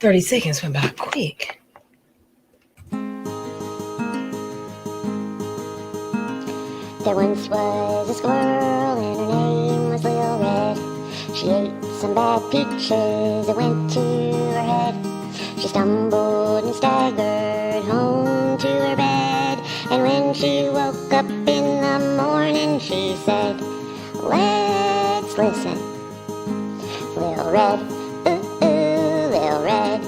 30 seconds went by quick. There once was a squirrel and her name was Lil Red. She ate some bad peaches that went to her head. She stumbled and staggered home to her bed. And when she woke up in the morning, she said, "Let's listen. Lil Red, Lil Red,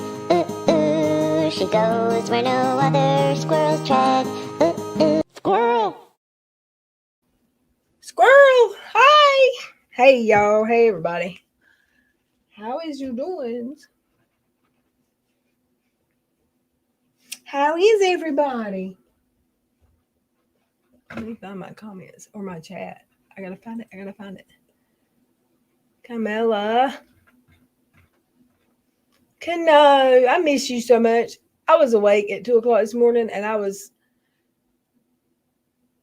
she goes where no other squirrels tread. Squirrel! Squirrel! Hi! Hey, y'all. Hey, everybody. How is you doing? How is everybody? Let me find my comments or my chat. I gotta find it. Camilla. Cano, I miss you so much. I was awake at 2 o'clock this morning and I was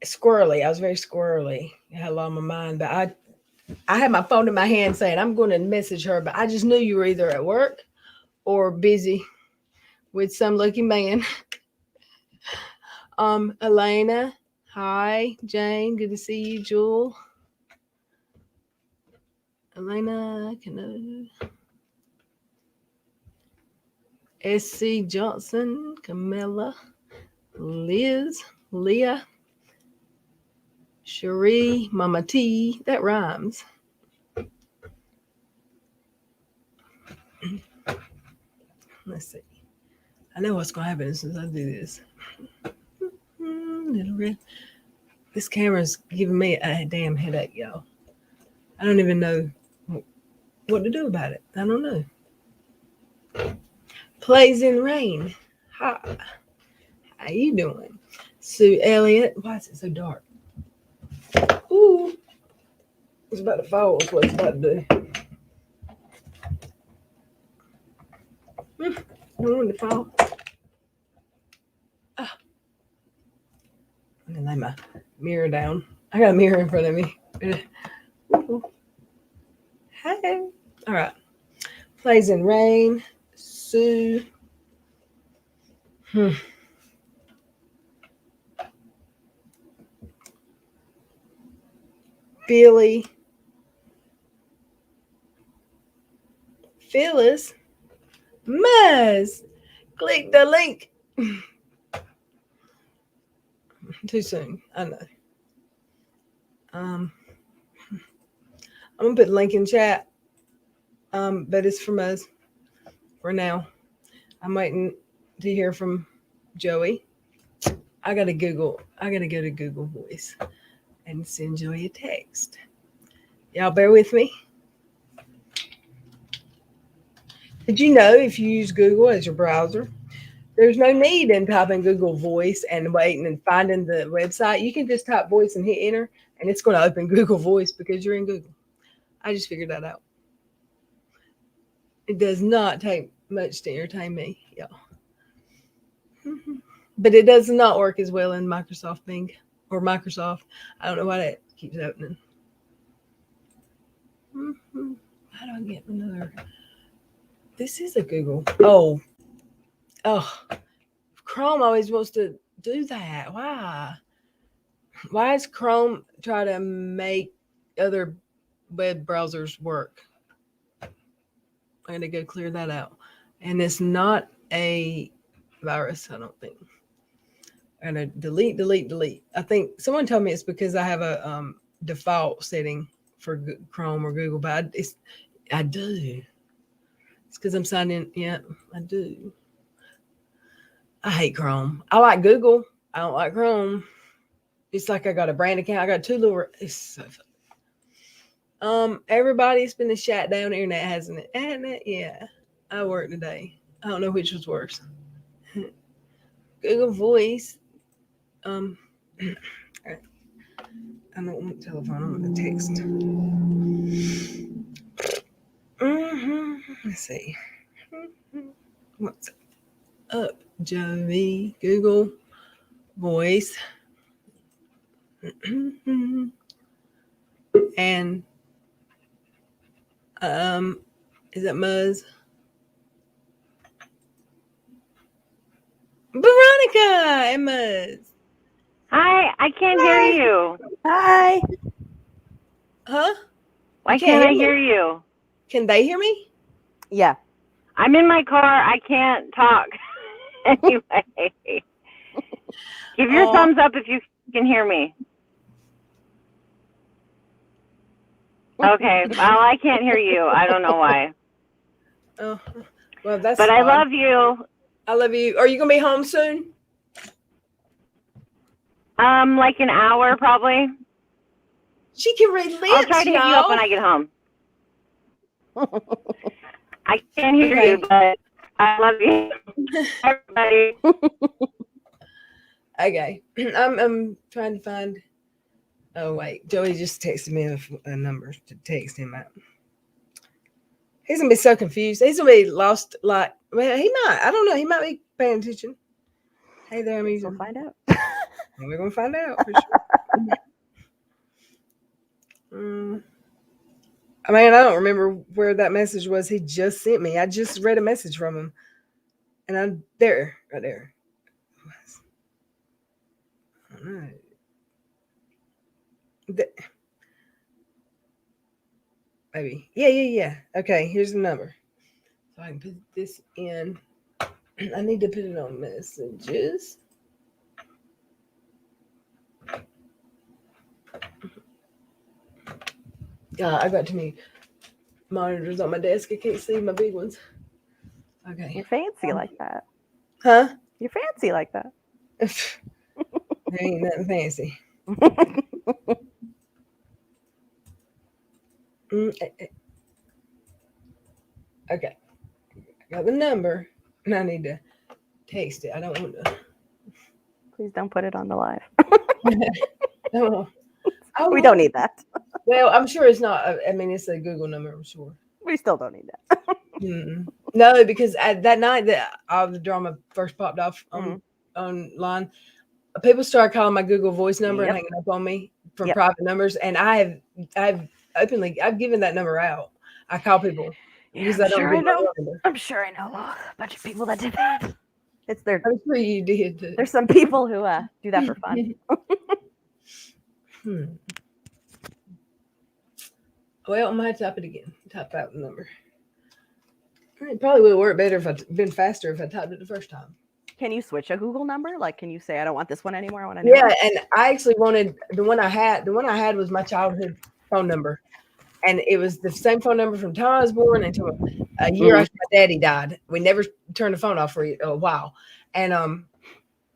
squirrely. I was very squirrely. I had a lot on my mind, but I had my phone in my hand saying I'm going to message her, but I just knew you were either at work or busy with some lucky man. Elena, hi. Jane, good to see you. Jewel, Elena, SC Johnson, Camilla, Liz, Leah, Cherie, Mama T. That rhymes. Let's see. I know what's going to happen as soon as I do this. Little red. This camera's giving me a damn headache, y'all. I don't even know what to do about it. I don't know. Plays in rain. Hi. How you doing? Sue Elliott. Why is it so dark? Ooh. It's about to fall. That's what it's about to do. I don't want to fall. Ah. I'm going to lay my mirror down. I got a mirror in front of me. Ooh. Hey. All right. Plays in rain. Sue. Billy. Phyllis. Muzz. Click the link. Too soon. I know. I'm gonna put the link in chat. But it's from us for now. I'm waiting to hear from Joey. I gotta go to Google Voice and send Joey a text. Y'all bear with me. Did you know if you use Google as your browser, there's no need in typing Google Voice and waiting and finding the website. You can just type voice and hit enter, and it's going to open Google Voice because you're in Google. I just figured that out. It does not take much to entertain me, y'all. But it does not work as well in Microsoft Bing or Microsoft. I don't know why that keeps opening. How do I get another? This is a Google. Oh, Chrome always wants to do that. Why? Why does Chrome try to make other web browsers work? I'm going to go clear that out. And it's not a virus, I don't think. I'm going to delete. I think someone told me it's because I have a default setting for Chrome or Google, but I do. It's because I'm signed in. Yeah, I do. I hate Chrome. I like Google. I don't like Chrome. It's like I got a brand account. I got two little. It's so fun. Everybody's been a shut down internet, hasn't it? Hasn't it? Yeah. I worked today. I don't know which was worse. Google Voice. I don't want telephone. I want the text. Let's see. What's up, Joey? Google Voice. And is that Muzz? Monica, Emma. Hi, I can't hear you. Hi. Huh? Why You can't can't I hear hear you? Can they hear me? Yeah. I'm in my car. I can't talk. Anyway, give your thumbs up if you can hear me. Okay. Well, I can't hear you. I don't know why. Oh, well, that's But I odd. love you. I love you. Are you gonna be home soon? Like an hour probably. She can read lips, I'll try to hit you up when I get home. I can't hear you, but I love you, everybody. Okay, I'm trying to find. Oh wait, Joey just texted me a number to text him out. He's gonna be so confused. He's gonna be lost. Like, well, he might. I don't know. He might be paying attention. Hey there, I'm We'll find out. We're gonna find out for sure. I mean, I don't remember where that message was he just sent me. I just read a message from him, and I'm there, right there. All right. Maybe. Yeah. Okay, here's the number. So I can put this in. I need to put it on messages. I got too many monitors on my desk. I can't see my big ones. Okay. You're fancy like that. Huh? You're fancy like that. There ain't nothing fancy. Okay. I got the number, and I need to text it. I don't want to. Please don't put it on the live. No. We don't need that. Well, I'm sure it's not. I mean, it's a Google number, I'm sure. We still don't need that. No, because that night that all the drama first popped off online, people started calling my Google Voice number and hanging up on me for private numbers, and I've given that number out. I call people because I don't give my real number. I'm sure I know a bunch of people that did that. It's their. I'm sure you did too. There's some people who do that for fun. Well, I might type it again. Type out the number. It probably would work better if I'd been faster if I typed it the first time. Can you switch a Google number? Like, can you say I don't want this one anymore? I want a new one? And I actually wanted the one I had. The one I had was my childhood phone number, and it was the same phone number from the time I was born until a year after my daddy died. We never turned the phone off for a while, and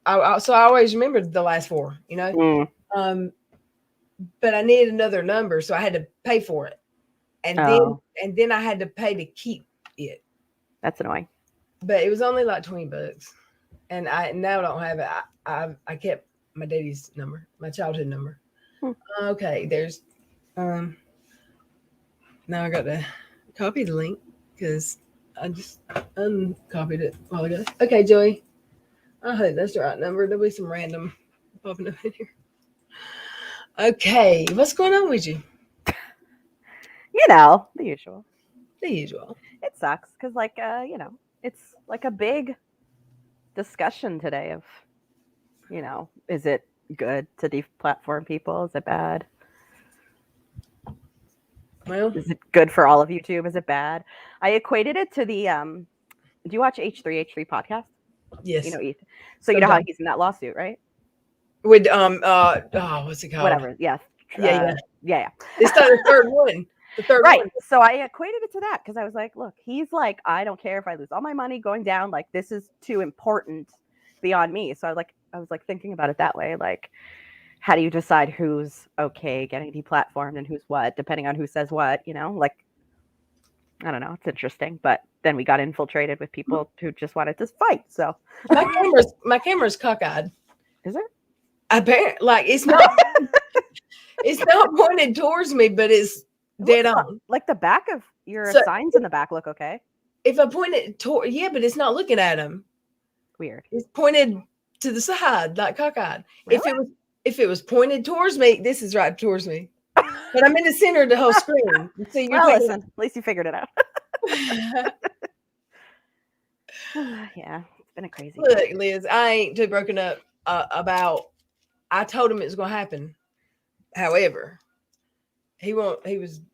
so I always remembered the last four, you know. But I needed another number, so I had to pay for it, and then I had to pay to keep it. That's annoying. But it was only like $20, and I now don't have it. I kept my daddy's number, my childhood number. Okay, there's now I got to copy the link because I just uncopied it a while ago. Okay, Joey, I hope that's the right number. There'll be some random popping up in here. Okay, what's going on with you? You know, the usual. The usual. It sucks because, like, you know, it's like a big discussion today of, you know, is it good to deplatform people? Is it bad? Well, is it good for all of YouTube? Is it bad? I equated it to the do you watch H3 podcast? Yes. You know Ethan. So you know how he's in that lawsuit, right? With what's it called? Whatever. Yeah. Yeah. It's the third one. The third right. one. So I equated it to that because I was like, look, he's like, I don't care if I lose all my money going down. Like, this is too important beyond me. So I was like thinking about it that way. Like, how do you decide who's okay getting deplatformed and who's what, depending on who says what, you know? Like, I don't know. It's interesting. But then we got infiltrated with people who just wanted to fight. So my camera's cockeyed. Is it? Apparently, like it's not pointed towards me, but it's dead on. Like the back of your signs in the back look okay. If I point it toward, but it's not looking at him. Weird. It's pointed to the side, like cockeyed. Really? If it was pointed towards me, this is right towards me. But I'm in the center of the whole screen. See, listen, at least you figured it out. Yeah, it's been a crazy Look, day. Liz, I ain't too broken up about. I told him it was going to happen. However, he wasn't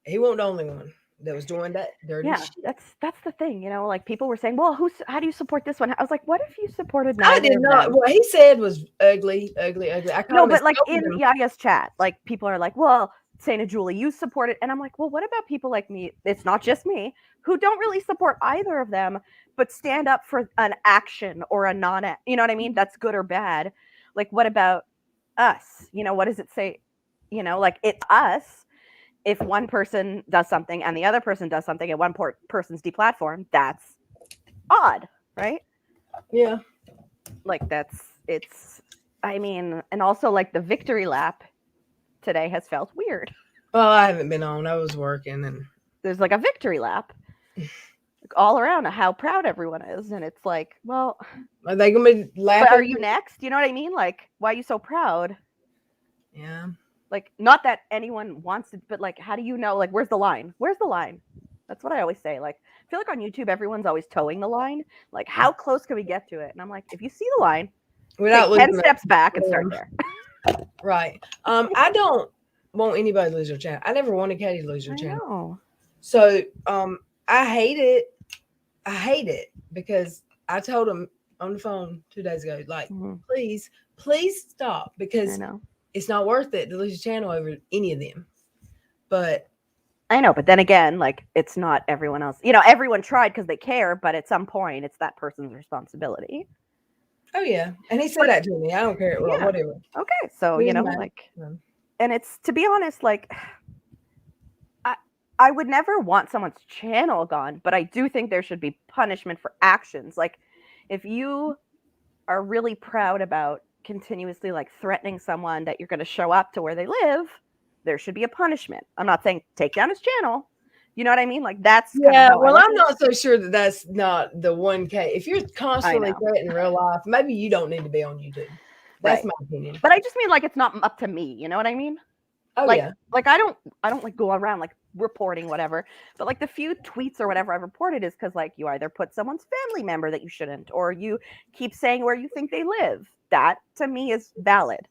the only one that was doing that dirty Yeah, shit. that's the thing, you know. Like people were saying, "Well, how do you support this one?" I was like, "What if you supported I neither did of not. them?" What he said was ugly, ugly, ugly. I called No, him and but like scolded in him. Yaya's chat, like people are like, "Well, Saint Julie, you support it," and I'm like, "Well, what about people like me? It's not just me who don't really support either of them, but stand up for an action or a non, you know what I mean? That's good or bad. Like, what about us? You know, what does it say? You know, like it's us. If one person does something and the other person does something and one person's deplatformed, that's odd, right? Yeah. Like it's. I mean, and also like the victory lap today has felt weird. Well, I haven't been on. I was working, and There's like a victory lap all around how proud everyone is. And it's like, well, are they gonna be laughing? but are you next? You know what I mean? Like, why are you so proud? Yeah. Like, not that anyone wants to, but like, how do you know? Like, where's the line? Where's the line? That's what I always say. Like, I feel like on YouTube, everyone's always towing the line. Like, how close can we get to it? And I'm like, if you see the line, Without take 10 losing steps back and start there. Right. I don't want anybody to lose their channel. I never wanted Katie to lose her I channel. know. So I hate it. I hate it because I told him on the phone 2 days ago, like, please stop, I because know. it's not worth it to lose your channel over any of them. But I know, but then again, like it's not everyone else. You know, everyone tried because they care, but at some point, it's that person's responsibility. oh yeah, and he said that to me. I don't care. Well, Yeah. whatever. Okay, so Me you and know, my- like, and it's, to be honest, like, I would never want someone's channel gone, but I do think there should be punishment for actions. Like, if you are really proud about continuously like threatening someone that you're going to show up to where they live, there should be a punishment. I'm not saying take down his channel. You know what I mean? Like that's kind Yeah, of how well, I look I'm at not so sure that that's not the one case. If you're constantly know. threatening real life, maybe you don't need to be on YouTube. That's Right. my opinion. But I just mean like it's not up to me. You know what I mean? Oh Like, yeah. like I don't like go around like reporting whatever. But like the few tweets or whatever I've reported is because like you either put someone's family member that you shouldn't, or you keep saying where you think they live. That to me is valid.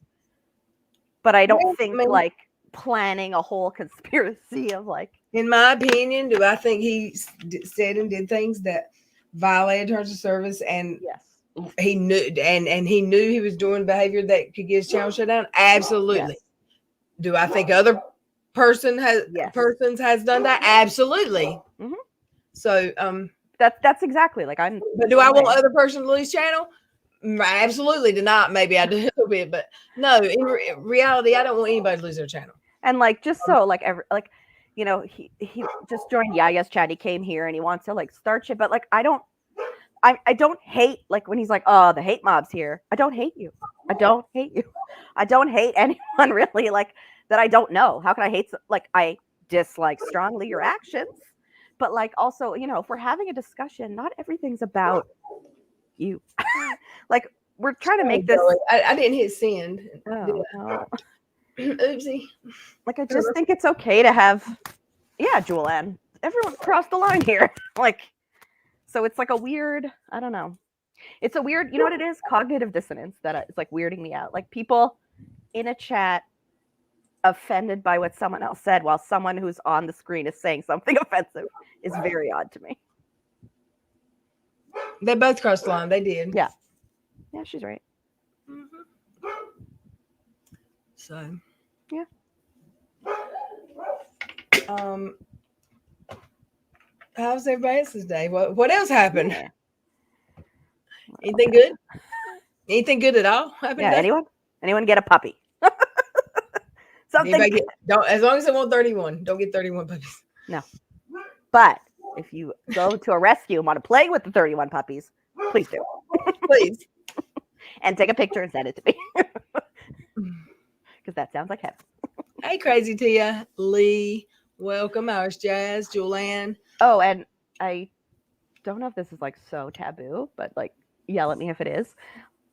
But I don't Well, think I mean, like planning a whole conspiracy of like, in my opinion, do I think he said and did things that violated terms of service, and yes, he knew and he knew he was doing behavior that could get his channel shut down? Absolutely. yes, Do I think other persons has done that? Absolutely. Mhm. So that's exactly like I'm. but do I want other person to lose channel? Absolutely do not. Maybe I do a little bit, but no, in reality, I don't want anybody to lose their channel. And like just so like like, you know, he just joined Yaya's chat. He came here and he wants to like start shit, but like I don't hate like when he's like, oh, the hate mob's here. I don't hate you. I don't hate you. I don't hate anyone really like that I don't know. How can I hate like I dislike strongly your actions, but like also, you know, if we're having a discussion, not everything's about you. Like we're trying to make this. I didn't hit send. Oh, no. Oopsie. Like I just think it's okay to have, yeah, Julianne. Everyone crossed the line here. Like, so it's like a weird, I don't know. It's a weird, you know what it is? Cognitive dissonance that it's like weirding me out. Like people in a chat offended by what someone else said while someone who's on the screen is saying something offensive is very odd to me. They both crossed the line. They did. Yeah. Yeah, she's right. Mm-hmm. So. Yeah. How's everybody else's day? What else happened? Yeah. Anything good? Anything good at all happened? Yeah. Today? Anyone get a puppy? Something. Don't, as long as they want 31, don't get 31 puppies. No. But if you go to a rescue and want to play with the 31 puppies, please do. Please. And take a picture and send it to me. Because that sounds like heaven. Hey, Crazy Tia, Lee, welcome. Ours Jazz, Julianne. Oh, and I don't know if this is like so taboo, but like yell at me if it is.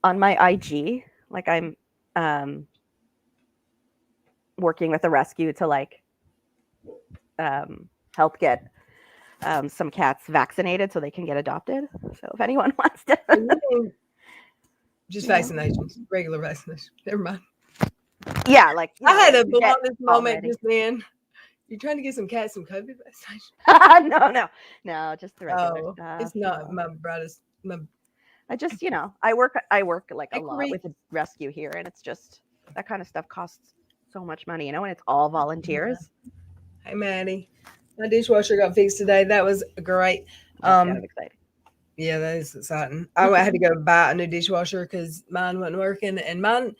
On my IG, like I'm working with a rescue to like help get some cats vaccinated so they can get adopted. So if anyone wants to, just Yeah. vaccinations, regular vaccinations. Never mind. yeah, like I had a like you get blondest moment already. just then. You're trying to get some cats some COVID vaccination? no, just the regular Oh, stuff. it's not my brightest. I just, I work like a Hey, lot Corey. with a rescue here, and it's just that kind of stuff costs so much money, and it's all volunteers. Hey, Maddie. My dishwasher got fixed today. That was great. That's kind of exciting. Yeah, that is exciting. I had to go buy a new dishwasher because mine wasn't working, and my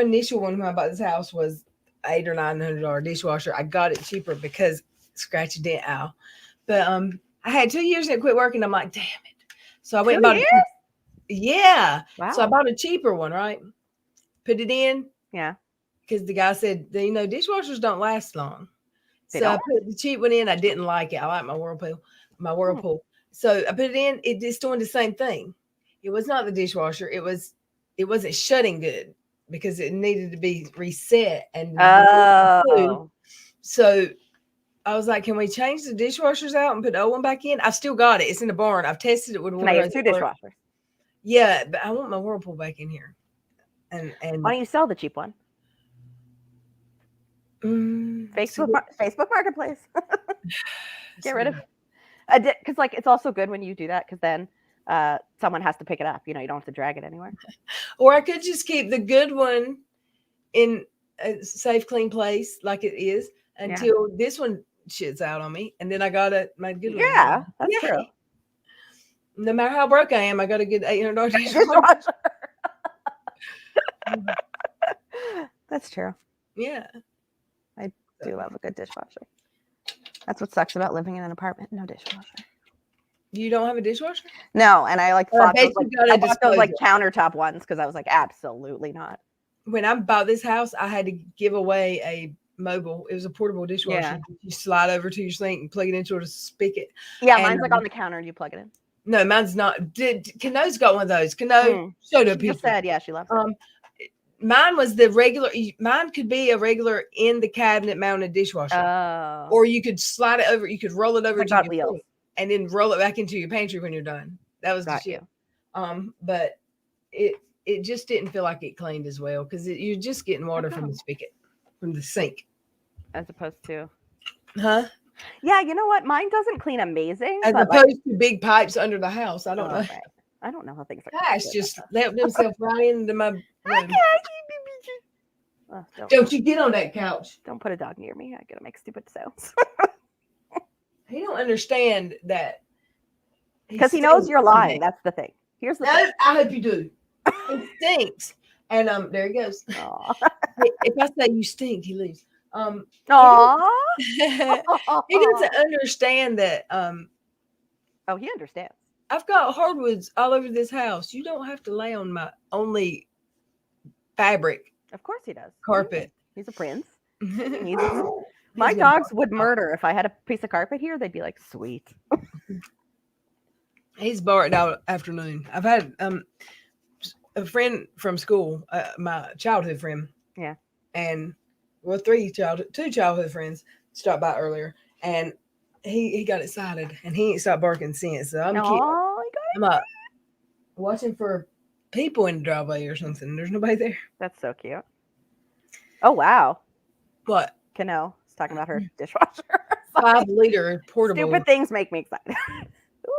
initial one when I bought this house was $800 or $900 dishwasher. I got it cheaper because scratchy dent owl, but I had 2 years and it quit working. I'm like, damn it! So I went and 2 bought years? it. Yeah. Wow. So I bought a cheaper one, right? Put it in. Yeah. Because the guy said, dishwashers don't last long. They So I don't? put the cheap one in. I didn't like it. I like my Whirlpool. So I put it in. It just doing the same thing. It was not the dishwasher. It wasn't shutting good because it needed to be reset. And so I was like, can we change the dishwashers out and put the old one back in? I've still got it. It's in the barn. I've tested it with Can I water. use 2 dishwashers? Yeah, but I want my Whirlpool back in here. And why don't you sell the cheap one? Facebook Marketplace. Get rid of it. Because it's also good when you do that, because then someone has to pick it up. You don't have to drag it anywhere. Or I could just keep the good one in a safe, clean place like it is until this one shits out on me, and then I gotta my good one. Yeah, that's true. No matter how broke I am, I got a good $800 dishwasher. That's true. Yeah, I do love a good dishwasher. That's what sucks about living in an apartment. No dishwasher. You don't have a dishwasher? No, and I bought those like countertop ones because I was like, absolutely not. When I bought this house, I had to give away a mobile. It was a portable dishwasher. Yeah. You slide over to your sink and plug it into a spigot. Yeah, mine's on the counter and you plug it in. No, mine's not. Kano's got one of those. Kano showed up. She just said, yeah, she loves it. Mine was the regular. Mine could be a regular in the cabinet mounted dishwasher, or you could slide it over. You could roll it over to your sink and then roll it back into your pantry when you're done. That was the shit. But it just didn't feel like it cleaned as well because you're just getting water from the spigot, from the sink, as opposed to, Yeah, you know what? Mine doesn't clean amazing. As opposed to big pipes under the house. I don't know. Right. I don't know how things are. Gosh, just let themselves right into my room. Don't you get on that couch. Don't put a dog near me. I gotta make stupid sounds. He don't understand that. Because he knows you're lying. That's the thing. Here's the thing. I hope you do. He stinks. And there he goes. If I say you stink, he leaves. He doesn't understand that. He understands. I've got hardwoods all over this house. You don't have to lay on my only fabric. Of course he does. Carpet. He's a prince. My dogs would murder if I had a piece of carpet here. They'd be like, sweet. He's barked all afternoon. I've had a friend from school, my childhood friend. Yeah. And two childhood friends stopped by earlier, and he got excited, and he ain't stopped barking since. So I'm watching for people in the driveway or something. There's nobody there. That's so cute. Oh wow. What? Kano is talking about her dishwasher. 5-liter portable. Stupid things make me excited.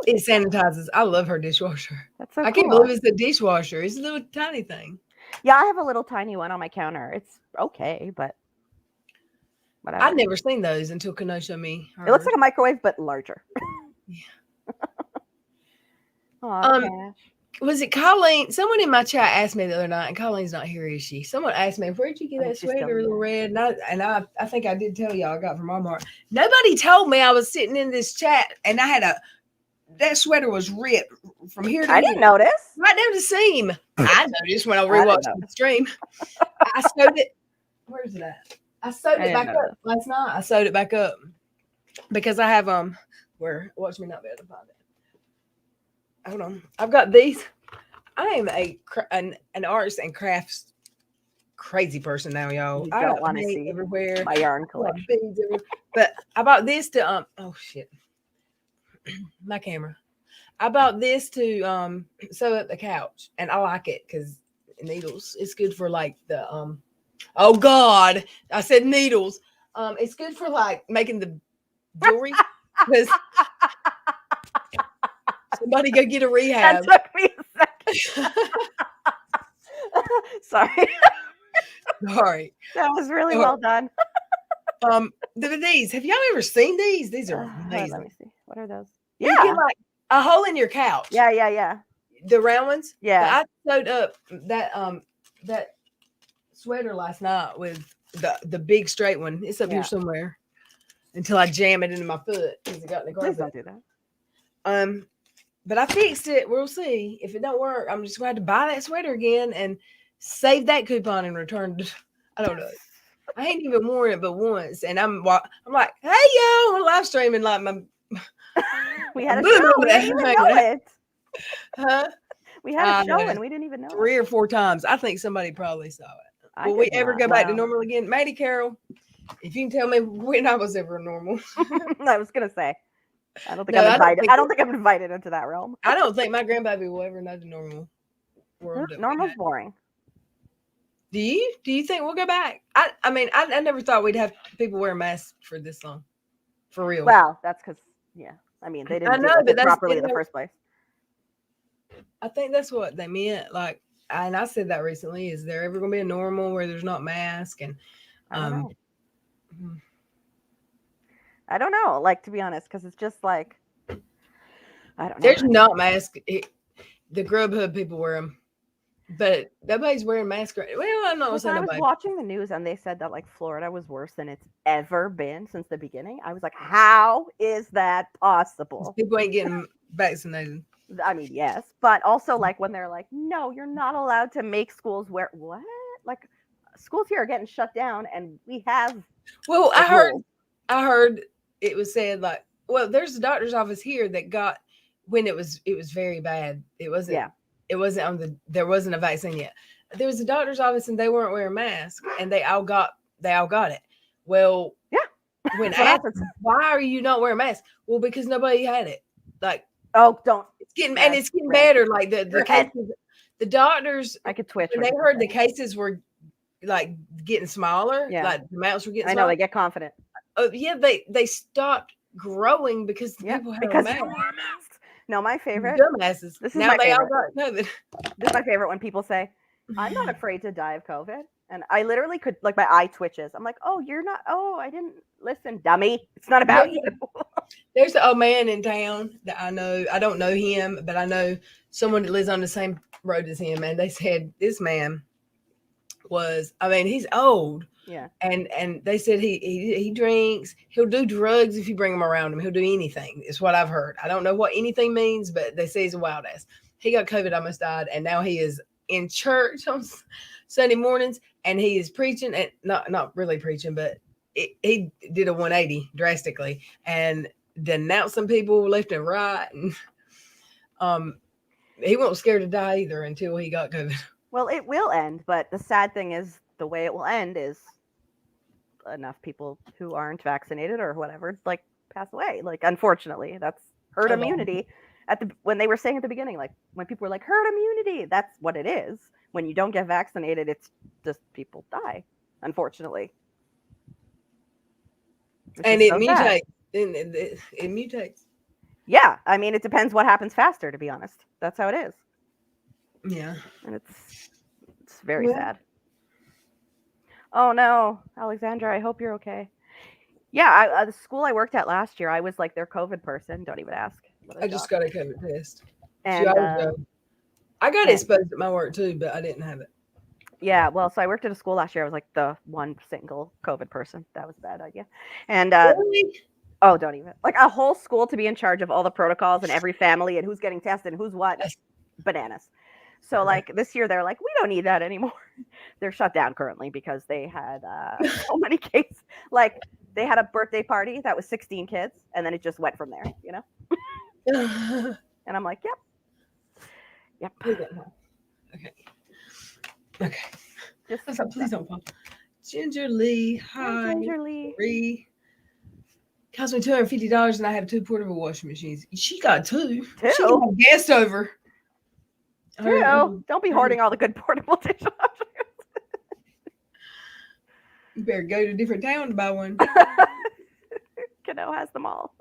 It sanitizes. I love her dishwasher. That's so I can't believe it's a dishwasher. It's a little tiny thing. Yeah, I have a little tiny one on my counter. It's okay, but whatever. I'd never seen those until Kano showed me. It looks like a microwave, but larger. Cash. Was it Colleen? Someone in my chat asked me the other night, and Colleen's not here, is she? Someone asked me, where'd you get that sweater, little red? And I think I did tell y'all I got from Walmart. Nobody told me. I was sitting in this chat, and I had that sweater was ripped from here to I didn't notice. Right down the seam. I noticed when I rewatched the stream. I sewed it. Where's it at? I sewed it back up last night. I sewed it back up because I have watch me not be able to find it. Hold on. I've got these. I am an arts and crafts crazy person now, y'all. I don't want to see everywhere my yarn collection. But I bought this to oh shit. my camera. I bought this to sew up the couch, and I like it because needles. It's good for like the Oh God, I said needles. It's good for like making the jewelry because somebody go get a That rehab. took me a second. Sorry. Sorry. That was really well done. These. Have y'all ever seen these? These are Let amazing. me see. What are those? You get like a hole in your couch. Yeah. The round ones. Yeah. I sewed up that sweater last night with the big straight one. It's up here somewhere until I jam it into my foot because it got in the carpet. Please don't do that. But I fixed it. We'll see. If it don't work, I'm just going to buy that sweater again and save that coupon and return it. I don't know. I ain't even worn it but once, and I'm like, hey yo, we're live streaming like my. We had a show. We didn't even know it. Huh? We had a show and we didn't even know 3 or 4 times. I think somebody probably saw it. Will we ever go back to normal again? Maddie Carroll, if you can tell me when I was ever normal. I was gonna say. I don't think I'm invited. I don't think I'm invited into that realm. I don't think my grandbaby will ever know the normal world. Normal's boring. Do you think we'll go back? I mean, I never thought we'd have people wear masks for this long. For real. Well, that's because I mean they didn't do it properly in the first place. I think that's what they meant. Like, and I said that recently. Is there ever going to be a normal where there's not mask? And I don't know. Like, to be honest, because it's just like I don't know. There's not mask. The Grubhub people wear them, but nobody's wearing masks. Well, I'm not saying nobody. I was watching the news and they said that like Florida was worse than it's ever been since the beginning. I was like, how is that possible? People ain't getting vaccinated. I mean, yes, but also like when they're like, no, you're not allowed to make schools wear what? Like schools here are getting shut down, and we have. Well, I heard it was said like, well, there's a doctor's office here that got when it was very bad. It wasn't. Yeah. It wasn't there wasn't a vaccine yet. There was a doctor's office and they weren't wearing masks, and they all got it. Well, yeah. When asked, why are you not wearing masks? Well, because nobody had it. Like. Oh, don't. It's getting better. Like the cases, the doctors. I could twitch. When they heard the cases were like getting smaller, like the amounts were getting smaller. I know, they get confident. Oh yeah, they stopped growing because people had masks. No, my favorite. Dumbasses. This is now my they favorite. all got COVID. This is my favorite when people say, "I'm not afraid to die of COVID," and I literally could like my eye twitches. I'm like, "Oh, you're not. Oh, I didn't listen, dummy. It's not about you." There's an old man in town that I know. I don't know him, but I know someone that lives on the same road as him. And they said this man was, I mean, he's old. Yeah. And they said he drinks. He'll do drugs if you bring him around him. He'll do anything. It's what I've heard. I don't know what anything means, but they say he's a wild ass. He got COVID, almost died. And now he is in church on Sunday mornings. And he is preaching, and not really preaching, but he did a 180 drastically and denouncing people left and right, and he wasn't scared to die either until he got COVID. Well, it will end, but the sad thing is the way it will end is enough people who aren't vaccinated or whatever like pass away. Like, unfortunately, that's herd immunity. When they were saying at the beginning, like when people were like herd immunity, that's what it is. When you don't get vaccinated, it's just people die, unfortunately. And it mutates. It mutates. Yeah, I mean, it depends what happens faster, to be honest. That's how it is. Yeah. And it's very sad. Oh, no. Alexandra, I hope you're okay. Yeah, the school I worked at last year, I was like their COVID person. Don't even ask. I just got a COVID test. And, I got exposed at my work too, but I didn't have it. Yeah, well, so I worked at a school last year. I was like the one single COVID person. That was a bad idea. And really? Oh, don't even. Like a whole school to be in charge of all the protocols and every family and who's getting tested and who's what. Bananas. So like this year they're like, we don't need that anymore. They're shut down currently because they had so many cases. Like they had a birthday party that was 16 kids and then it just went from there, you know? And I'm like, yep. Okay. Please don't fall. Gingerly. Hi. Gingerly. Cost me $250, and I have 2 portable washing machines. She got 2. Two? She can have guests over. Two. Don't be hoarding all the good portable dishwashers. You better go to a different town to buy one. Kiddo has them all.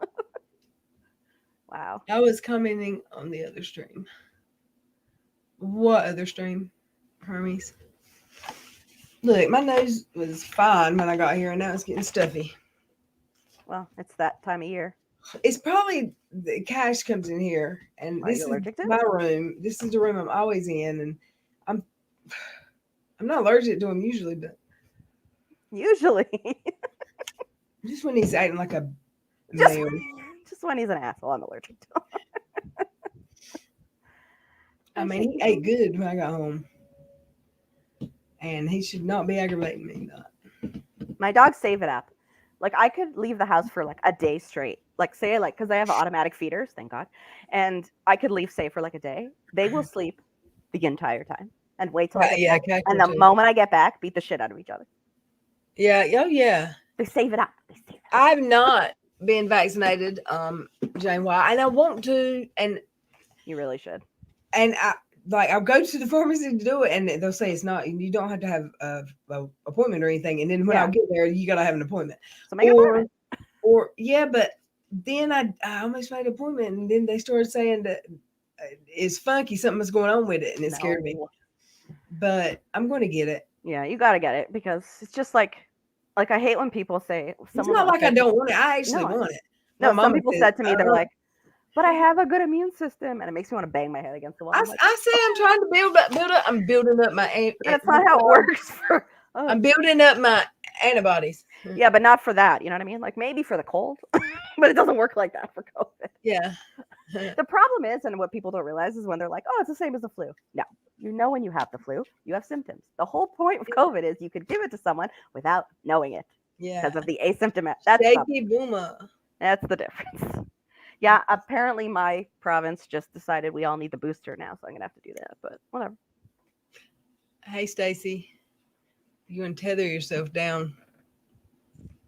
Wow. I was commenting on the other stream. What other stream, Hermes? Look, my nose was fine when I got here, and now it's getting stuffy. Well, it's that time of year. It's probably the cash comes in here, and Are this you is allergic to it? my room. This is the room I'm always in, and I'm not allergic to him usually, but Usually. just when he's acting like a Just, male. just when he's an asshole, I'm allergic to him. I mean, he ate good when I got home, and he should not be aggravating me. My dog Save It app. Like I could leave the house for like a day straight. Like say like because I have automatic feeders, thank God, and I could leave say for like a day. They will sleep the entire time and wait till I get back. And the moment I get back, beat the shit out of each other. Yeah, oh yeah. They save it up. They save it up. I've not been vaccinated, Jane. Why? And I want to, and You really should. And I'll go to the pharmacy to do it, and they'll say it's not. You don't have to have a appointment or anything. And then when I get there, you gotta have an appointment. So make an appointment. Or yeah, but then I almost made an appointment, and then they started saying that it's funky. Something was going on with it, and it scared me. But I'm going to get it. Yeah, you got to get it because it's just like I hate when people say. It's not like I don't want it. I actually want it. No, some people said to me, they're like, but I have a good immune system, and it makes me want to bang my head against the wall. I say I'm trying to build up. I'm building up my. That's not how it works. I'm building up my antibodies. Yeah, but not for that. You know what I mean? Like maybe for the cold, but it doesn't work like that for COVID. Yeah. The problem is, and what people don't realize is when they're like, "Oh, it's the same as the flu." No, you know when you have the flu, you have symptoms. The whole point of COVID is you could give it to someone without knowing it. Yeah. Because of the asymptomatic. That's the difference. Yeah, apparently my province just decided we all need the booster now, so I'm gonna have to do that. But whatever. Hey, Stacy, you want to tether yourself down?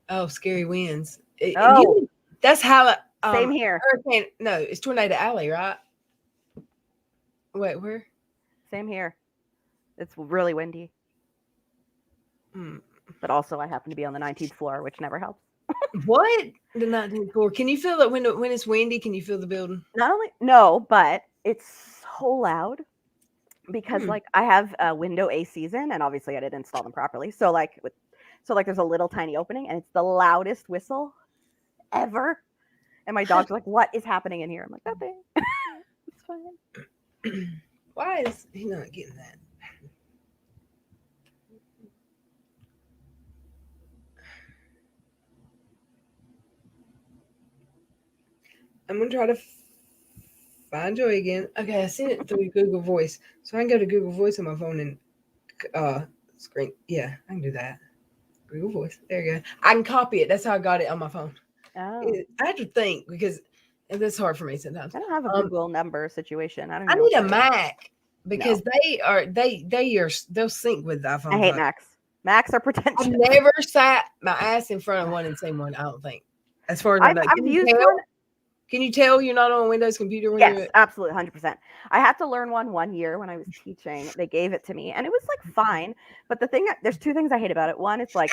Oh, scary winds. That's how. Same here. Hurricane. No, it's Tornado Alley, right? Wait, where? Same here. It's really windy. But also, I happen to be on the 19th floor, which never helps. What? The 19th floor. Can you feel it when it's windy? Can you feel the building? But it's so loud because like I have a window ACs in, and obviously I didn't install them properly. So like there's a little tiny opening, and it's the loudest whistle ever. And my dog's like, "What is happening in here?" I'm like, "Nothing. It's fine." Why is he not getting that? I'm gonna try to find Joy again. Okay, I seen it through Google Voice, so I can go to Google Voice on my phone and screen. Yeah, I can do that. Google Voice. There you go. I can copy it. That's how I got it on my phone. Oh. I have to think because that's hard for me sometimes. I don't have a Google number situation. I need a Mac because they'll sync with the iPhone. I hate Macs. Macs are pretentious. I've never sat my ass in front of one and seen one. I don't think. As far as I know, I've used one. Can you tell you're not on a Windows computer? When yes, absolutely, 100%. I had to learn one year when I was teaching. They gave it to me, and it was like fine. But there's two things I hate about it. One, it's like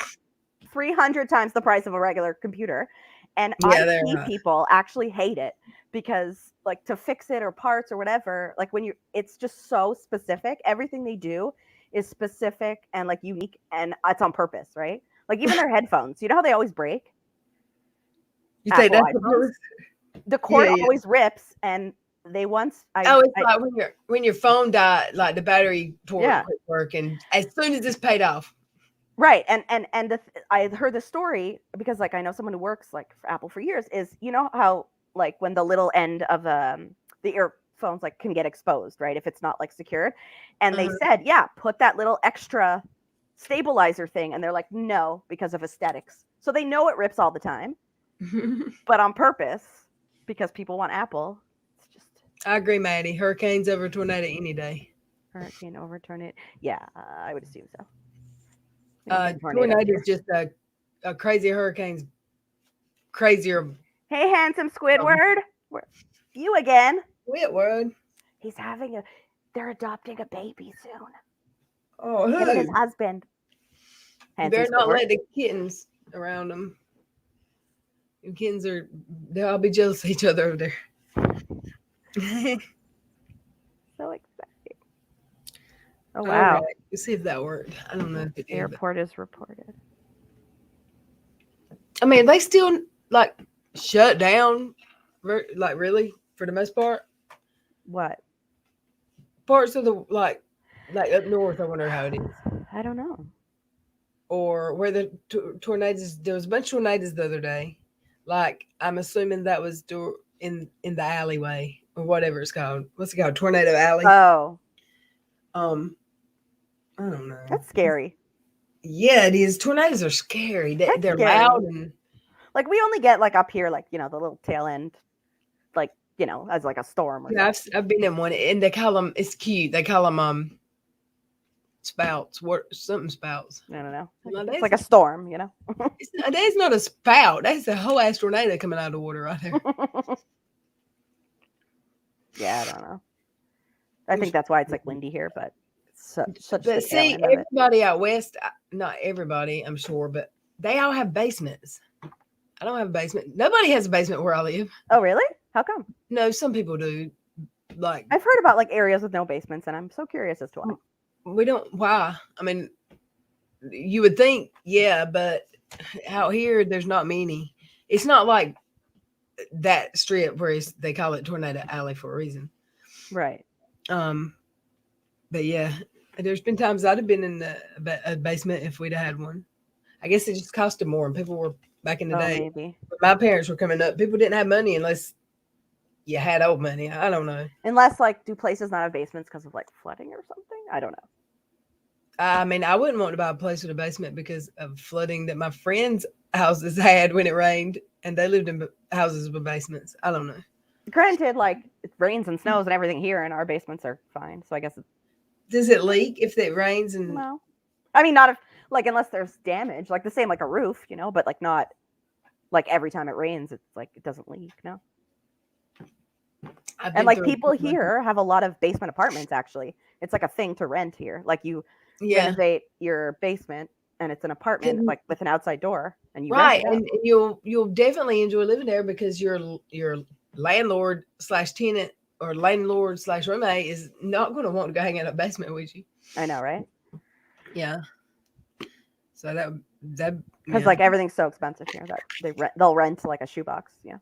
300 times the price of a regular computer, and IT people actually hate it because like to fix it or parts or whatever, like it's just so specific. Everything they do is specific and like unique, and it's on purpose, right? Like even their headphones. You know how they always break? You say that's the cord always rips, and they once. It's like when your phone died, like the battery port quit working as soon as it's paid off. Right, and I heard the story because like I know someone who works like for Apple for years. Is you know how like when the little end of the earphones like can get exposed, right? If it's not like secured, and they said, put that little extra stabilizer thing, and they're like, no, because of aesthetics. So they know it rips all the time, but on purpose. Because people want Apple. It's just. I agree, Maddie. Hurricanes over tornado any day. Hurricane over tornado. Yeah, I would assume so. Tornado is just a crazy hurricane's crazier. Hey, handsome Squidward. You again. Squidward. He's they're adopting a baby soon. Oh, Him and his who? husband. You Handsome better not Squidward. let the kittens around them. The kittens they'll all be jealous of each other over there. So exciting. Oh, All wow. right, let's see if that worked. I don't know if it did. Airport is reported. I mean, they still like shut down, like really for the most part. What? Parts of the like up north. I wonder how it is, I don't know. or where the tornadoes. There was a bunch of tornadoes the other day. Like I'm assuming that was in the alleyway or whatever it's called. What's it called? Tornado Alley. Oh, I don't know. that's scary. Yeah, it is. Tornadoes are scary. They're scary. loud and Like we only get like up here, like the little tail end, like as like a storm. Or yeah, I've been in one, and they call them. It's cute. They call them spouts. What something spouts? I don't know. No, It's like a storm, That's not a spout. That's a whole ass tornado coming out of the water right there. Yeah, I don't know. I think that's why it's like windy here, but such. But see, everybody out west, not everybody, I'm sure, but they all have basements. I don't have a basement. Nobody has a basement where I live. Oh, really? How come? No, some people do. Like I've heard about like areas with no basements, and I'm so curious as to why. we don't. Why? I mean, you would think, yeah, but out here there's not many. It's not like that strip where they call it Tornado Alley for a reason. Right. But yeah, there's been times I'd have been in a basement if we'd have had one. I guess it just costed more, and people were back in the day. Maybe. When my parents were coming up, people didn't have money unless you had old money. I don't know. Unless like, do places not have basements because of like flooding or something? I don't know. I mean, I wouldn't want to buy a place with a basement because of flooding that my friends' houses had when it rained, and they lived in houses with basements. I don't know. Granted, like it rains and snows and everything here, and our basements are fine. So I guess. Does it leak if it rains? And No, I mean not if like unless there's damage, like the same like a roof, but like not like every time it rains, it's like it doesn't leak. No. And like people here have a lot of basement apartments. Actually, it's like a thing to rent here. Like you renovate your basement, and it's an apartment like with an outside door, and you right, rent it and you'll definitely enjoy living there because your landlord / tenant or landlord / roommate is not going to want to go hang out in a basement with you. I know, right? Yeah. So that because like everything's so expensive here that they'll rent like a shoebox. Yeah.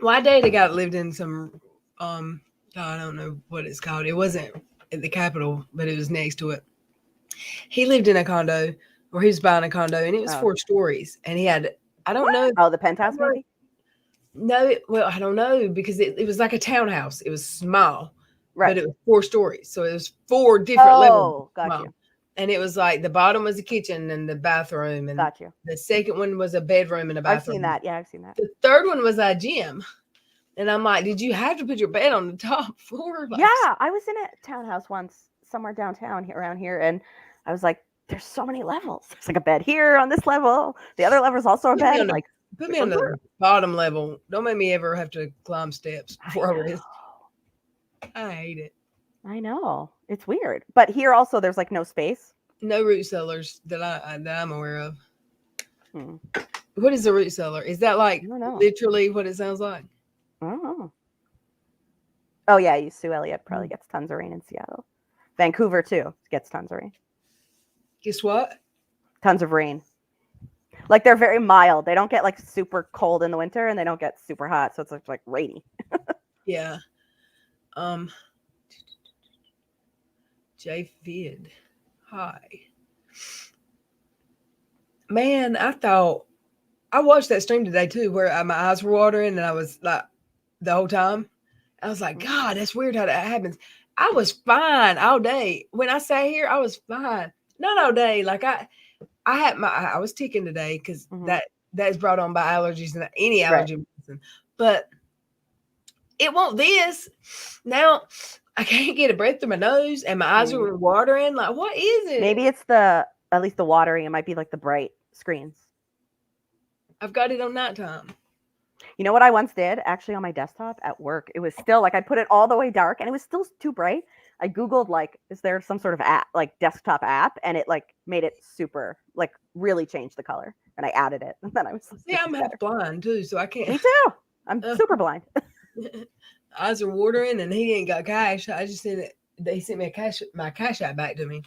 Well, I dated a guy that lived in some I don't know what it's called. It wasn't at the Capitol, but it was next to it. He lived in a condo, or he was buying a condo, and it was 4 stories, and he had I don't know. Oh, the penthouse maybe? No, well, I don't know because it was like a townhouse. It was small, right? But it was 4 stories, so it was 4 different levels. Oh, got you. And it was like the bottom was the kitchen and the bathroom, and got you. The second one was a bedroom and a bathroom. I've seen that. Yeah, I've seen that. The third one was a gym, and I'm like, did you have to put your bed on the top floor? Like, yeah, I was in a townhouse once somewhere downtown around here, and I was like, there's so many levels. There's like a bed here on this level. The other level is also a bed. Like, put me on the bottom level. Don't make me ever have to climb steps before I rest. I hate it. I know. It's weird. But here also there's like no space. No root cellars that I'm aware of. What is a root cellar? Is that like literally what it sounds like? I don't know. Oh yeah, Sue Elliott probably gets tons of rain in Seattle. Vancouver too gets tons of rain. Guess what? Tons of rain. Like they're very mild. They don't get like super cold in the winter, and they don't get super hot, so it's like rainy. Yeah. J Vid. Hi. Man, I watched that stream today too, where my eyes were watering, and I was like, the whole time, I was like, God, that's weird how that happens. I was fine all day. When I sat here, I was fine. Not all day. Like I was ticking today because that's brought on by allergies and any allergy medicine. But it won't this. Now I can't get a breath through my nose, and my eyes are watering. Like, what is it? Maybe it's at least the watering. It might be like the bright screens. I've got it on nighttime. You know what I once did actually on my desktop at work? It was still like I put it all the way dark and it was still too bright. I Googled like, is there some sort of app, like desktop app? And it like made it super, like really changed the color. And I added it. And then I was like, See, I'm half blind too, so I can't. Me too. I'm super blind. Eyes are watering, and he ain't got cash. I just sent it. They sent me my cash app back to me.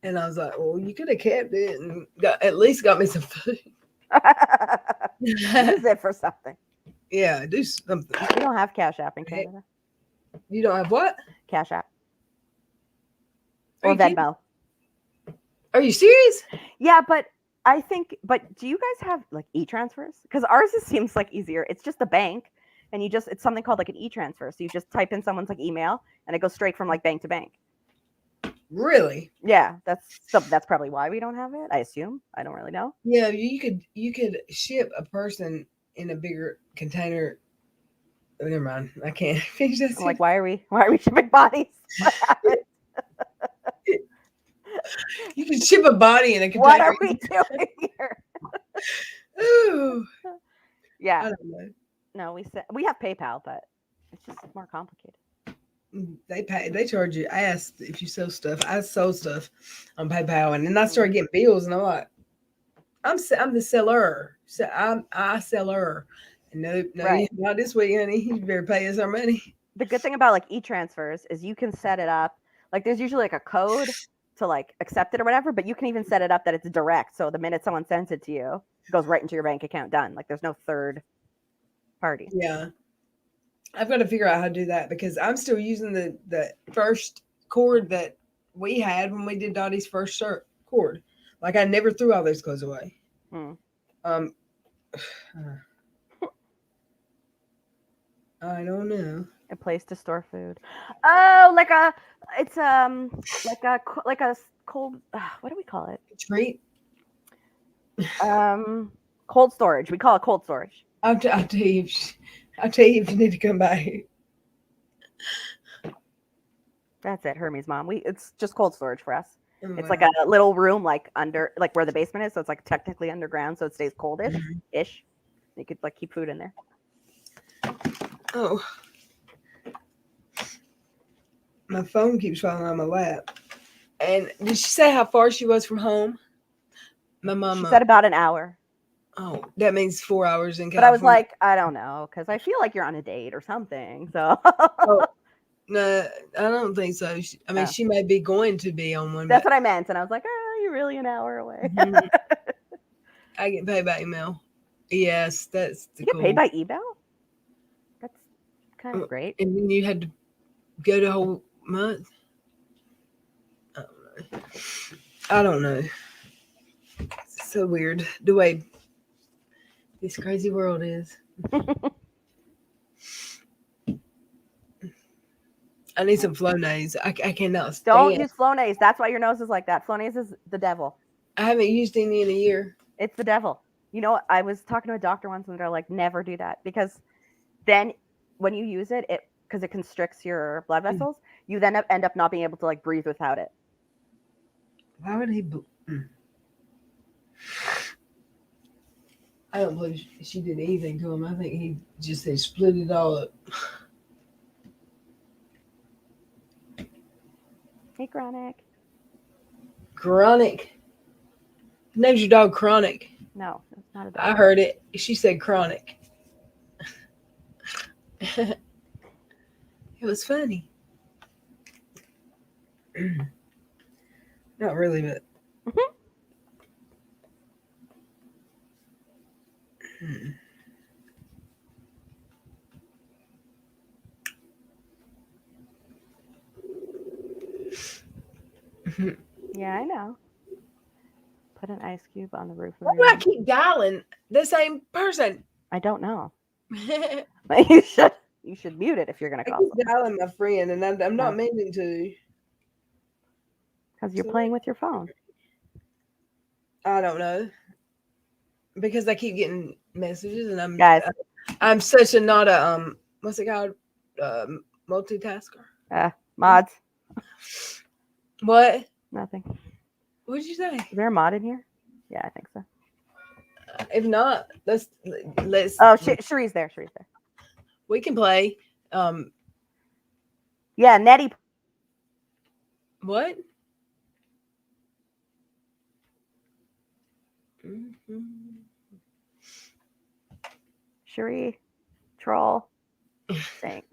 And I was like, well, you could have kept it and at least got me some food. Use it for something. Yeah, do something. We don't have Cash App in Canada. You don't have what? Cash App. Or Venmo. Are you serious? Yeah, but do you guys have like e-transfers? Because ours seems like easier. It's just a bank, and it's something called like an e-transfer. So you just type in someone's like email, and it goes straight from like bank to bank. Really? Yeah, that's probably why we don't have it. I assume. I don't really know. Yeah, you could ship a person in a bigger container. Oh, never mind. I can't finish that. I'm like, why are we shipping bodies? You can ship a body in a container. What are we doing here? Ooh. Yeah. I don't know. No, we have PayPal, but it's just more complicated. They charge you. I asked if you sell stuff. I sold stuff on PayPal, and then I started getting bills, and I'm like, I'm the seller. So I seller. And no, Right. Not this way, honey. You better pay us our money. The good thing about like e-transfers is you can set it up. Like there's usually like a code to like accept it or whatever, but you can even set it up that it's direct. So the minute someone sends it to you, it goes right into your bank account. Done. Like there's no third party. Yeah. I've got to figure out how to do that because I'm still using the first cord that we had when we did Dottie's first cord. Like I never threw all those clothes away. I don't know. A place to store food. Oh, like a cold. What do we call it? Treat. Cold storage. We call it cold storage. I'll tell you if you need to come by. That's it, Hermie's mom. It's just cold storage for us. Oh, it's like a little room, like under, like where the basement is, so it's like technically underground, so it stays coldish. Ish. You could like keep food in there. Oh, my phone keeps falling on my lap. And did she say how far she was from home? My mama. She said about an hour. Oh, that means 4 hours in California. But I was like, I don't know, because I feel like you're on a date or something. So. No, I don't think so. She may be going to be on one. That's what I meant. And I was like, oh, you're really an hour away. I get paid by email. Yes, that's You get paid by email? That's kind of great. And then you had to go the whole month? I don't know. It's so weird the way this crazy world is. I need some Flonase. I cannot stand. Don't use Flonase. That's why your nose is like that. Flonase is the devil. I haven't used any in a year. It's the devil. You know, I was talking to a doctor once and they're like, never do that. Because then when you use it, because it constricts your blood vessels, you then end up not being able to like breathe without it. Why would he? I don't believe she did anything to him. I think he just had split it all up. Hey, Chronic. Chronic. Name's your dog Chronic. No, it's not a dog. I heard it. She said Chronic. It was funny. Not really, but. Yeah, I know. Put an ice cube on the roof of Why do I keep dialing the same person? I don't know. I But you should mute it if you're gonna call keep dialing my friend, and I'm not meaning to. Because you're playing with your phone. I don't know. Because I keep getting messages, and I'm such a not a what's it called, multitasker. Mods. What? Nothing. What did you say? Is there a mod in here? Yeah, I think so. If not, let's. Oh, Cherie's there. Cherie's there. We can play. Yeah, Nettie. What? Mm-hmm. Cherie, troll,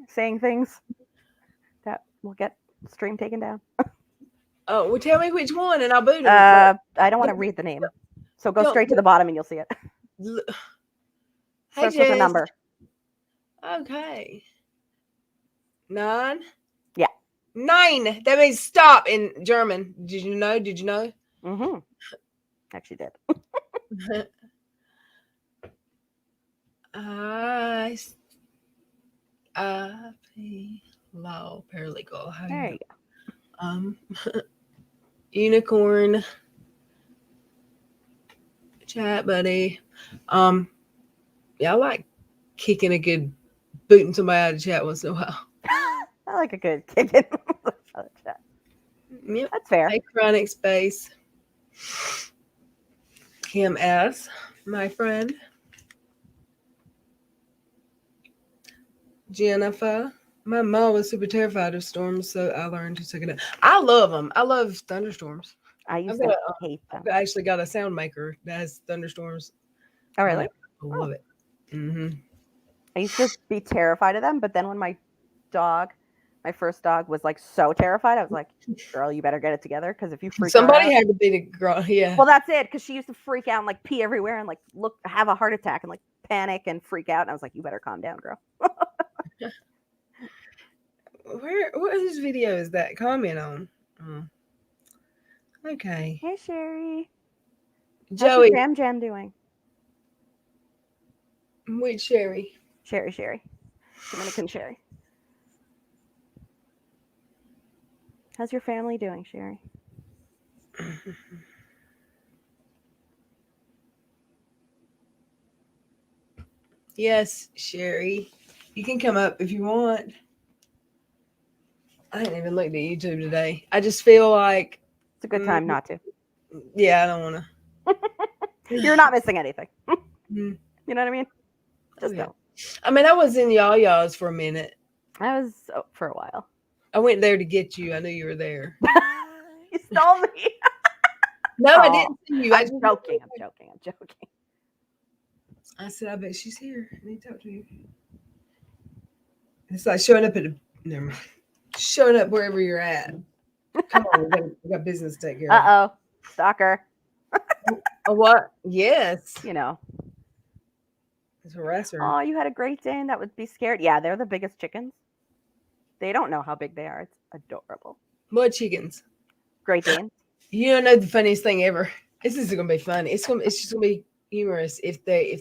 saying things that will get stream taken down. Oh, well, tell me which one, and I'll boot him. I don't want to read the name, so go straight to the bottom and you'll see it. Hey, Starts with a Jess. number. Okay. 9. Yeah. 9. That means stop in German. Did you know? Mm-hmm. Actually did. Law paralegal. How There you you go. Unicorn. Chat buddy. Yeah, I like kicking a good booting somebody out of chat once in a while. I like a good kick in. Yep. That's fair. Hey, Chronic Space. Kim S, my friend. Jennifer. My mom was super terrified of storms, so I learned to take it out. I love them. I love thunderstorms. I used to hate them. I've actually got a sound maker that has thunderstorms. Oh, really? I love it. Mm-hmm. I used to be terrified of them, but then when my first dog was like so terrified, I was like, girl, you better get it together, because if you freak Somebody out, had to be the girl. Yeah. well, that's it, because she used to freak out and like pee everywhere and like have a heart attack and like panic and freak out. And I was like, you better calm down, girl. Whose video is that? Comment on. Oh. Okay. Hey, Sherry. Joey. How's your Jam doing? Which Sherry? Sherry. Dominican Sherry. How's your family doing, Sherry? Yes, Sherry. You can come up if you want. I didn't even look at YouTube today. I just feel like it's a good time not to. Yeah, I don't want to. You're not missing anything. You know what I mean? Just don't. I mean, I was in y'all's for a minute. I was for a while. I went there to get you. I knew you were there. You stole me. No, I didn't see you. I'm joking. I said, I bet she's here. I need to talk to you. It's like showing up never mind. Showing up wherever you're at. Come on, we got business to take care of. Uh-oh. Stalker. A what? Yes. You know. It's a harasser. Oh, you had a great day and that would be scared. Yeah, they're the biggest chickens. They don't know how big they are. It's adorable. What chickens? Great Danes. You don't know the funniest thing ever. This is gonna be funny. It's just gonna be humorous if they're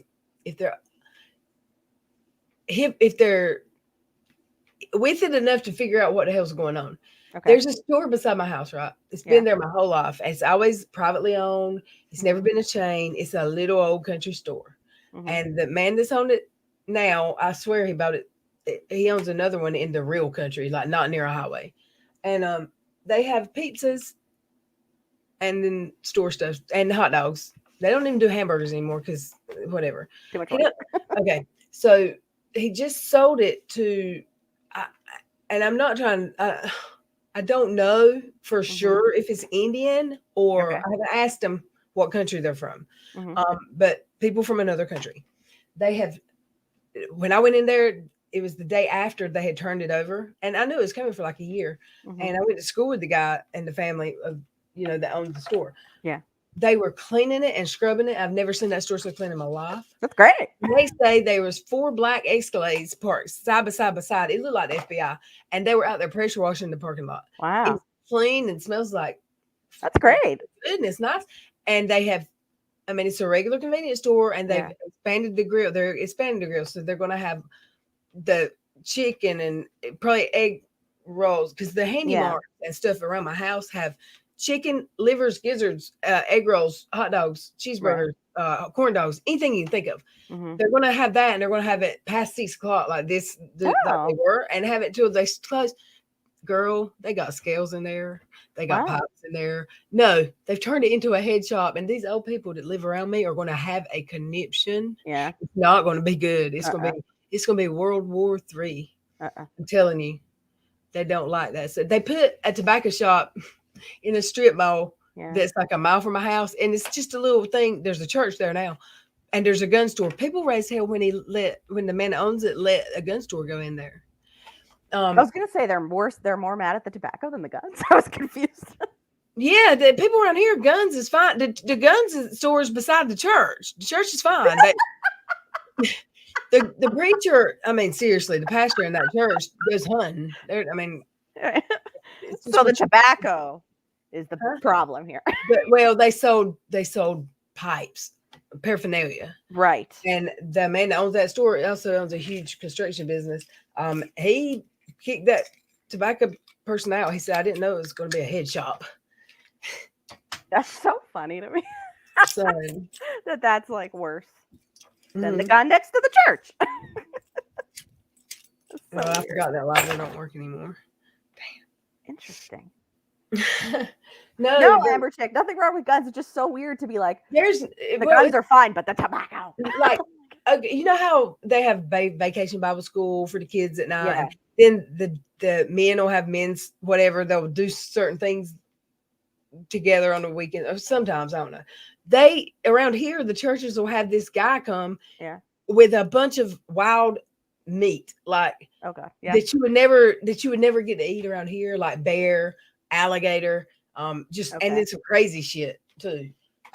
with it enough to figure out what the hell's going on. Okay. There's a store beside my house, right? It's been there my whole life. It's always privately owned. It's never been a chain. It's a little old country store. Mm-hmm. And the man that's owned it now, I swear he bought it. He owns another one in the real country, like not near a highway. And they have pizzas and then store stuff and hot dogs. They don't even do hamburgers anymore because whatever. Too much okay. So he just sold it to, and I'm not trying, I don't know for sure if it's Indian or I haven't asked them what country they're from. But people from another country. They have, when I went in there, it was the day after they had turned it over. And I knew it was coming for like a year. And I went to school with the guy and the family of, that owned the store. Yeah. They were cleaning it and scrubbing it. I've never seen that store so clean in my life. That's great. And they say there was 4 black Escalades parked side by side. It looked like the FBI. And they were out there pressure washing the parking lot. Wow. It's clean and smells like. That's great. Goodness, nice. And they have, it's a regular convenience store and they've expanded the grill. They're expanding the grill. So they're going to have the chicken and probably egg rolls because the Handy Mart and stuff around my house have chicken, livers, gizzards, egg rolls, hot dogs, cheeseburgers, corn dogs, anything you can think of. They're going to have that and they're going to have it past 6 o'clock like this like they were and have it till they close. girl, they got scales in there. They got Wow. pipes in there. No, they've turned it into a head shop. And these old people that live around me are going to have a conniption. Yeah. It's not going to be good. It's Uh-uh. going to be World War III. Uh-uh. I'm telling you, they don't like that. So they put a tobacco shop in a strip mall Yeah. that's like a mile from my house, and it's just a little thing. There's a church there now, and there's a gun store. People raise hell when the man that owns it let a gun store go in there. I was gonna say they're more mad at the tobacco than the guns. I was confused. Yeah, the people around here, guns is fine. The guns store is beside the church. The church is fine. The preacher, I mean, seriously, the pastor in that church goes hunting. I mean, so the tobacco is the problem here. Well, they sold pipes, paraphernalia, right? And the man that owns that store also owns a huge construction business. He kicked that tobacco person out. He said, "I didn't know it was going to be a head shop." That's so funny to me. So that's like worse than the guy next to the church. So I forgot that lighter don't work anymore. Damn. Interesting. No, Amber Chick, nothing wrong with guns. It's just so weird to be like, the guns are fine, but the tobacco. Like, you know how they have vacation Bible school for the kids at night? Yeah. And then the men will have men's whatever. They'll do certain things together on the weekend. Or sometimes, I don't know. They around here, the churches will have this guy come with a bunch of wild meat, like that you would never get to eat around here, like bear, alligator, and it's some crazy shit too.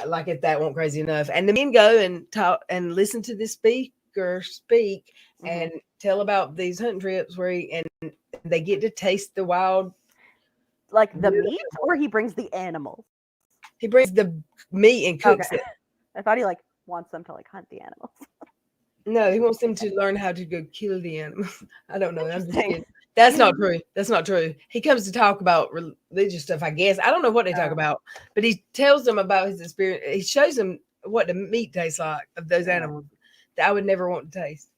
Like if that weren't crazy enough. And the men go and talk and listen to this speaker speak and tell about these hunting trips where and they get to taste the wild, like the meat, or he brings the animals. He brings the meat and cooks it. I thought he like wants them to like hunt the animals. No, he wants them to learn how to go kill the animals. I don't know. I'm just kidding. That's not true. That's not true. He comes to talk about religious stuff, I guess. I don't know what they talk about, but he tells them about his experience. He shows them what the meat tastes like of those animals that I would never want to taste.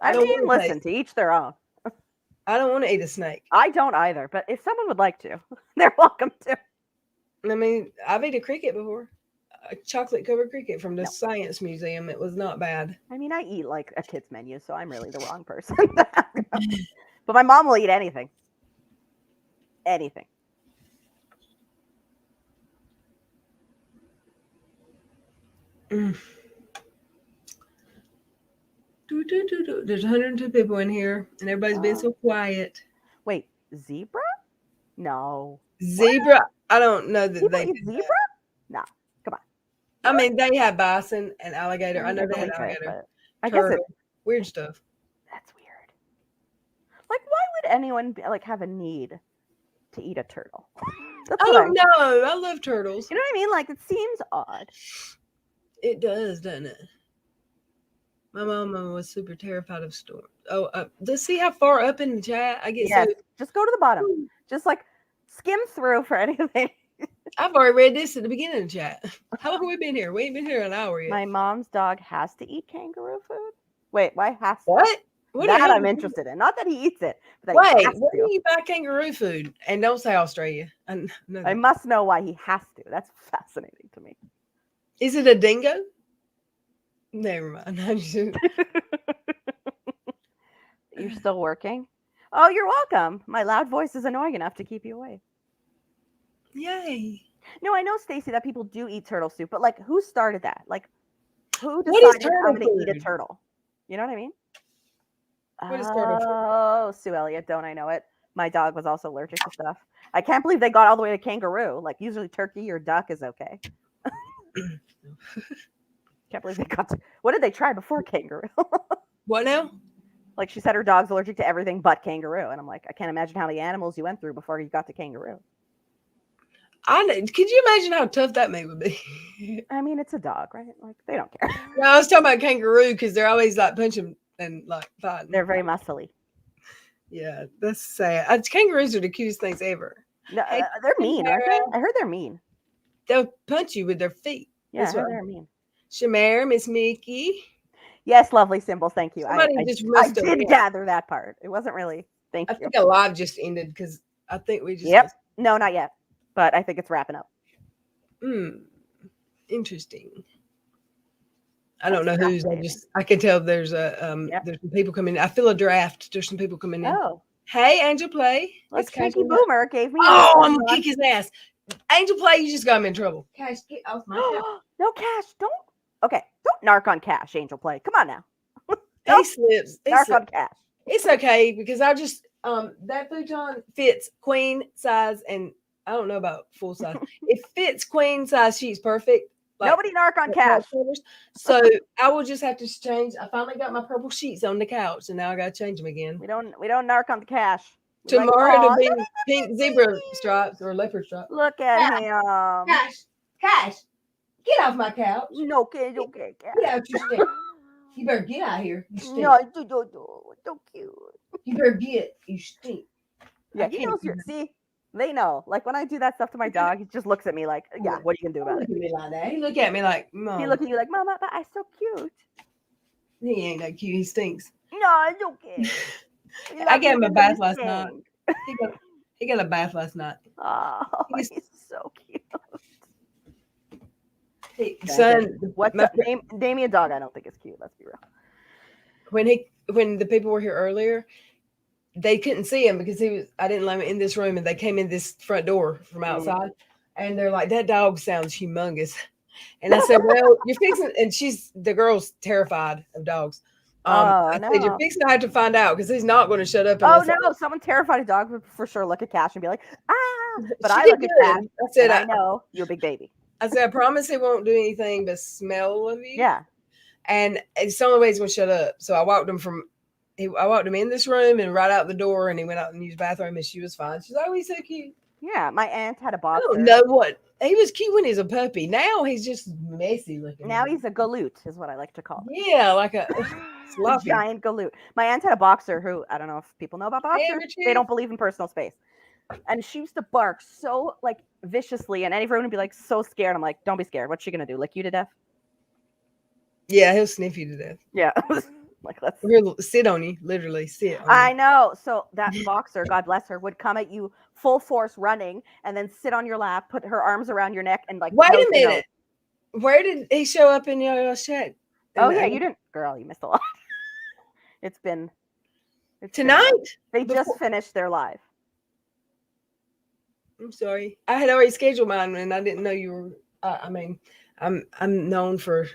I mean, listen, to each their own. I don't want to eat a snake. I don't either, but if someone would like to, they're welcome to. I mean, I've eaten a cricket before. A chocolate covered cricket from the Science Museum. It was not bad. I mean, I eat like a kid's menu, so I'm really the wrong person. But my mom will eat anything. Anything. There's 102 people in here, and everybody's been so quiet. Wait, zebra? No. Zebra? What? I don't know that they eat zebra? No, come on. I mean, they have bison and alligator. I know they have alligator. I guess it's weird stuff. That's weird. Like, why would anyone like have a need to eat a turtle? I don't know. I love turtles. You know what I mean? Like, it seems odd. It does, doesn't it? My mama was super terrified of storms. Oh, let's see how far up in the chat I get. Yes. Just go to the bottom. Just like skim through for anything. I've already read this at the beginning of the chat. How long have we been here? We ain't been here an hour yet. My mom's dog has to eat kangaroo food. Wait, why has to? What? That I'm interested in. Not that he eats it. But wait, where do you buy kangaroo food? And don't say Australia. I must know why he has to. That's fascinating to me. Is it a dingo? Never mind. You're still working? Oh, you're welcome. My loud voice is annoying enough to keep you awake. Yay. No, I know, Stacey, that people do eat turtle soup, but like, who started that? Like, who decided I'm going to eat a turtle? You know what I mean? What is turtle food? Oh, Sue Elliott, don't I know it? My dog was also allergic to stuff. I can't believe they got all the way to kangaroo. Like, usually turkey or duck is okay. Can't believe they got to. What did they try before kangaroo? What now? Like, she said her dog's allergic to everything but kangaroo. And I'm like, I can't imagine how many animals you went through before you got to kangaroo. Could you imagine how tough that may would be? I mean, it's a dog, right? Like, they don't care. No, I was talking about kangaroo because they're always like punching and like fighting. They're very muscly. Yeah, that's sad. Kangaroos are the cutest things ever. No, they're mean, aren't they? I heard they're mean. They'll punch you with their feet. Yeah, I heard they're mean. Shamar, Miss Mickey. Yes, lovely symbols. Thank you. I did did gather that part. It wasn't really. Thank you. I think a live just ended because I think we just. Yep. No, not yet. But I think it's wrapping up. Interesting. I don't know That's who's. fascinating. I can tell there's a Yep. there's some people coming in. I feel a draft. There's some people coming in. Oh, Hey, Angel Play. look, It's Cash. Sneaky Boomer gave me. Oh, I'm gonna kick his ass. Angel Play, you just got him in trouble. Cash, get off my couch. No, Cash, don't. Okay, don't narc on Cash, Angel Play. Come on now. He slips. Narc on Cash. It's okay because I just that futon fits queen size, and I don't know about full size. It fits queen size sheets perfect. Nobody narc on Cash. So I will just have to change. I finally got my purple sheets on the couch, and now I got to change them again. We don't narc on the Cash. Tomorrow it'll be pink zebra stripes or leopard stripes. Look at him. Cash, get off my couch. No, okay, okay, Cash. Get out your stink. You better get out here. You stink. No, so cute. You better get. You stink. Yeah, he knows. See, they know. Like when I do that stuff to my dog, he just looks at me like, "Yeah, what are you gonna do about it?" Look at me like that. He look at me like, Mom. He look at you like, "Mama, but I'm so cute." He ain't that cute. He stinks. No, it's okay. I gave him a bath last night. He got a bath last night. Oh, he's so cute. Hey, son, what's up? Name me a dog I don't think is cute. Let's be real. When the people were here earlier, they couldn't see him because I didn't let him in this room, and they came in this front door from outside, and they're like, "That dog sounds humongous." And I said, "Well, you're fixing," and the girl's terrified of dogs. I said, "You're fixing to have to find out because he's not going to shut up." Oh no, someone terrified of dog would for sure look at Cash and be like, "Ah!" But I look at Cash. I said, "I know you're a big baby." I said, "I promise he won't do anything but smell of you." Yeah. And it's the only way he's going to shut up. So I walked him in this room and right out the door, and he went out and used the bathroom, and she was fine. She's like, "Oh, he's so cute." Yeah, my aunt had a boxer. I don't know what. He was cute when he was a puppy. Now he's just messy looking. Now he's a galoot, is what I like to call it. Yeah, like a giant galoot. My aunt had a boxer who, I don't know if people know about boxers. They don't believe in personal space. And she used to bark so like viciously, and everyone would be like so scared. I'm like, don't be scared. What's she gonna do? Lick you to death? Yeah, he'll sniff you to death. Yeah. Like he'll sit on you, literally sit on you. I know. So that boxer, God bless her, would come at you full force running and then sit on your lap, put her arms around your neck, and like wait a minute. Where did he show up in your chat? Oh yeah, you didn't, girl, you missed a lot. It's tonight. They just finished their live. I'm sorry. I had already scheduled mine and I didn't know you were I'm known for,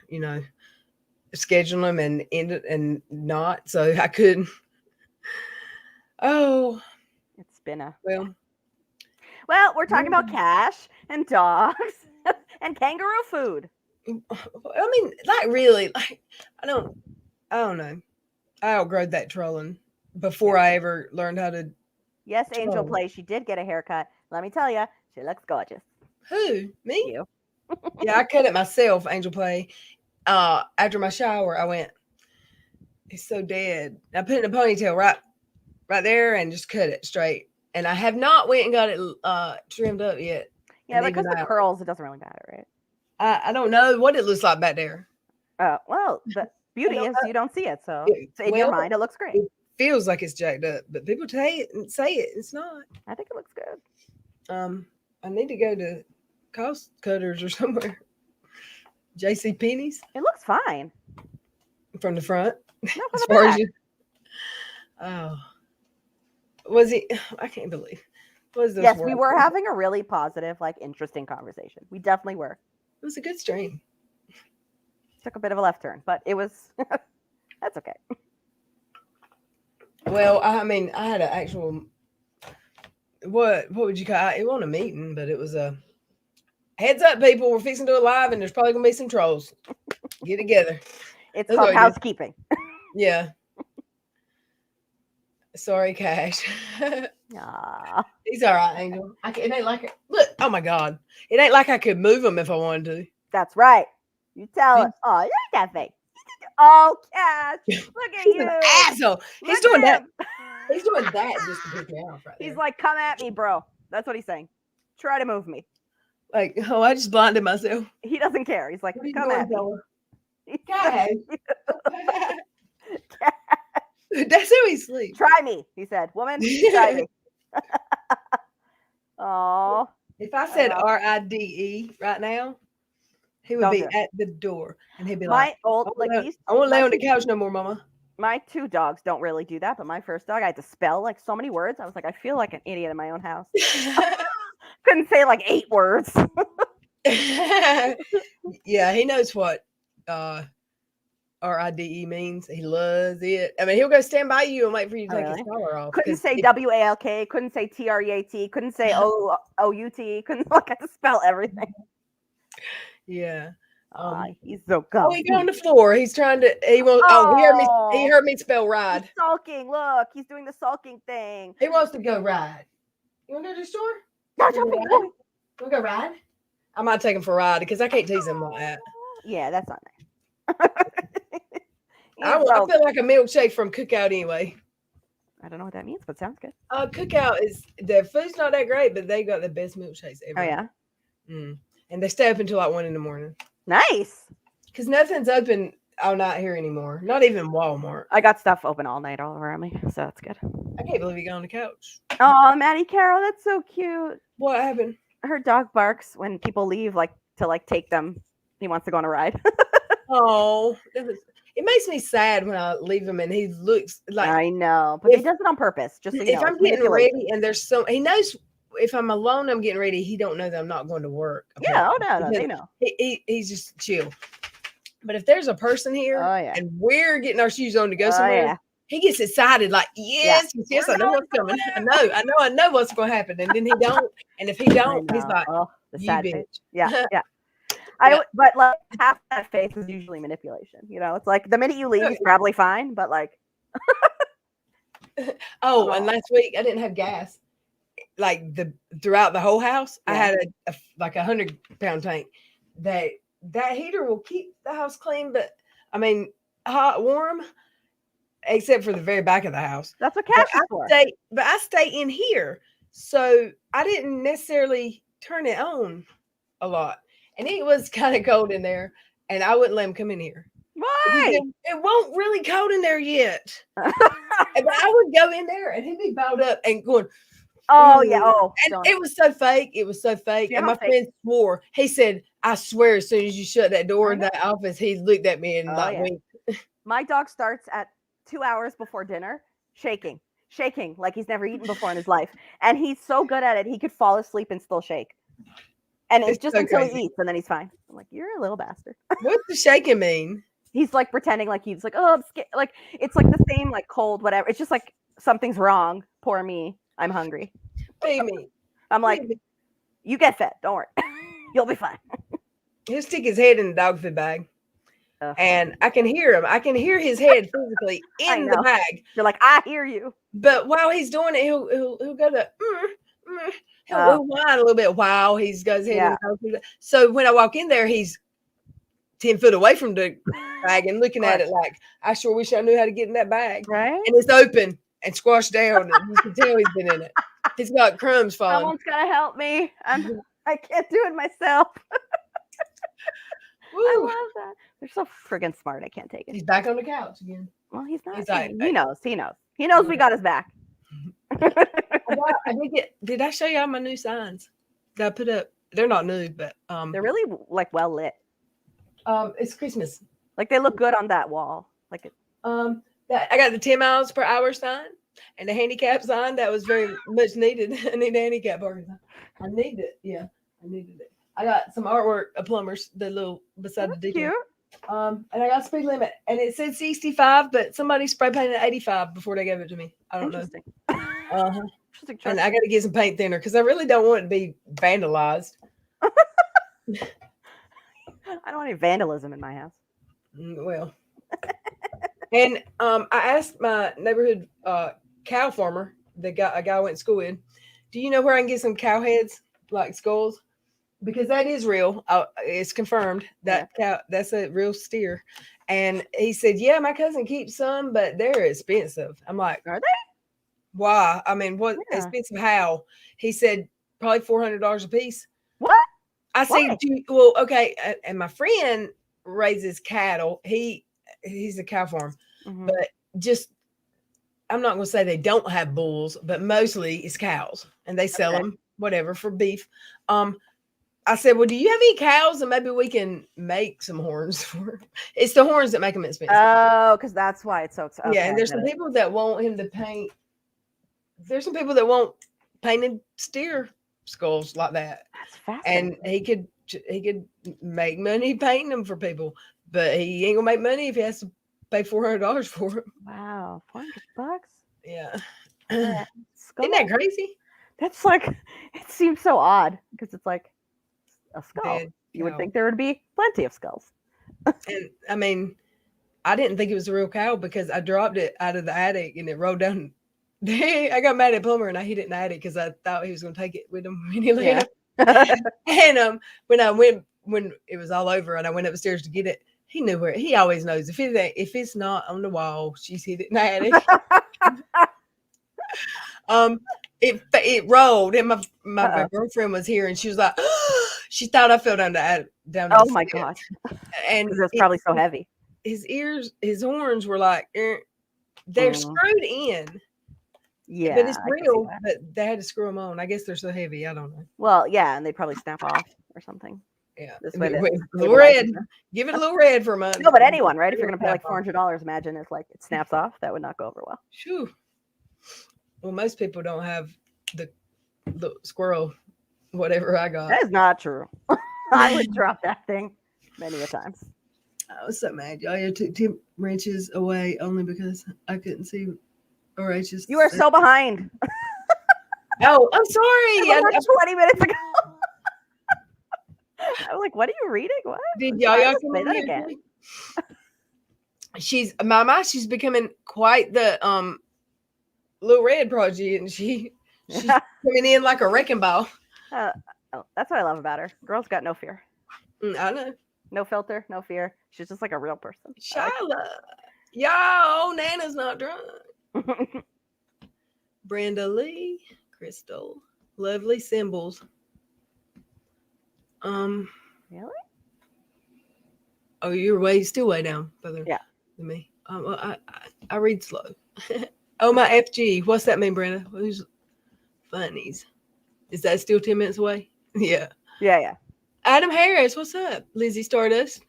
scheduling them and end it and not, so I couldn't. Oh, it's been a well, we're talking about Cash and dogs and kangaroo food. I mean, like really, like I don't know. I outgrowed that trolling before I ever learned how to. Yes, Angel Play. She did get a haircut. Let me tell you, she looks gorgeous. Who? Me? You. Yeah, I cut it myself, Angel Play. After my shower, I went, it's so dead. I put it in a ponytail right there and just cut it straight. And I have not went and got it trimmed up yet. Yeah, because the curls, it doesn't really matter, right? I don't know what it looks like back there. Well, the beauty is you don't see it. So in your mind, it looks great. It feels like it's jacked up, but people say it. It's not. I think it looks good. I need to go to Cost Cutters or somewhere. JC Penney's. It looks fine. From the front. No, from the back. Oh. Was he? I can't believe. Yes, we were having a really positive, like interesting conversation. We definitely were. It was a good stream. Took a bit of a left turn, but it was that's okay. Well, I mean, I had an actual what would you call it? It wasn't a meeting, but it was a heads up, people. We're fixing to do a live, and there's probably gonna be some trolls. Get together. It's called housekeeping. Yeah. Sorry, Cash. He's all right, Angel. It ain't like it. Look, oh my God, it ain't like I could move him if I wanted to. That's right. You tell it. Oh, look at that face. Oh, Cash, look at you. An asshole. He's doing that. He's doing that just to pick me off right there. He's like, come at me, bro. That's what he's saying. Try to move me. Like, oh, I just blinded myself. He doesn't care. He's like, come at me. Cash. That's how he sleeps. Try me, he said. Woman, try me. Oh, If I said know. RIDE right now, he would Don't be do it. at the door, and he'd be like, My old, "I like won't these, I won't lay my on the two, couch no more, Mama." my 2 dogs don't really do that, but my first dog, I had to spell like so many words. I was like, I feel like an idiot in my own house. Couldn't say like 8 words. Yeah, he knows what RIDE means. He loves it. I mean, he'll go stand by you and wait for you to Oh, take his really? collar off. Couldn't 'cause say WALK, couldn't say TREAT, couldn't say OUT, couldn't like I had to spell everything. yeah. He's so Oh, he got on comfy. the floor. He's trying to. He won't. Oh, he heard me. He Oh, heard me spell he's ride. sulking. Look, he's doing the sulking thing. He wants to go ride. You want to go to the store? No, You wanna jumping. go ride? You want to go ride? I might take him for a ride because I can't tease him like that. Yeah, that's not nice. I feel like a milkshake from Cookout anyway. I don't know what that means, but sounds good. Cookout is their food's not that great, but they got the best milkshakes ever. Oh yeah, And they stay open until like 1 a.m. nice. Because nothing's open all night here anymore. Not even Walmart. I got stuff open all night all around me, so that's good. I can't believe you got on the couch. Oh, Maddie Carroll, that's so cute. What happened? Her dog barks when people leave, like to like take them. He wants to go on a ride. Oh, it makes me sad when I leave him and he looks like I know, but he does it on purpose. Just so you if know, I'm getting ready and there's he knows if I'm alone, I'm getting ready. He don't know that I'm not going to work. Yeah, oh no, they know. He's just chill. But if there's a person here and we're getting our shoes on to go somewhere, he gets excited like, yes, I know what's coming. I know what's going to happen. And then he don't. And if he don't, he's like, the you sad bitch. face. Yeah. But like half that face is usually manipulation. You know, it's like the minute you leave, he's probably fine, but like. And last week I didn't have gas. Like throughout the whole house, I had a 100-pound tank. That heater will keep the house clean, but I mean hot, warm, except for the very back of the house. That's what Cash is for. But I stay in here, so I didn't necessarily turn it on a lot, and it was kind of cold in there, and I wouldn't let him come in here. Why? It won't really cold in there yet. And I would go in there, and he'd be balled up and going. Oh yeah. Oh, and it was so fake. It was so fake. And my friend swore. He said, "I swear, as soon as you shut that door in that office, he looked at me and winked." My dog starts at 2 hours before dinner, shaking like he's never eaten before in his life, and he's so good at it. He could fall asleep and still shake. And it's just so until crazy. He eats, and then he's fine. I'm like, you're a little bastard. What's the shaking mean? He's like pretending like he's like, oh, I'm scared. Like it's like the same like cold, whatever. It's just like something's wrong. Poor me. I'm hungry. Feed me. I'm like, you get fed. Don't worry. You'll be fine. He'll stick his head in the dog food bag. And I can hear him. I can hear his head physically in the bag. You're like, I hear you. But while he's doing it, he'll go to he'll whine a little bit while he's got his head in the dog food. So when I walk in there, he's 10 foot away from the bag and looking at it like, I sure wish I knew how to get in that bag. Right. And it's open and squashed down. And you can tell he's been in it. He's got crumbs falling. Someone's gotta help me. I can't do it myself. I love that. They're so friggin' smart. I can't take it. He's back on the couch again. Well, he's not. He's like, he knows. He knows we got his back. Did I show y'all my new signs that I put up? They're not new, but they're really like well lit. It's Christmas. Like they look good on that wall. Like it. I got the 10 miles per hour sign and the handicap sign that was very much needed. I need a handicap parking sign. I needed it. Yeah, I needed it. I got some artwork of plumbers, the little beside the decor. And I got speed limit, and it said 65, but somebody spray painted 85 before they gave it to me. I don't know. And I got to get some paint thinner because I really don't want it to be vandalized. I don't want any vandalism in my house. Well, and I asked my neighborhood cow farmer, a guy I went to school with, do you know where I can get some cow heads, like skulls? Because that is real. It's confirmed that cow, that's a real steer. And he said, yeah, my cousin keeps some, but they're expensive. I'm like, are they? Why? I mean, what expensive? How? He said, probably $400 a piece. What? I said, well, okay. And my friend raises cattle. He's a cow farm, but I'm not going to say they don't have bulls, but mostly it's cows and they sell them whatever for beef. I said, well, do you have any cows? And maybe we can make some horns for. It's the horns that make them expensive. Oh, because that's why it's so expensive. Yeah, and there's some people that want him to paint. There's some people that want painted steer skulls like that. That's fascinating. And he could make money painting them for people, but he ain't gonna make money if he has to pay $400 for it. Wow, $400. Yeah, Skull? isn't that crazy? That's like, it seems so odd because it's like a skull. Dead You would cow. think there would be plenty of skulls. And I mean, I didn't think it was a real cow because I dropped it out of the attic and it rolled down. I got mad at Plumber and I hid it in the attic because I thought he was gonna take it with him when he left. And when it was all over and I went upstairs to get it, he knew where. He always knows if it's not on the wall, she's hid it in the attic. It rolled and my girlfriend was here and she was like, she thought I fell down the attic. Oh my god! And Because it's probably so heavy. His horns were like they're screwed in. Yeah, but it's I can see real. that. But they had to screw them on. I guess they're so heavy. I don't know. Well, yeah, and they probably snap off or something. Yeah, This way they little red. Give it a little red for a month. No, but anyone, right? If you're It'll gonna pay like snap off. $400, imagine if like it snaps off. That would not go over well. Phew. Well, most people don't have the squirrel, whatever I got. That is not true. I would drop that thing many a times. I was so mad. Y'all took 10 wrenches away only because I couldn't see RH's. You are so behind. Oh, I'm sorry. Over 20 minutes ago. I was like, what are you reading? What? Did Why y'all would come say in that here? again? She's becoming quite the Little Red Prodigy, and she's coming in like a wrecking ball. Oh, that's what I love about her. Girl's got no fear. I know. No filter, no fear. She's just like a real person. Shyla. Y'all, Nana's not drunk. Brenda Lee, Crystal. Lovely symbols. Really? Oh, you're still way down further Yeah. than me. Well, I read slow. Oh, my FG. What's that mean, Brenda? Who's funnies? Is that still 10 minutes away? Yeah. Yeah. Adam Harris, what's up? Lizzie Stardust.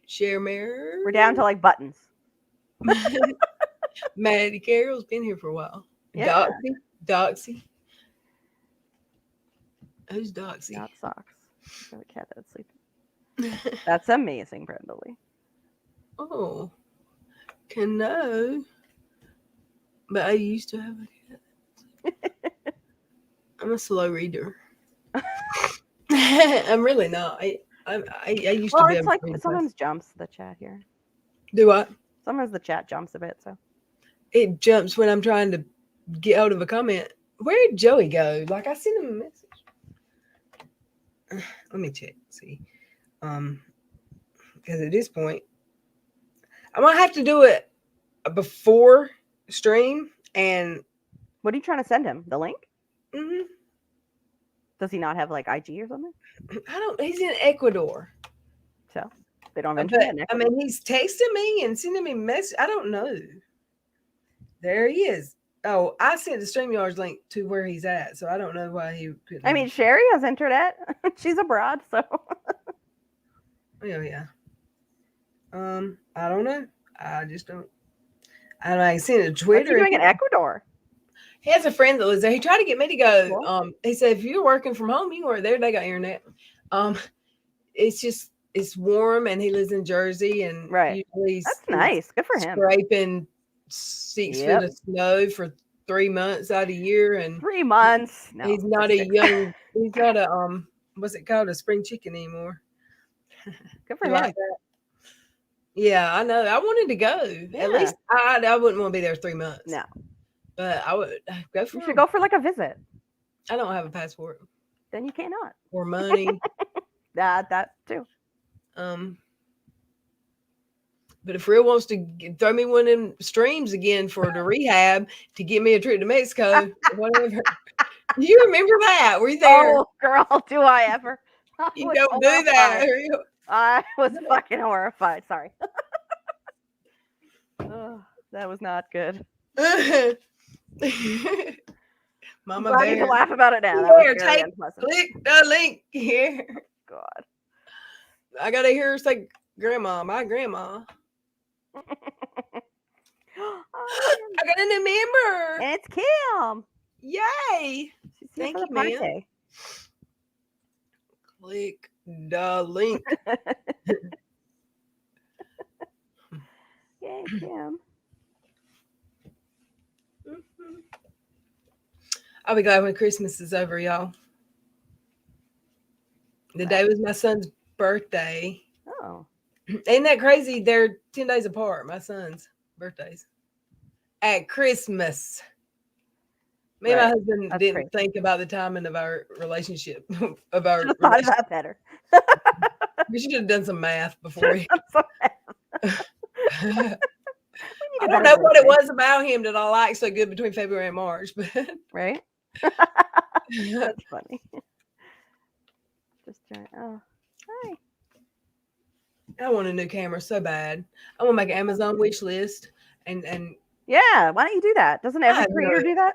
Share mirror. We're down to like buttons. Maddie Carroll's been here for a while. Yeah. Doxy. Who's Doxy? Not socks. Got a cat that's sleeping. That's amazing, Brenda Lee. Oh. Can know. But I used to have a cat. I'm a slow reader. I'm really not. I used to be. Well, it's like able to sometimes jumps the chat here. do what? Sometimes the chat jumps a bit. So It jumps when I'm trying to get out of a comment. Where did Joey go? Like I sent him a message. Let me check. See, because at this point, I might have to do it before stream. And what are you trying to send him? The link? mhm, Does he not have like IG or something? I don't. He's in Ecuador. So they don't have But, internet. I mean, he's texting me and sending me messages. I don't know. There he is. Oh, I sent the StreamYards link to where he's at, so I don't know why he couldn't. I mean, Sherry has internet. She's abroad, so. Oh yeah. I don't know. I just don't. I don't know. I sent it to What's he Twitter. doing in Ecuador? He has a friend that lives there. He tried to get me to go. Cool. He said if you're working from home, you work there. They got internet. It's warm, and he lives in Jersey, and Right. usually That's nice. Good for him. scraping 6 Yep. feet of snow for 3 months out of the year, and 3 months. No, he's not just a 6. young. He's not a what's it called, a spring chicken anymore. Good for You him. like that? Yeah, I know. I wanted to go. Yeah. At least I wouldn't want to be there 3 months. No, But I would go for you should go for like a visit. I don't have a passport Then you cannot. or money. That too. But if Real wants to throw me one of them streams again for the rehab to get me a trip to Mexico, whatever. You remember that? Were you there? Oh, girl, do I ever? I You was don't do that. horrified. Real. I was fucking horrified. Sorry. Oh, that was not good. Mama Glad you Bear. can laugh about it now. That was Here, very take, unpleasant. click the link here. God. I gotta hear her say, "Grandma, my grandma." Oh, I got a new member. and it's Kim. Yay! She's here Thank for the you, ma'am. party. Click the link. Yay, Kim. I'll be glad when Christmas is over, y'all. The day was my son's birthday. Oh. Ain't that crazy? They're 10 days apart, my son's birthdays. At Christmas. Me and my husband That's didn't crazy. think about the timing of our relationship. of our Should have thought of that better. We should have done some math before we. I don't know what it was about him that I liked so good between February and March, but right. That's funny. Just trying. Oh, hi. I want a new camera so bad. I want to make an Amazon wish list and yeah. Why don't you do that? Doesn't every creator do that?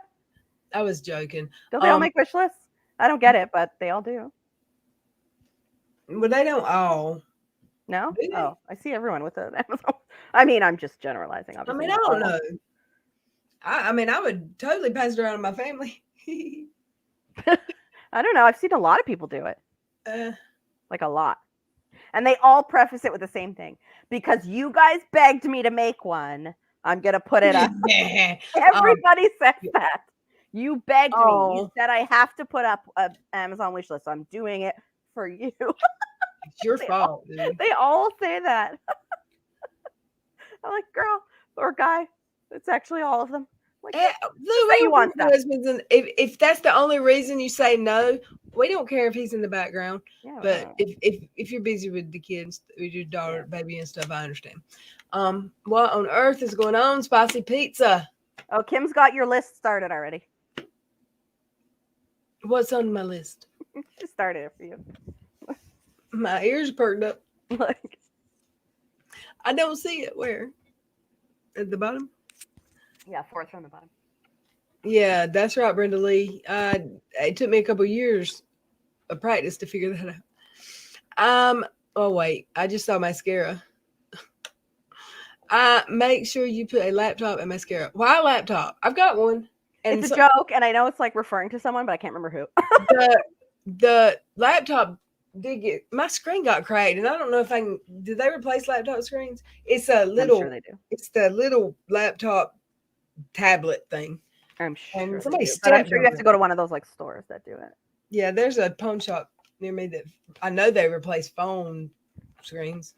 I was joking. Don't they all make wish lists? I don't get it, but they all do. Well, they don't all. No? Oh, I see everyone with an Amazon. I mean, I'm just generalizing. Obviously, I mean, I don't know. I mean, I would totally pass it around to my family. I don't know. I've seen a lot of people do it. Like a lot. And they all preface it with the same thing. Because you guys begged me to make one, I'm going to put it up. Everybody says that. You begged me. You said I have to put up an Amazon wish list. So I'm doing it for you. It's your fault, dude. They all say that. I'm like, girl or guy, it's actually all of them. Like, you want husbands, if that's the only reason you say no, we don't care if he's in the background. Yeah, but if you're busy with the kids, with your daughter, baby, and stuff, I understand. What on earth is going on? Spicy pizza. Oh, Kim's got your list started already. What's on my list? She started it for you. My ears perked up. Like, I don't see it. Where? At the bottom? Yeah, fourth from the bottom. Yeah, that's right, Brenda Lee. It took me a couple years of practice to figure that out. Oh wait, I just saw mascara. Make sure you put a laptop and mascara. Why a laptop? I've got one. And it's a joke, and I know it's like referring to someone, but I can't remember who. the laptop did get, my screen got cracked, and I don't know if did they replace laptop screens? It's a little, I'm sure they do. It's the little laptop tablet thing. I'm sure. And but I'm sure you have to go to one of those like stores that do it. Yeah, there's a pawn shop near me that I know they replace phone screens.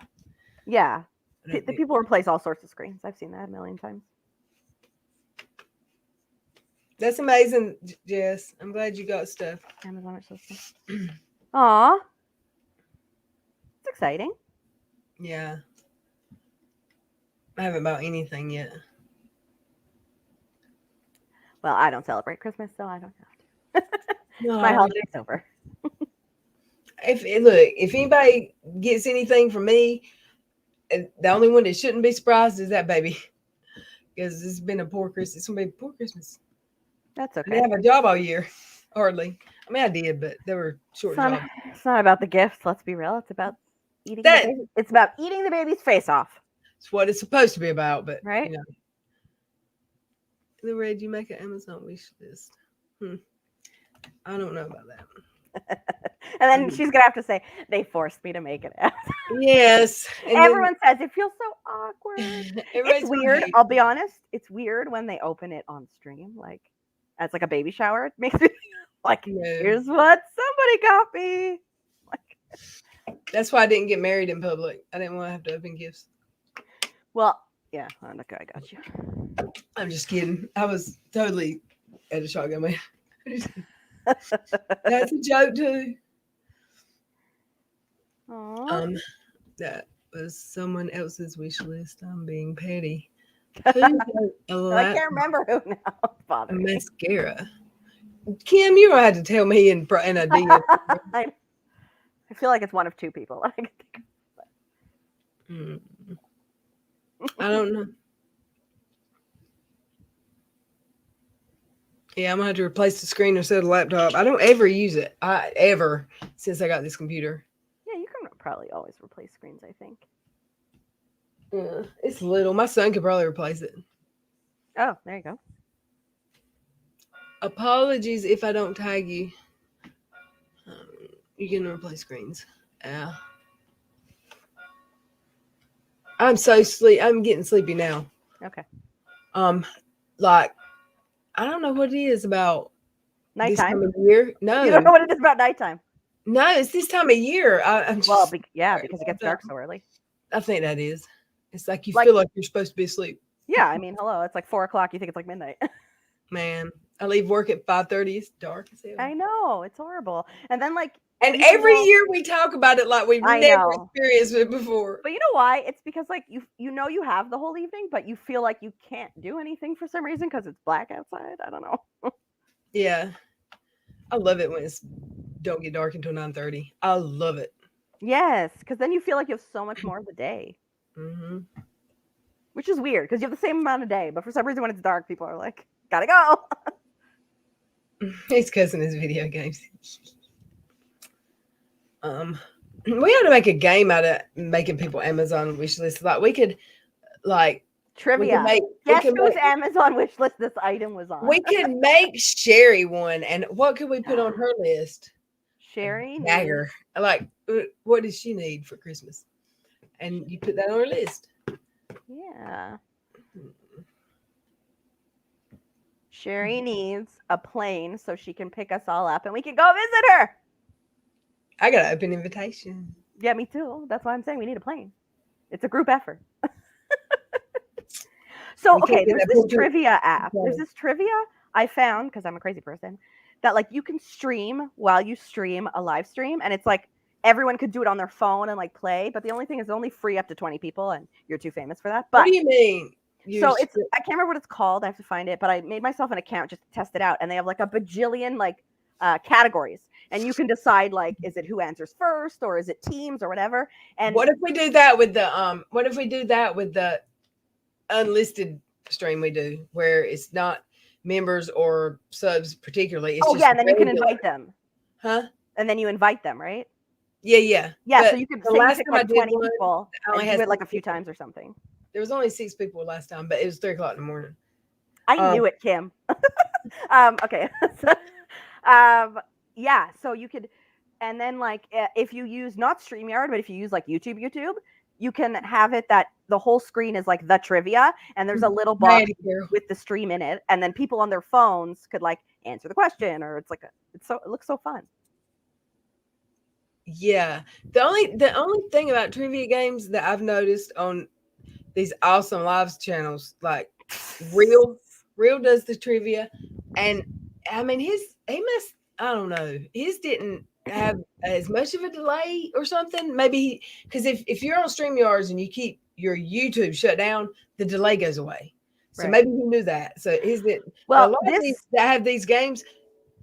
Yeah, the people replace all sorts of screens. I've seen that a million times. That's amazing, Jess. I'm glad you got stuff. Amazon or something. Aw. It's exciting. Yeah. I haven't bought anything yet. Well, I don't celebrate Christmas, so I don't have to. No, my holiday's over. If anybody gets anything from me, the only one that shouldn't be surprised is that baby. Because it's been a poor Christmas. It's going to be a poor Christmas. That's okay. I didn't have a job all year. Hardly. I mean, I did, but they were short jobs. It's not about the gifts. Let's be real. It's about eating the baby. It's about eating the baby's face off. It's what it's supposed to be about, but right. You know. Ray, did you make an Amazon wish list? I don't know about that. And then she's gonna have to say they forced me to make it. Yes. Everyone says it feels so awkward. It's weird. I'll be honest. It's weird when they open it on stream, like as like a baby shower. It makes me like, here's what somebody got me. Like, that's why I didn't get married in public. I didn't want to have to open gifts. Well, yeah, okay, I got you. I'm just kidding. I was totally at a shotgun man. That's a joke too. Aww. That was someone else's wish list. I'm being petty. I can't remember who now. A mascara. Kim, you don't have to tell me in a DM. I feel like it's one of two people. I can think of. I don't know. Yeah, I'm gonna have to replace the screen instead of the laptop. I don't ever use it. Since I got this computer. Yeah, you can probably always replace screens, I think. Yeah, it's little. My son could probably replace it. Oh, there you go. Apologies if I don't tag you. You can replace screens. Yeah. I'm getting sleepy now. Okay. Like I don't know what it is about this Nighttime? time of year. No, You don't know what it is about nighttime? no, it's this time of year. I'm just, Well, because it gets dark so early. I think that is. It's like you Like- feel like you're supposed to be asleep. Yeah, I mean, hello, it's like 4 o'clock. You think it's like midnight. Man, I leave work at 5:30. It's dark as hell. I know, it's horrible. And then like, And even every though- year we talk about it like we've I never know. experienced it before. But you know why? It's because like you know you have the whole evening, but you feel like you can't do anything for some reason because it's black outside. I don't know. Yeah, I love it when it's don't get dark until 9:30. I love it. Yes, because then you feel like you have so much more of the day, Hmm. which is weird because you have the same amount of day, but for some reason when it's dark, people are like, gotta go. He's cussing his video games. We ought to make a game out of making people Amazon wish lists. Like we could, like Trivia. Guess whose Amazon wish list this item was on? We could make Sherry one, and what could we put on her list? Sherry Dagger. Like, what does she need for Christmas? And you put that on her list. Yeah. Sherry needs a plane so she can pick us all up and we can go visit her. I got an open invitation. Yeah, me too. That's why I'm saying we need a plane. It's a group effort. So, okay, there's this trivia app. There's this trivia I found, because I'm a crazy person, that like you can stream while you stream a live stream. And it's like everyone could do it on their phone and like play. But the only thing is only free up to 20 people. And you're too famous for that. But what do you mean? So it's, I can't remember what it's called. I have to find it. But I made myself an account just to test it out. And they have like a bajillion like categories. And you can decide like, is it who answers first or is it teams or whatever? And what if we do that with the unlisted stream we do, where it's not members or subs particularly? It's just and then you can regular. invite them. Huh? And then you invite them, right? Yeah. Yeah, But so you could the say last you pick time I like did 20 one, people I only and had do it like a 6 few people. times or something. There was only 6 people last time, but it was 3:00 in the morning. I knew it, Kim. Okay. Yeah, so you could, and then like if you use not StreamYard, but if you use like YouTube, you can have it that the whole screen is like the trivia, and there's a little box with the stream in it, and then people on their phones could like answer the question, or it's like it looks so fun. Yeah, the only thing about trivia games that I've noticed on these awesome lives channels, like Real does the trivia, and I mean I don't know, his didn't have as much of a delay or something. Maybe because if you're on StreamYards and you keep your YouTube shut down, the delay goes away. So Right. maybe he knew that. So his it. Well, a lot of these that have these games,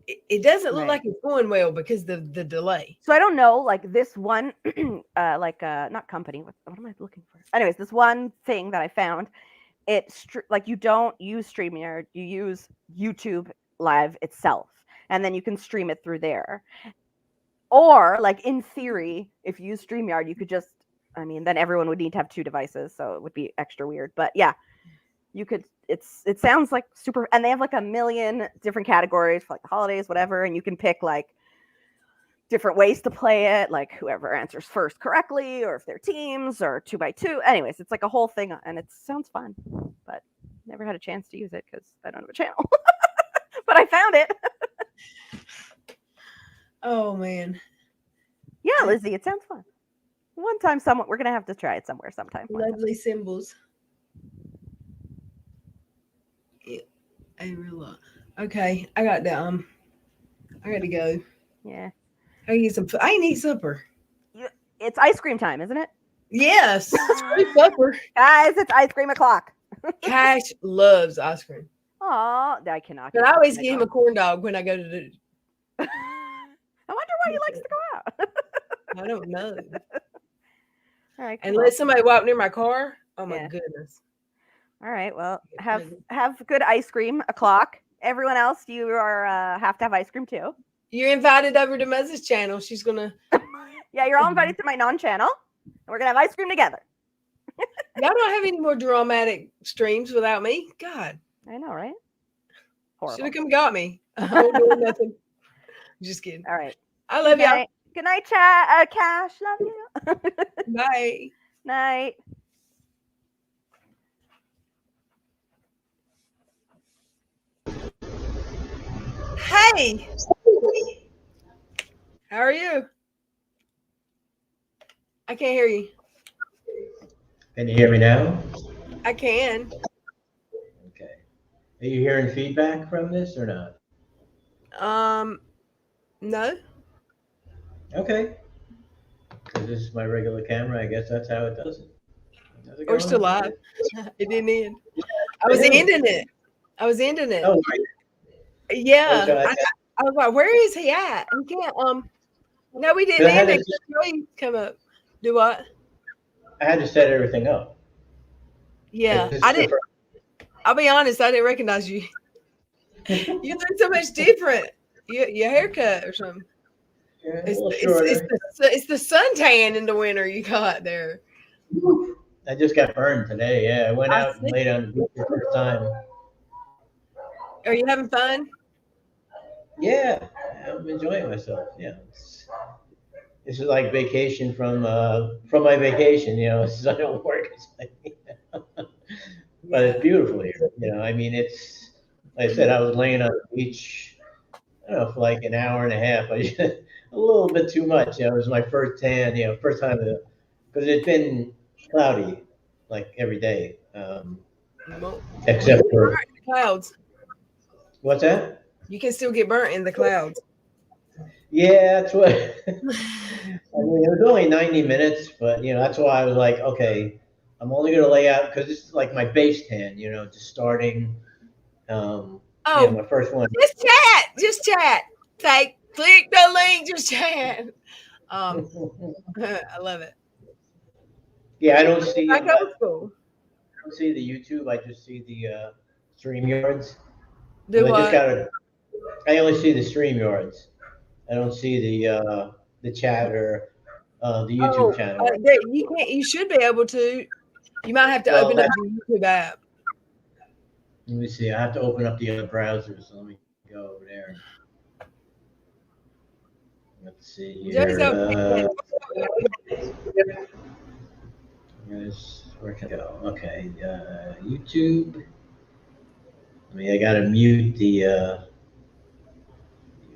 it doesn't look like it's going well because the delay. So I don't know, like this one, not company. What am I looking for? Anyways, this one thing that I found, like you don't use StreamYard, you use YouTube Live itself, and then you can stream it through there. Or like in theory, if you use StreamYard, you could just, I mean, then everyone would need to have 2 devices, so it would be extra weird. But yeah, you could. It sounds like super, and they have like a million different categories for like the holidays, whatever, and you can pick like different ways to play it, like whoever answers first correctly, or if they're teams, or 2x2. Anyways, it's like a whole thing, and it sounds fun, but never had a chance to use it because I don't have a channel. But I found it. Oh man. Yeah, Lizzie, it sounds fun. One time, we're gonna have to try it somewhere sometime. Lovely symbols. Yeah, a real lot. Okay, I got to go. Yeah. I need some. I need supper. It's ice cream time, isn't it? Yes, it's supper. Guys, it's ice cream o'clock. Cash loves ice cream. Oh, I cannot. But I always give him a corn dog when I go to the. I wonder why he likes to go out. I don't know. All right. And let somebody walk near my car. Oh my goodness. All right. Well, have good ice cream o'clock, everyone else, you are have to have ice cream too. You're invited over to Muz's channel. She's gonna. Yeah, you're all invited to my non-channel, and we're gonna have ice cream together. Y'all don't have any more dramatic streams without me. God, I know, right? should Horrible. have come got me. I won't do nothing. Just kidding. All right. I love y'all. Good night, chat. Cash, love you. Bye. Night. Hey, how are you? I can't hear you. Can you hear me now? I can. Okay. Are you hearing feedback from this or not? No. Okay. Because this is my regular camera, I guess that's how it does it. How's it We're still going? live. It didn't end. I was ending it. Oh, right. Yeah. So I was like, where is he at? He can't. No, we didn't I had end it. to- Joey come up. Do what? I had to set everything up. Yeah, This I is the didn't. I'll be honest. I didn't recognize you. You look so much different. Your haircut or something. Yeah, a It's, little it's, shorter. it's the suntan in the winter you got there. I just got burned today. Yeah, I went I out and see. laid on the beach for the first time. Are you having fun? Yeah, I'm enjoying myself. Yeah, this is like vacation from my vacation. You know, since I don't work. It's like, but it's beautiful here. You know, I mean, it's like I said, I was laying on the beach, I don't know, for like an hour and a half. A little bit too much. You know, it was my first tan. You know, first time because it's been cloudy like every day, Well, except for clouds. what's that? You can still get burnt in the clouds. Yeah, that's what. I mean, it was only 90 minutes, but you know, that's why I was like, okay, I'm only gonna lay out because this is like my base tan. You know, just starting. Yeah, my first one. Just chat. Click the link, just chat. I love it. Yeah, I don't see. Like old school. I don't see the YouTube. I just see the stream yards. Do I what? just gotta. I only see the stream yards. I don't see the chat or the YouTube channel. You can't. You should be able to. You might have to Well, open up the YouTube app. Let me see. I have to open up the other browser. So let me go over there. Let's see here. Where can I go? Okay, YouTube. I mean, I gotta mute the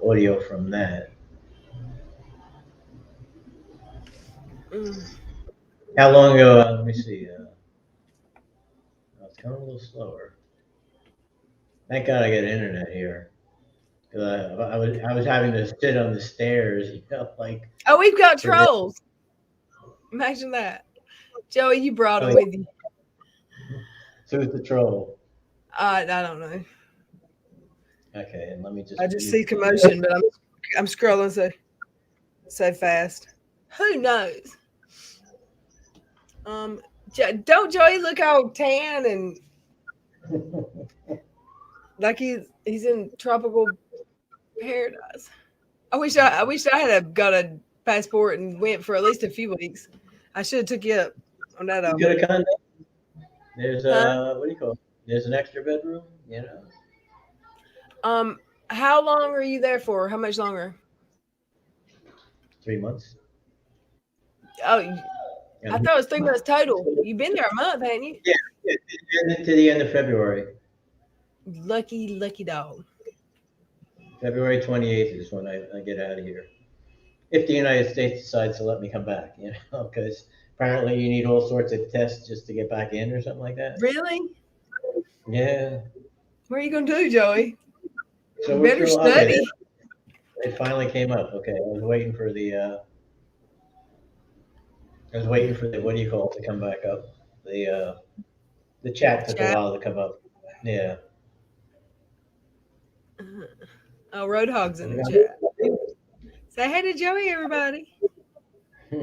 audio from that. How long ago? Let me see. It's going a little slower. Thank God I got internet here. Cause I was having to sit on the stairs, you know, like. Oh, we've got trolls. Imagine that, Joey. You brought them with you. Who's the troll? I don't know. Okay, and let me just. I just see commotion, but I'm scrolling so fast. Who knows? Don't Joey look all tan and like he's in tropical paradise. I wish I had got a passport and went for at least a few weeks. I should have took you up on that offer. Good kind. There's what do you call it? There's an extra bedroom, you know. How long are you there for? How much longer? 3 months. Oh, I thought it was 3 months total. You've been there a month, haven't you? Yeah, to the end of February. Lucky dog. February 28th is when I get out of here. If the United States decides to let me come back, you know, because apparently you need all sorts of tests just to get back in or something like that. Really? Yeah. What are you going to do, Joey? So you better study. Okay, it finally came up. Okay, I was waiting for the what do you call it to come back up. The chat took a while to come up. Yeah. Oh, Roadhog's in the chat. Say hey to Joey, everybody. Oh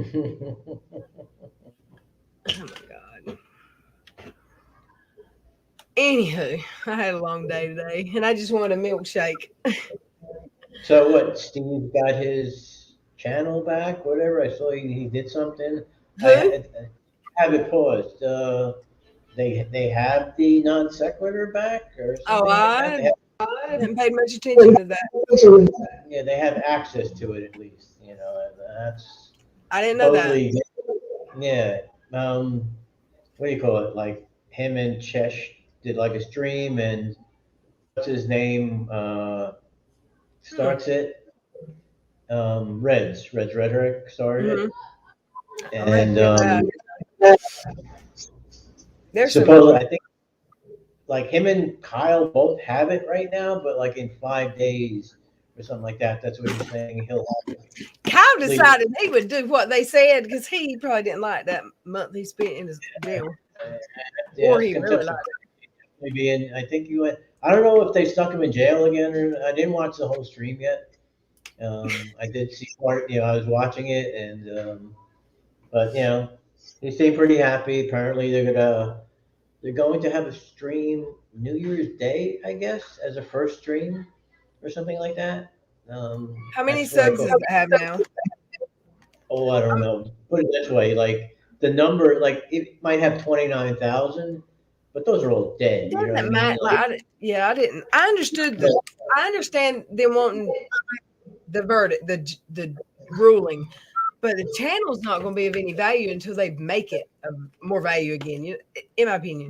my God. Anywho, I had a long day today, and I just wanted a milkshake. So what? Steve got his channel back. Whatever. I saw he did something. I Who? have it paused. They have the non sequitur back or Oh, something like that. I They haven't paid much attention to that. have, yeah, they have access to it at least. And that's I didn't know that. supposedly, yeah. What do you call it? Like him and Chesh did like a stream, and what's his name starts it. Reds Rhetoric started Mhm. it, I'm gonna have to and give that. There's some. supposedly I think like him and Kyle both have it right now, but like in 5 days or something like that. That's what he's saying. He'll have it. Kyle decided he would do what they said because he probably didn't like that month he spent in his jail, Yeah, or he really contempt liked it. maybe, and I think you went. I don't know if they stuck him in jail again, or I didn't watch the whole stream yet. I did see part. I was watching it, and but they seem pretty happy. Apparently, they're going to have a stream New Year's Day, I guess, as a first stream or something like that. How many That's what I subs call. does it have now? Oh, I don't know. Put it this way, like the number, like it might have 29,000, but those are all dead. You know what I Doesn't mean? matter. Like, I didn't. I understood the. I understand them wanting the verdict, the ruling, but the channel's not going to be of any value until they make it of more value again. In my opinion.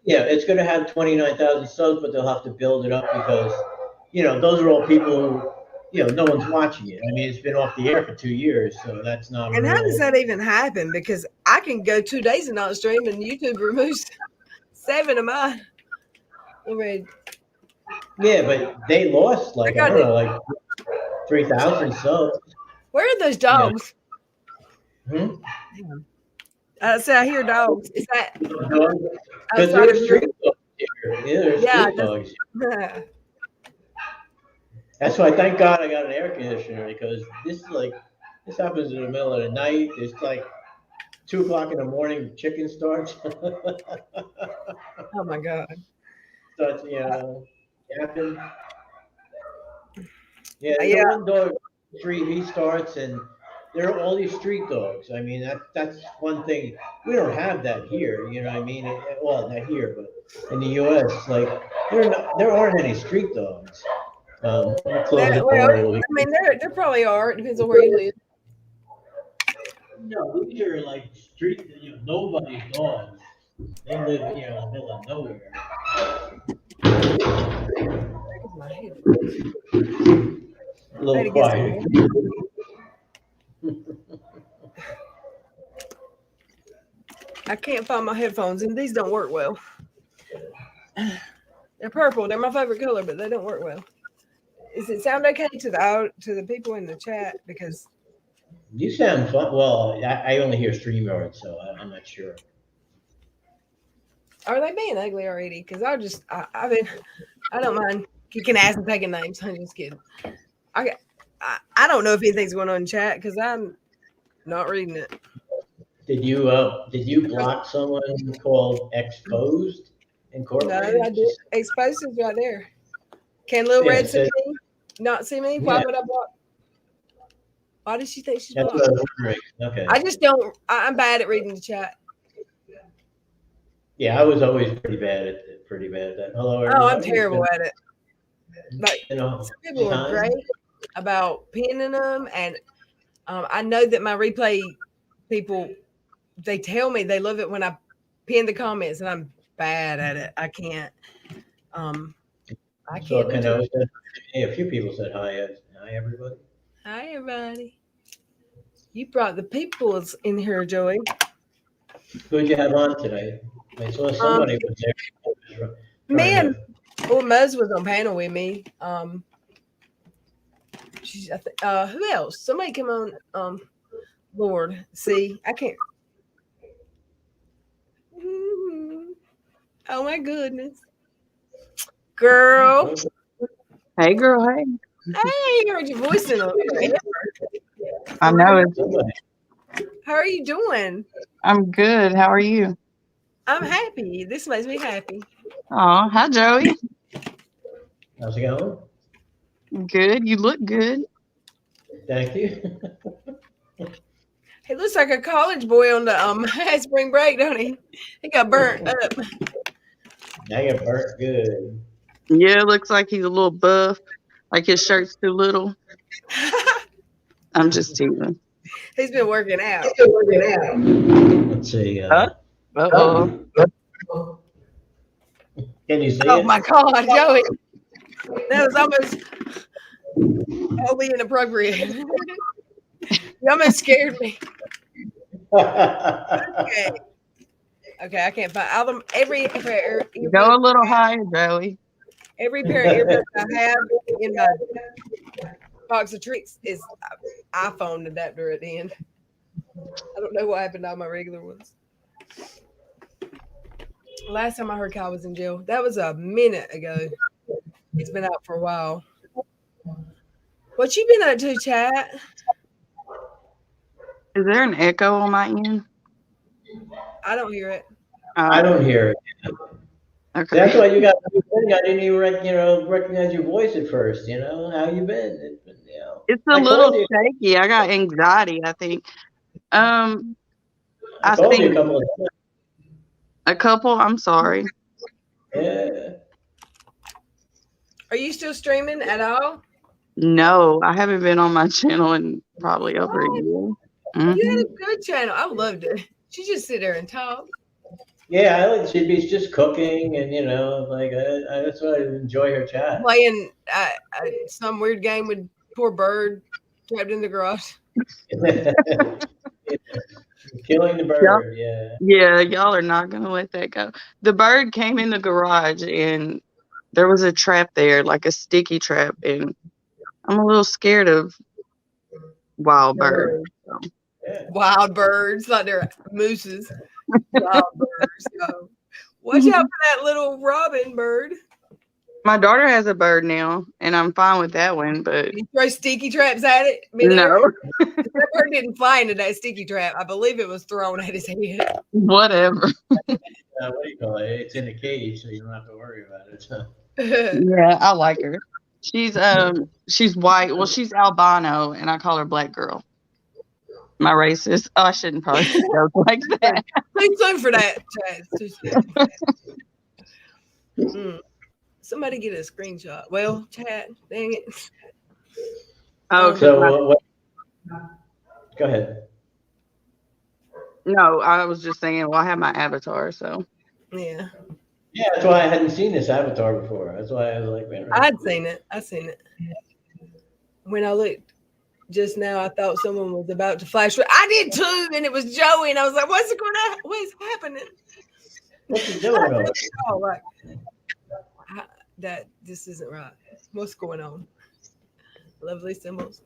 yeah, it's going to have 29,000 subs, but they'll have to build it up because, those are all people who, no one's watching it. I mean, it's been off the air for 2 years, so that's not a And how real. does that even happen? Because I can go 2 days and not stream, and YouTube removes 7 of mine. Yeah, but they lost like I got don't it. know, like 3,000 subs. Where are those dogs? Hmm? So I hear dogs. Is that Because outside there's of street dogs here. Yeah, there's Yeah, street dogs. here? That's why, thank God, I got an air conditioner because this happens in the middle of the night. It's like 2 o'clock in the morning. Chicken starts. Oh my God. Starts, yapping. Yeah, the Yeah. one dog street he starts, and there are all these street dogs. I mean, that's one thing we don't have that here. You know what I mean? Well, not here, but in the U.S., like there aren't any street dogs. Close the door a little bit. I mean, there probably are. It depends on where you live. No, these are like street, nobody's dogs. They live, in the middle of nowhere. My head. A little quiet. I can't find my headphones, and these don't work well. They're purple. They're my favorite color, but they don't work well. Does it sound okay to the people in the chat? Because You sound fun. Well, I only hear StreamYard, so I'm not sure. are they being ugly already? Because I don't mind kicking ass and taking names. I'm just kidding. I don't know if anything's going on in chat because I'm not reading it. Did you block someone called Exposed Incorporated? No, I did. Exposed is right there. Can Lil Yeah, Red it see says- me? Not see me? Why would I block? Why does she think she's That's blocked? what I was wondering. Okay. I just don't. I'm bad at reading the chat. Yeah, I was always pretty bad at that. Hello, everybody. Oh, I'm terrible at it. Like Some people are great about pinning them, and I know that my replay people, they tell me they love it when I pin the comments, and I'm bad at it. I can't. I can't. A few people said hi. Hi, everybody. Hi, everybody. You brought the peoples in here, Joey. Who'd you have on today? I saw somebody was there. Man, well, Muzz was on panel with me. Who else? Somebody come on. Lord, see, I can't. Oh my goodness, girl. Hey, girl. Hey. Hey, heard your voice in a I know it. How are you doing? I'm good. How are you? I'm happy. This makes me happy. Oh, hi, Joey. How's it going? Good. You look good. Thank you. He looks like a college boy on the spring break, don't he? He got burnt up. I get burnt good. Yeah, looks like he's a little buff. Like his shirt's too little. I'm just teasing. He's been working out. Let's see. Uh-oh. Can you see Oh it? my God, Joey. That was almost wholly inappropriate. You almost scared me. Okay. Okay, I can't find all them. Every pair of Go a little higher, Joey. every pair of earbuds I have in my box of tricks is iPhone adapter at the end. I don't know what happened to all my regular ones. Last time I heard Kyle was in jail, that was a minute ago. He's been out for a while. What you been up to, chat? Is there an echo on my end? I don't hear it. I don't hear it. Okay. That's why you got a new thing. I didn't even recognize your voice at first. How you been? It's been, It's a little shaky. I got anxiety, I think. I I told you think a couple of times. a couple. I'm sorry. Yeah. Are you still streaming at all? No, I haven't been on my channel in probably over a year. You had a good channel. I loved it. She just sit there and talk. Yeah, I like she's just cooking and that's why I enjoy her chat. Playing some weird game with poor bird trapped in the garage. Killing the bird, yeah. Yeah, y'all are not gonna let that go. The bird came in the garage and there was a trap there, like a sticky trap, and I'm a little scared of wild birds. So. Yeah. Wild birds, like they're mooses. Wild birds. So. Watch out for that little robin bird. My daughter has a bird now, and I'm fine with that one, but You throw sticky traps at it? no. That bird didn't fly into that sticky trap. I believe it was thrown at his head. Whatever. What do you call it? It's in a cage, so you don't have to worry about it. So. Yeah, I like her. She's white. Well, she's albino, and I call her Black Girl. My racist. Oh, I shouldn't probably joke like that. Too soon for that, Chad. Too soon. Somebody get a screenshot. Well, Chad, dang it. Oh, so go ahead. No, I was just saying. Well, I have my avatar, so. Yeah. Yeah, that's why I hadn't seen this avatar before. That's why I was like, man. I'd seen it. I seen it. When I looked just now, I thought someone was about to flash. I did too, and it was Joey, and I was like, "What's going on? What's happening?" What's he doing? Oh, like that. This isn't right. What's going on? Lovely symbols.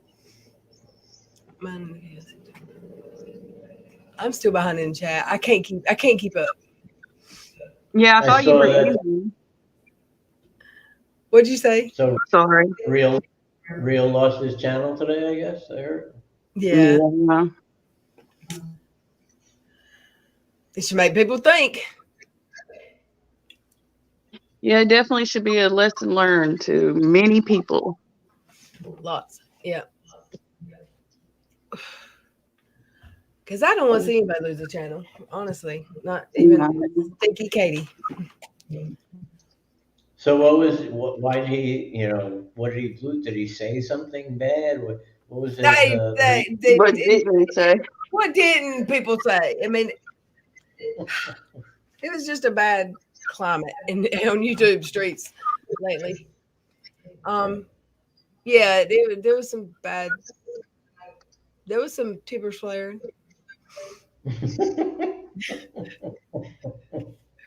I'm still behind in chat. I can't keep up. Yeah, I thought you were easy. What'd you say? So sorry. Real lost his channel today, I guess. I heard. Yeah. It should make people think. Yeah, it definitely should be a lesson learned to many people. Lots. Yeah. Because I don't want to see anybody lose a channel. Honestly. Not even Stinky Katie. So why did he, what did he do? Did he say something bad? What was it? What didn't he say? What didn't people say? I mean, it was just a bad climate on YouTube streets lately. Yeah, there was some bad. There was some tippers flaring.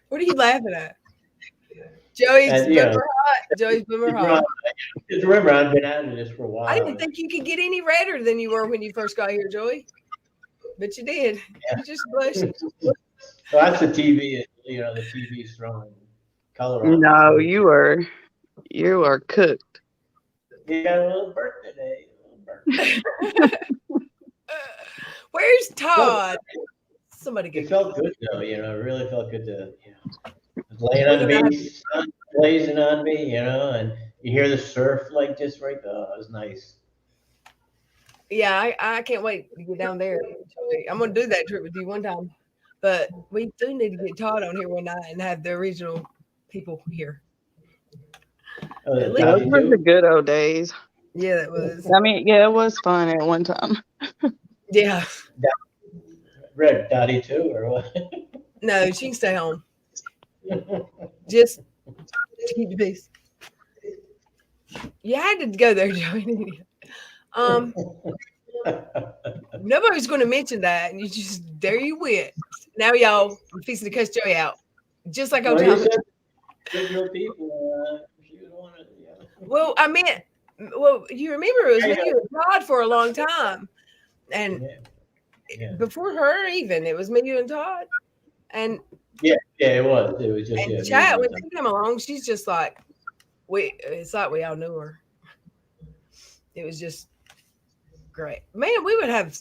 What are you laughing at? Joey's boomer hot. Joey's boomer hot. Just remember, I've been out of this for a while. I didn't think you could get any redder than you were when you first got here, Joey. But you did. Yeah. You just blushed. Well, that's the TV. The TV's throwing color on. No, you are cooked. You got a little burnt today. Where's Todd? Somebody get. It felt good though. It really felt good to laying on the We're gonna beach, sun blazing on me, you know, and you hear the surf like just right there. Oh, it was nice. Yeah, I can't wait to get down there. I'm gonna do that trip with you one time. But we do need to get Todd on here one night and have the original people here. Oh, At the least, Those Dottie were the too. good old days. yeah, that was. I mean, yeah, it was fun at one time. Yeah, Red Dottie too, or what? no, she can stay home. Just to keep the peace. You had to go there, Joey. Um, Nobody's going to mention that, and you just there you went. Now, y'all, I'm fixing to cuss Joey out, just like old Well, you Tommy. said original people. She was one of yeah. Well, I meant, well, you remember it was me and Todd for a long time, and Yeah, yeah, before her even, it was me, you, and Todd, and yeah, yeah. It was. It was just yeah, me Chat and when you. she came along, she's just like it's like we all knew her. It was just great, man. We would have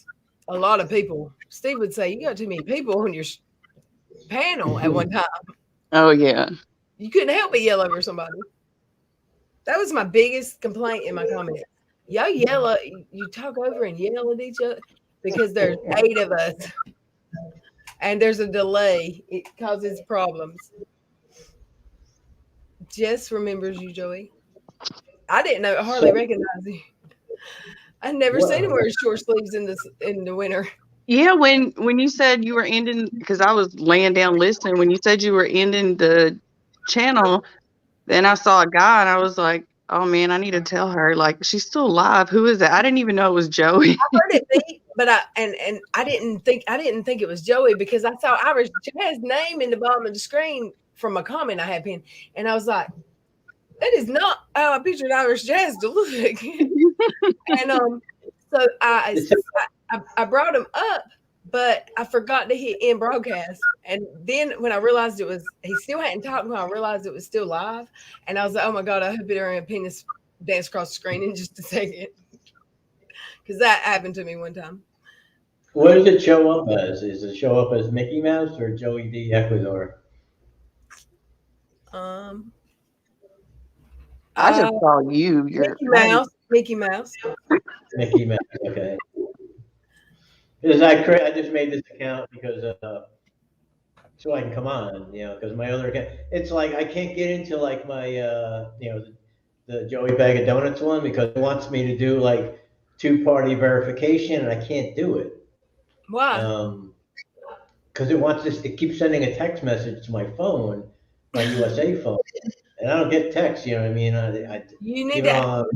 a lot of people. Steve would say, "You got too many people on your panel at one time. Oh yeah. You couldn't help but yell over somebody." That was my biggest complaint in my comments. Y'all yell at, you talk over and yell at each other because there's 8 of us and there's a delay. It causes problems. Jess remembers you, Joey. I didn't know hardly recognize you. I never seen him wear short sleeves in the winter. Yeah, when you said you were ending, because I was laying down listening, when you said you were ending the channel, then I saw a guy and I was like, oh man, I need to tell her, like, she's still alive. Who is that? I didn't even know it was Joey. I heard it beep, but I didn't think it was Joey because I saw Irish Jazz's name in the bottom of the screen from a comment I had pinned, and I was like, that is not how I pictured Irish Jazz to look. And so I brought him up, but I forgot to hit end broadcast. And then when I realized it was, he still hadn't talked when I realized it was still live. And I was like, oh my God, I hope it ain't penis dance across the screen in just a second. Because that happened to me one time. What does it show up as? Does it show up as Mickey Mouse or Joey D. Ecuador? I just saw you. Mickey Mouse. Mickey Mouse. Okay. Because I just made this account because so I can come on, you know, because my other account, it's like I can't get into like my you know, the Joey Bag of Donuts one because it wants me to do like 2-party verification and I can't do it. Why? Because it wants this, it keeps sending a text message to my phone, my USA phone, and I don't get text. You know what I mean? You need to.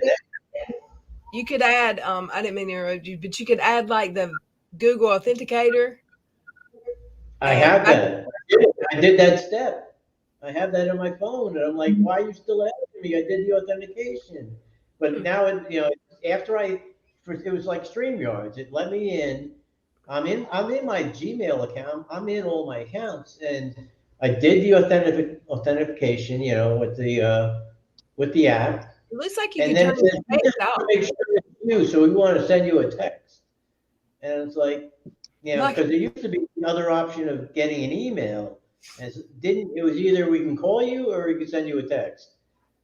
You could add. I didn't mean to interrupt you, but you could add like the Google Authenticator. I have that. I did that step. I have that on my phone, and I'm like, why are you still asking me? I did the authentication, but now it, you know, after it was like StreamYards. It let me in. I'm in my Gmail account. I'm in all my accounts, and I did the authentication, you know, with the app. It looks like you And can then turn it says, the text out. make sure it's you, so we want to send you a text. And it's like, you know, because there used to be another option of getting an email. And it was either we can call you or we can send you a text.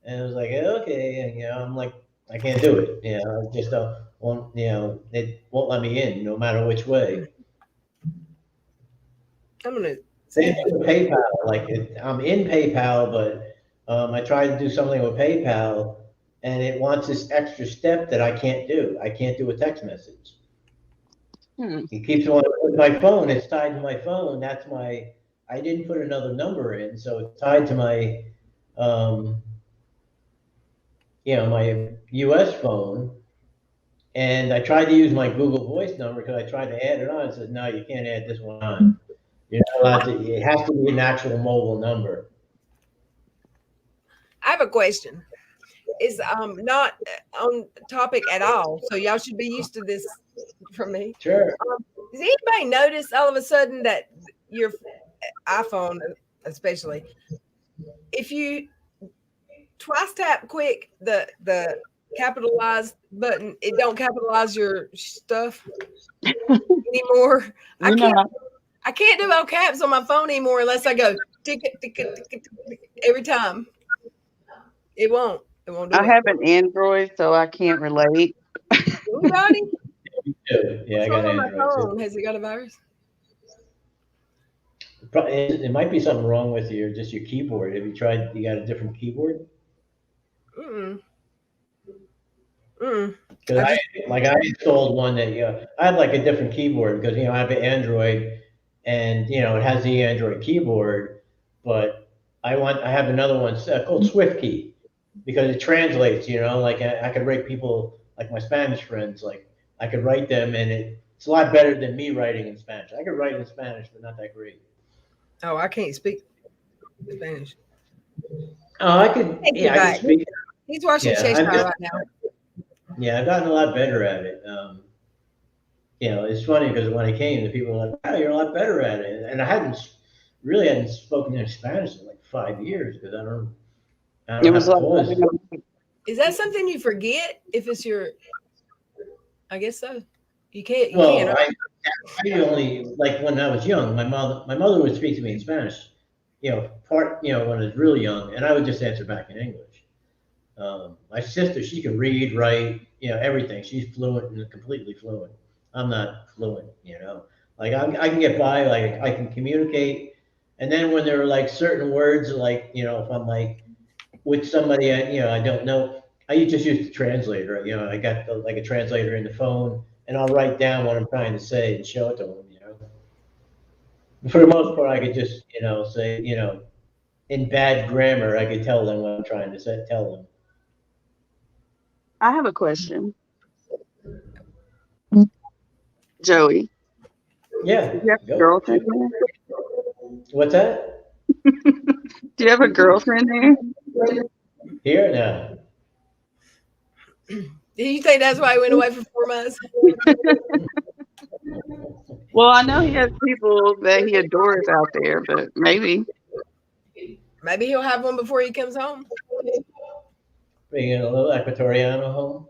And it was like, okay, and, you know, I'm like, I can't do it. You know, I just don't want, you know, it won't let me in no matter which way. I'm gonna Same thing with PayPal. Like I'm in PayPal, but I tried to do something with PayPal, and it wants this extra step that I can't do. I can't do a text message. It keeps wanting with my phone. It's tied to my phone. That's my. I didn't put another number in, so it's tied to my, you know, my U.S. phone. And I tried to use my Google Voice number because I tried to add it on. It said, no, you can't add this one on. You're not allowed to. It has to be an actual mobile number. I have a question. It's not on topic at all, so y'all should be used to this from me. Sure. Does anybody notice all of a sudden that your iPhone, especially, if you twice tap quick the capitalized button, it don't capitalize your stuff anymore? I can't do all caps on my phone anymore unless I go tick it, tick it, tick it, tick it, every time. It won't. It won't do I it. have an Android, so I can't relate. Anybody? Me too. Yeah, I What's got wrong with my Android too. phone? Has it got a virus? It might be something wrong with just your keyboard. Have you tried? You got a different keyboard? Mm-mm. Mm. Because I just I installed one that I have like a different keyboard because I have an Android and it has the Android keyboard, but I have another one called SwiftKey because it translates. Like I could write people like my Spanish friends, like I could write them and it's a lot better than me writing in Spanish. I could write in Spanish, but not that great. I can't speak Spanish. Oh, I could. Take Yeah, it I could back. speak. He's watching Yeah, Cheshire right now. Yeah, I've gotten a lot better at it. It's funny because when I came, the people were like, "Wow, you're a lot better at it," and I really hadn't spoken in Spanish in like 5 years because I It don't was have like pause. Is that something you forget if it's your? I guess so. You can't. You Well, can't. I only like when I was young. My mother would speak to me in Spanish. When I was really young, and I would just answer back in English. My sister, she can read, write, everything. She's fluent and completely fluent. I'm not fluent. Like I can get by, like I can communicate. And then when there are like certain words, like, if I'm like with somebody, I don't know, I just use the translator. I got like a translator in the phone and I'll write down what I'm trying to say and show it to them. For the most part, I could just, say, in bad grammar, I could tell them what I'm trying to tell them. I have a question. Joey, Yeah, do you have a go. girlfriend there? What's that? Do you have a girlfriend there? Here now. Do you think that's why he went away for 4 months? Well, I know he has people that he adores out there, but maybe. Maybe he'll have one before he comes home. Bringing a little Ecuadoriano home.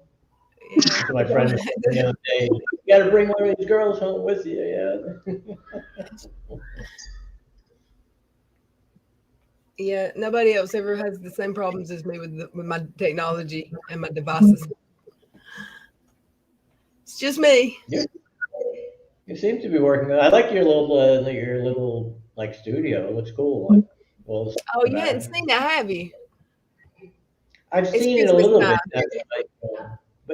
Yeah. To my friend the other day, you got to bring one of these girls home with you. Yeah. Yeah. Nobody else ever has the same problems as me with my technology and my devices. It's just me. You seem to be working. I like your little like studio. It looks cool. Like, well, Oh, you hadn't seen that, have you? I've It's seen it a Christmas little time. bit.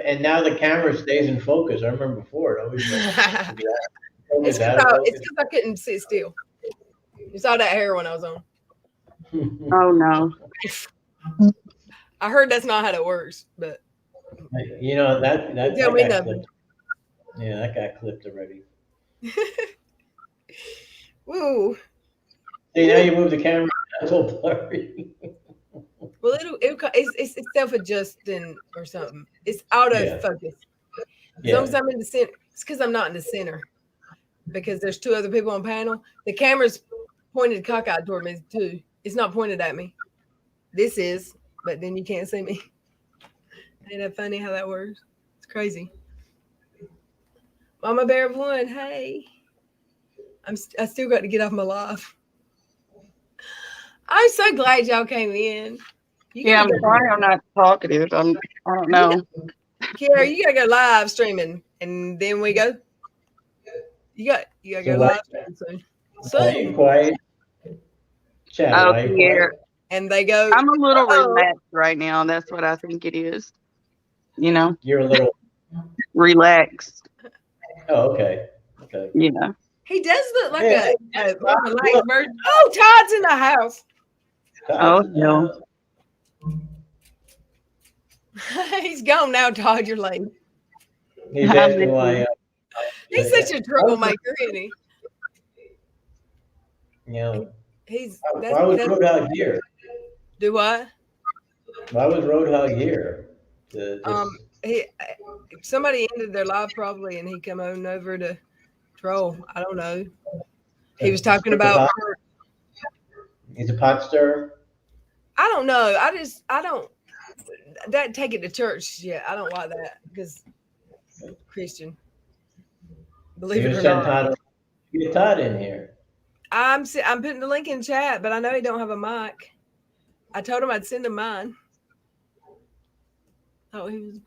And now the camera stays in focus. I remember before it always It's because I couldn't sit still. You saw that hair when I was on. Oh no. I heard that's not how that works, but that tell me got nothing. clipped. Yeah, that got clipped already. Woo. See, now you move the camera. It's all blurry. Well, it's self-adjusting or something. It's out of focus. As long as I'm in the center, it's because I'm not in the center. Because there's two other people on panel. The camera's pointed cockeyed toward me too. It's not pointed at me. This is, but then you can't see me. Ain't that funny how that works? It's crazy. Mama Bear of One, hey. I still got to get off my live. I'm so glad y'all came in. I'm sorry I'm not talkative. I don't know. Kara, you gotta go live streaming, and then we go. You gotta go live streaming soon. Quiet. Chat. Oh, yeah. And they go. I'm a little relaxed right now. That's what I think it is. You're a little relaxed. Oh, okay. He does look like a relaxed version. Oh, Todd's in the house. Oh no. He's gone now, Todd. You're late. He's asking why. He's such a troublemaker, isn't he? Yeah. Why was Roadhog here? Do what? Why was Roadhog here? Somebody ended their live probably, and he come on over to troll. I don't know. He was talking about. He's a pot stirrer. I don't know. I don't. That take it to church. Yeah, I don't like that because Christian. Believe it or not. Get Todd in here. I'm putting the link in chat, but I know he don't have a mic. I told him I'd send him mine. Oh, he was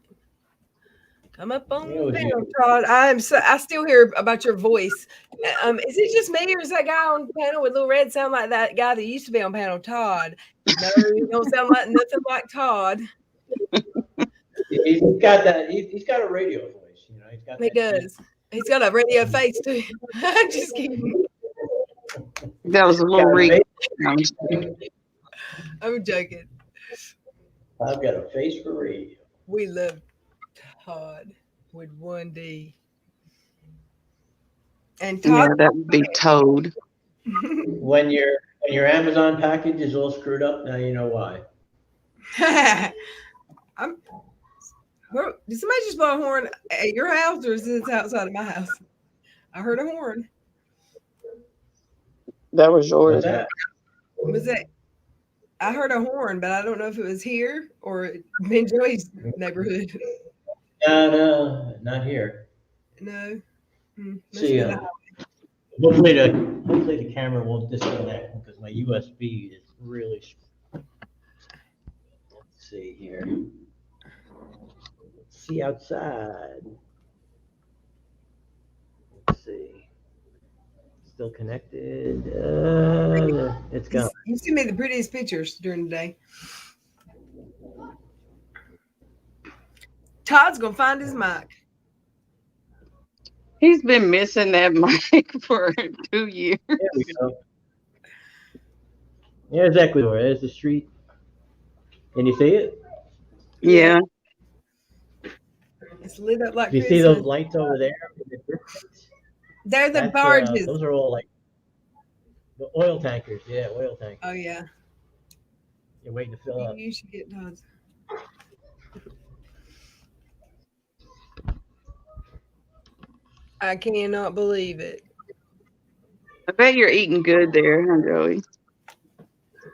come up on Yeah, it was panel, Todd. I still hear about your voice. Is it just me, or is that guy on panel with little red sound like that guy that used to be on panel, Todd? No, he don't sound like nothing like Todd. He's got that. He's got a radio voice. You know, he's got He that. does. He's got a radio face too. I'm just kidding. That was a little rig. No, I'm just kidding. I'm joking. I've got a face for radio. We love Todd with one D. And Yeah, Todd, that would be Toad. When your Amazon package is all screwed up, now you know why. Did somebody just blow a horn at your house, or is this outside of my house? I heard a horn. That was yours. What's that? Was that? I heard a horn, but I don't know if it was here or in Joey's neighborhood. No, not here. No. See, hopefully the camera won't disconnect because my USB is really. Let's see here. Let's see outside. Let's see. Still connected. It's gone. You sent me the prettiest pictures during the day. Todd's gonna find his mic. He's been missing that mic for 2 years. There we go. There's Ecuador. There's the street. Can you see it? Yeah. It's lit up like Do you Christmas. see those lights over there? They're the That's, barges. those are all like the oil tankers. Yeah, oil tankers. Oh yeah. You're waiting to fill up. You should get Todd's. I cannot believe it. I bet you're eating good there, huh, Joey?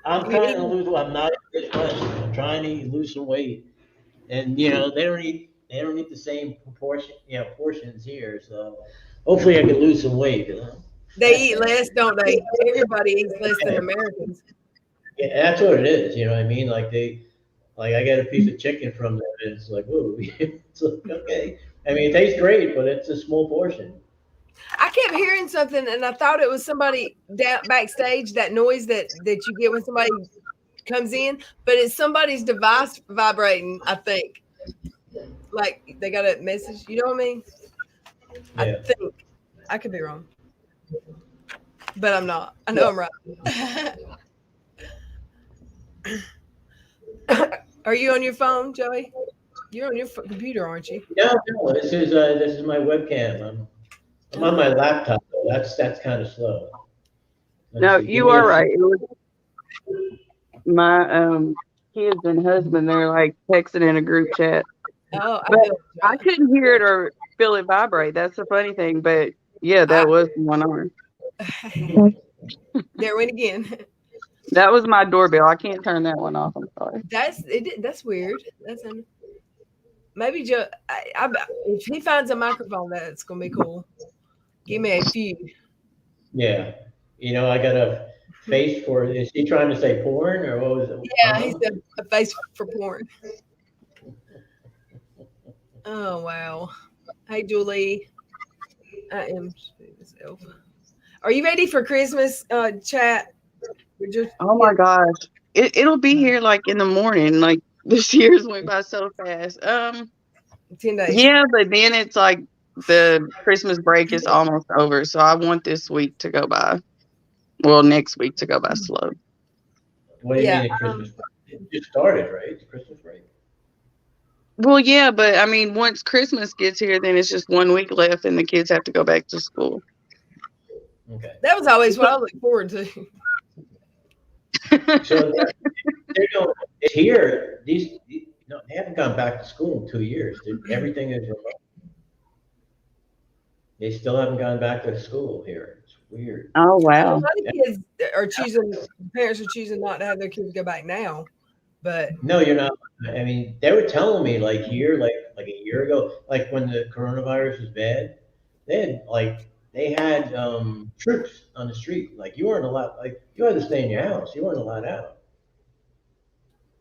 I'm trying to lose. I'm not this much. I'm trying to lose some weight, and you know they don't eat the same portions here. So hopefully I can lose some weight. You know? They eat less, don't they? Everybody eats less than Americans. Yeah, that's what it is. You know what I mean? Like I get a piece of chicken from them, and it's like, whoa, it's like, okay. I mean, it tastes great, but it's a small portion. I kept hearing something, and I thought it was somebody down backstage. That noise that you get when somebody comes in, but it's somebody's device vibrating. I think, like they got a message. You know what I mean? Yeah. I think I could be wrong, but I'm not. I know I'm right. Are you on your phone, Joey? You're on your computer, aren't you? No, this is my webcam. I'm on my laptop. Though. That's kind of slow. No, you are right. It was my kids and husband. They're like texting in a group chat. Oh, But I couldn't hear it or feel it vibrate. That's the funny thing. But yeah, that was one arm. There went again. That was my doorbell. I can't turn that one off. I'm sorry. That's weird. Maybe Joe. If he finds a microphone, that's gonna be cool. Give me a few. Yeah, you know, I got a face for. Is he trying to say porn or what was it? Yeah, he's a face for porn. Oh wow! Hey Julie, I am myself. Are you ready for Christmas chat? Oh my gosh, it'll be here like in the morning. Like this year's went by so fast. 10 days. Yeah, but then it's like the Christmas break is almost over, so I want this week to go by. Well, next week to go by slow. What do you mean Christmas break? It just started, right? It's Christmas break. Well, yeah, but I mean, once Christmas gets here, then it's just 1 week left, and the kids have to go back to school. Okay. That was always what I look forward to. So it's here. They haven't gone back to school in 2 years. Everything is remote. They still haven't gone back to school here. It's weird. Oh A wow! lot of kids are parents are choosing not to have their kids go back now. But No, you're not. I mean, they were telling me like a year ago, like when the coronavirus was bad, they had like they had troops on the street. Like you weren't allowed, like you had to stay in your house. You weren't allowed out.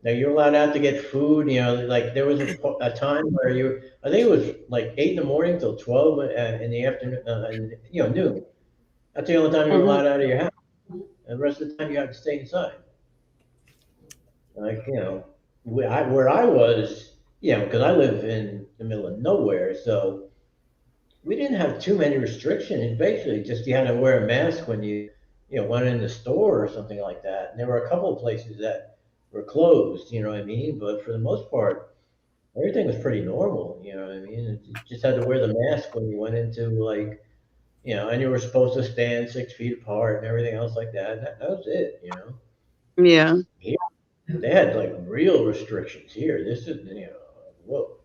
Now you're allowed out to get food. You know, like there was a time where you, I think it was like 8 in the morning till 12 in the afternoon, and, you know, noon. That's the only time you were Mhm. allowed out of your house. And the rest of the time you had to stay inside. Like, you know, where I was, you know, because I live in the middle of nowhere, so we didn't have too many restrictions. It basically just you had to wear a mask when you know, went in the store or something like that. And there were a couple of places that were closed, you know what I mean? But for the most part, everything was pretty normal, you know what I mean? You just had to wear the mask when you went into like, you know, and you were supposed to stand 6 feet apart and everything else like that. And that was it, you know. Yeah. Here, they had like real restrictions here. This is, you know, whoa.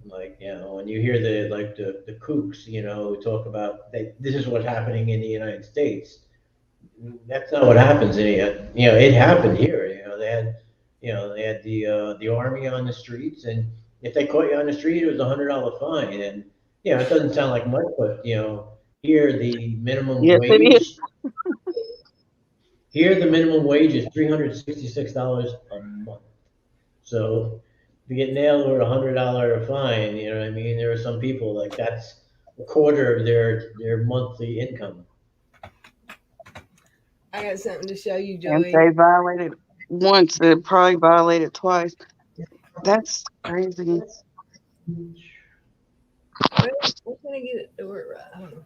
Like, you know, when you hear the kooks, you know, talk about that this is what's happening in the United States. That's not what happens in here. You know, it happened here. They had the army on the streets, and if they caught you on the street, it was $100 fine. And you know, it doesn't sound like much, but you know, here the minimum Yes, it is. wage here the minimum wage is $366 a month. So if you get nailed with $100 fine, you know what I mean? There are some people like that's a quarter of their monthly income. I got something to show you, And Joey. they violated once, they probably violated twice. That's crazy. Where can I get it to work right? I don't know.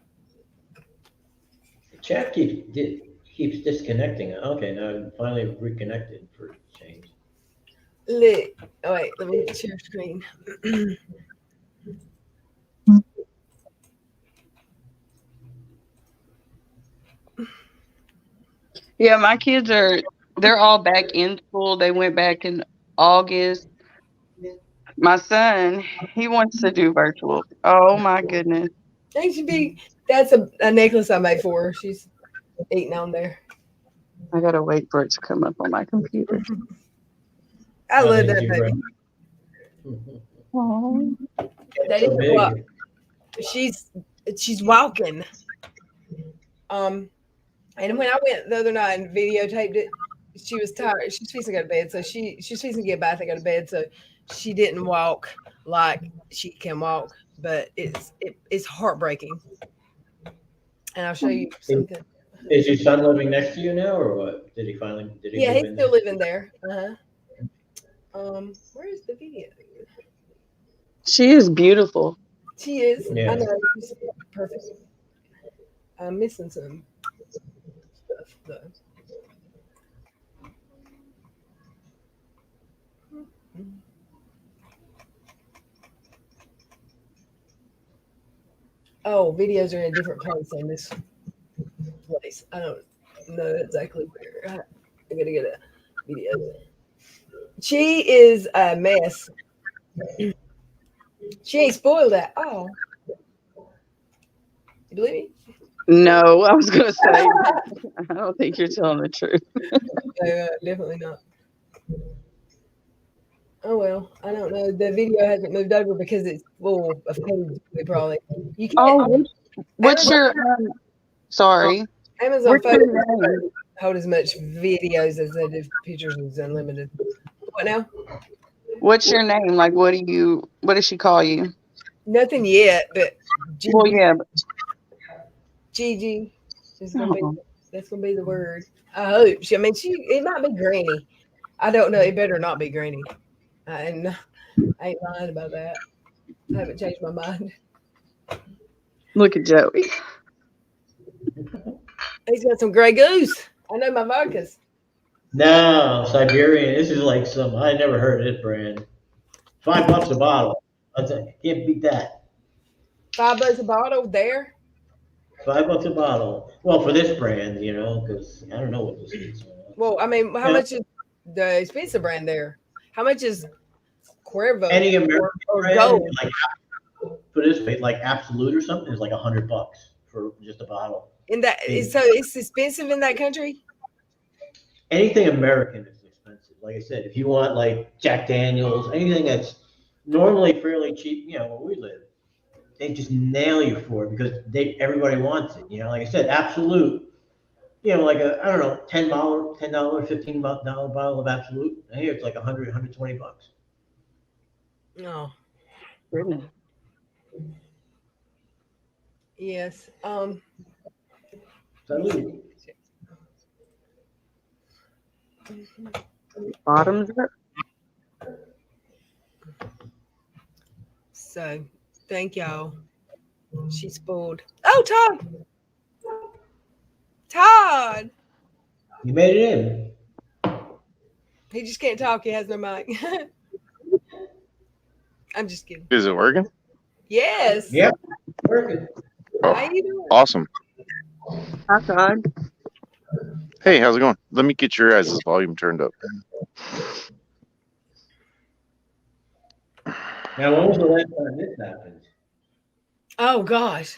The chat keeps disconnecting. Okay, now I'm finally reconnected for a change. Look. Oh wait, let me share screen. Yeah, my kids they're all back in school. They went back in August. My son, he wants to do virtual. Oh my goodness. That should be. That's a necklace I made for her. She's eating on there. I gotta wait for it to come up on my computer. I How love big is that your baby. Oh. That so is what big? she's walking. And when I went the other night and videotaped it, she was tired. She's fixing to go to bed, so she's fixing to get a bath and go to bed. So she didn't walk like she can walk, but it's heartbreaking. And I'll show you Is, something. is your son living next to you now, or what? Did he Yeah, move he's in still there? living there. Where is the video? She is beautiful. She is. I Yeah. know. She's perfect. I'm missing some stuff though. Oh, videos are in a different place on this place. I don't know exactly where. I gotta get a video. She is a mess. She ain't spoiled that. Oh, you believe me? No, I was gonna say I don't think you're telling the truth. Definitely not. Oh well, I don't know. The video hasn't moved over because it's full of page. Probably you can't. Oh, what's Amazon, your sorry. Amazon What's photos your name? hold as much videos as they do pictures. Is unlimited. What now? What's your name? Like what does she call you? Nothing yet, but Well, Gigi, yeah, Gigi is gonna be. oh, That's gonna be the word. I hope. I mean, it might be Granny. I don't know. It better not be Granny. And I ain't lying about that. I haven't changed my mind. look at Joey. He's got some Grey Goose. I know my vodkas. No, Siberian. This is like some. I never heard of this brand. $5 a bottle. I can't beat that. $5 a bottle there. $5 a bottle. Well, for this brand, you know, because I don't know what this is. Well, I mean, how Yeah. much is the expensive brand there? How much is Cuervo Any American or brand, Gold? like put it this way, like Absolute or something, is like $100 for just a bottle. In that, Hey. so it's expensive in that country. Anything American is expensive. Like I said, if you want like Jack Daniels, anything that's normally fairly cheap, you know, where we live, they just nail you for it because everybody wants it. Like I said, Absolute. Like I don't know, $10, $15 bottle of Absolute. And here it's like 100, $120. No. Goodness. Yes. Salute. Bottoms up. So, thank y'all. She spoiled. Oh, Todd. Todd. You made it in. He just can't talk. He has no mic. I'm just kidding. Is it working? Yes. Yep. Working. How you doing? Awesome. Hi, Todd. Hey, how's it going? Let me get your guys' volume turned up. Now, when was the last time this happened? Oh gosh.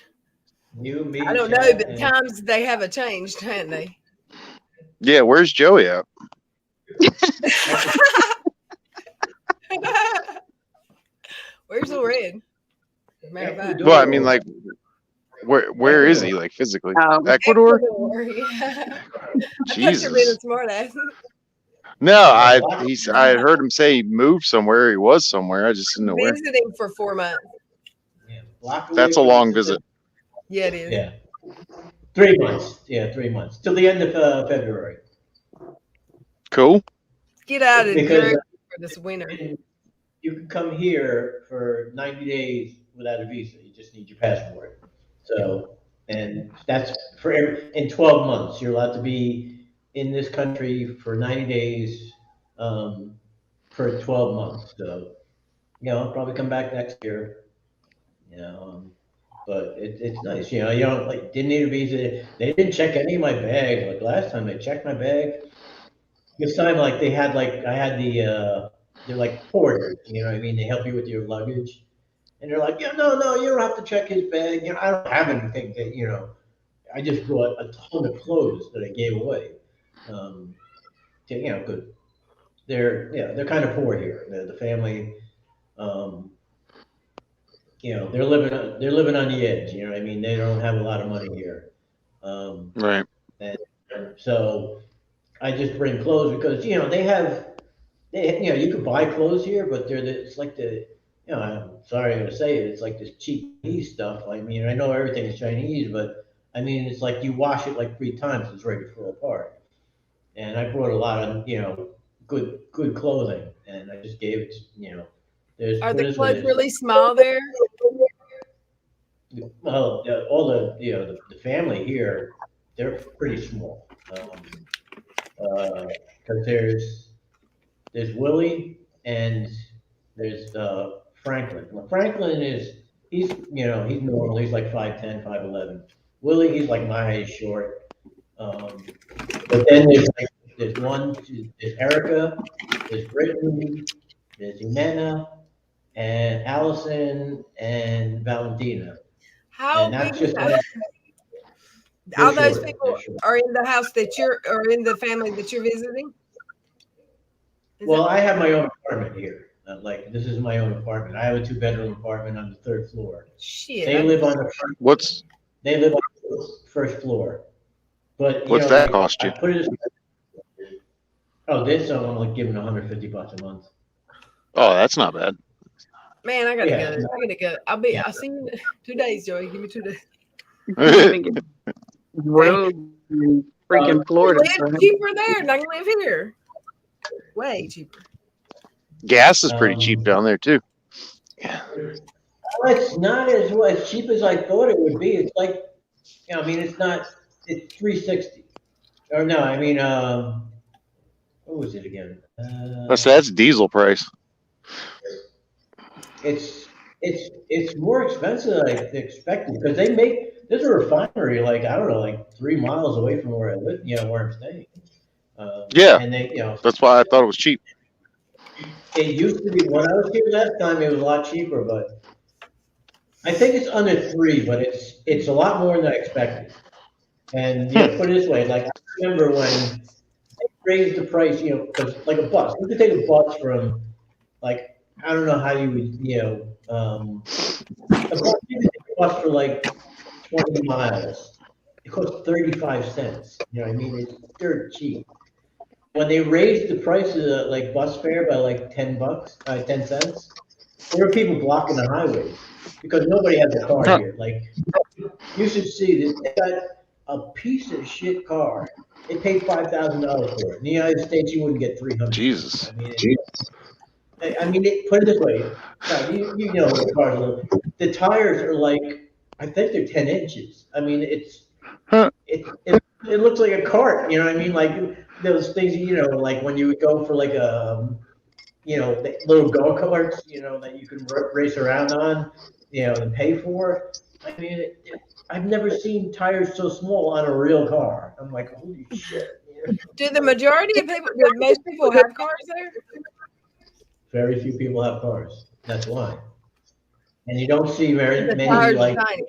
You, me, I don't know, Chad, but and- times they haven't changed, haven't they? Yeah, where's Joey at? Where's the red? Matter of fact. Well, I mean, like, where is he, like, physically? Um, Ecuador? Yeah. I thought you were being a Jesus. smart ass. No, I had heard him say he moved somewhere. He was somewhere. I just didn't know where. Visiting for 4 months. Yeah, block away That's a from long the- visit. Yeah, it is. Yeah. 3 months. Yeah, 3 months. Till the end of February. Cool. Get out of Because here for this winter. you can come here for 90 days without a visa. You just need your passport. So, and that's in 12 months. You're allowed to be in this country for 90 days for 12 months. So, I'll probably come back next year. But it's nice. You don't didn't need a visa. They didn't check any of my bags. Like last time they checked my bag. This time, they had I had they're like porters. You know what I mean? They help you with your luggage. And they're like, yeah, no, you don't have to check his bag. I don't have anything that, I just brought a ton of clothes that I gave away. Good. They're kind of poor here. The family, they're living on the edge. You know what I mean? They don't have a lot of money here. Right. And so I just bring clothes because, you can buy clothes here, but it's like I'm sorry to say it, it's like this cheap Chinese stuff. I mean, I know everything is Chinese, but I mean, it's like you wash it like 3 times, it's ready to fall apart. And I brought a lot of, good clothing, and I just gave it to, Are the clothes really small there? Well, all the family here, they're pretty small. Because there's Willie and there's Franklin. Well, Franklin he's normal. He's like 5'10", 5'11". Willie, he's like my height, short. But then there's Erica, there's Brittany, there's Jimena, and Allison, and Valentina. How And that's big is just that? All they're those short, people they're short. are in the house or in the family that you're visiting? Well, I have my own apartment here. This is my own apartment. I have a 2-bedroom apartment on the 3rd floor. Shit. They live on the They live on the 1st floor. But What's that cost you? I put it. Oh, this I'm only giving $150 a month. Oh, that's not bad. Man, I gotta Yeah. go. I gotta go. I'll see you in 2 days, Joey. Give me 2 days. Road in freaking Florida. Live cheaper there than I can live here. Way cheaper. Gas is pretty cheap down there too. Well, it's not as cheap as I thought it would be. It's like, it's not. It's $3.60. Or no, I mean, what was it again? That's diesel price. It's more expensive than I expected because there's a refinery I don't know 3 miles away from where I live, where I'm staying. Yeah. And they, That's why I thought it was cheap. it used to be when I was here last time it was a lot cheaper, but I think it's under 3, but it's a lot more than I expected. And put it this way, I remember when they raised the price, because a bus, you could take a bus from I don't know how you would, a bus, you could take costs for like 20 miles. It costs 35 cents. You know what I mean? It's dirt cheap. When they raised the price of the like bus fare by like 10 bucks, 10 cents, there were people blocking the highways because nobody has a car here. Like you should see this. They got a piece of shit car. They paid $5,000 for it. In the United States, you wouldn't get 300 for it. Jesus. I mean, put it this way. Now, you know what cars look. The tires are like, I think they're 10 inches. I mean, Huh. it looks like a cart. You know what I mean? Like those things. You know, like when you would go for like a the little go karts. You know that you can race around on. You know, and pay for. I mean, I've never seen tires so small on a real car. I'm like, holy shit. You know? Do the majority of people, do most people have cars there? Very few people have cars. That's why. And you don't see very The many tires are like tiny.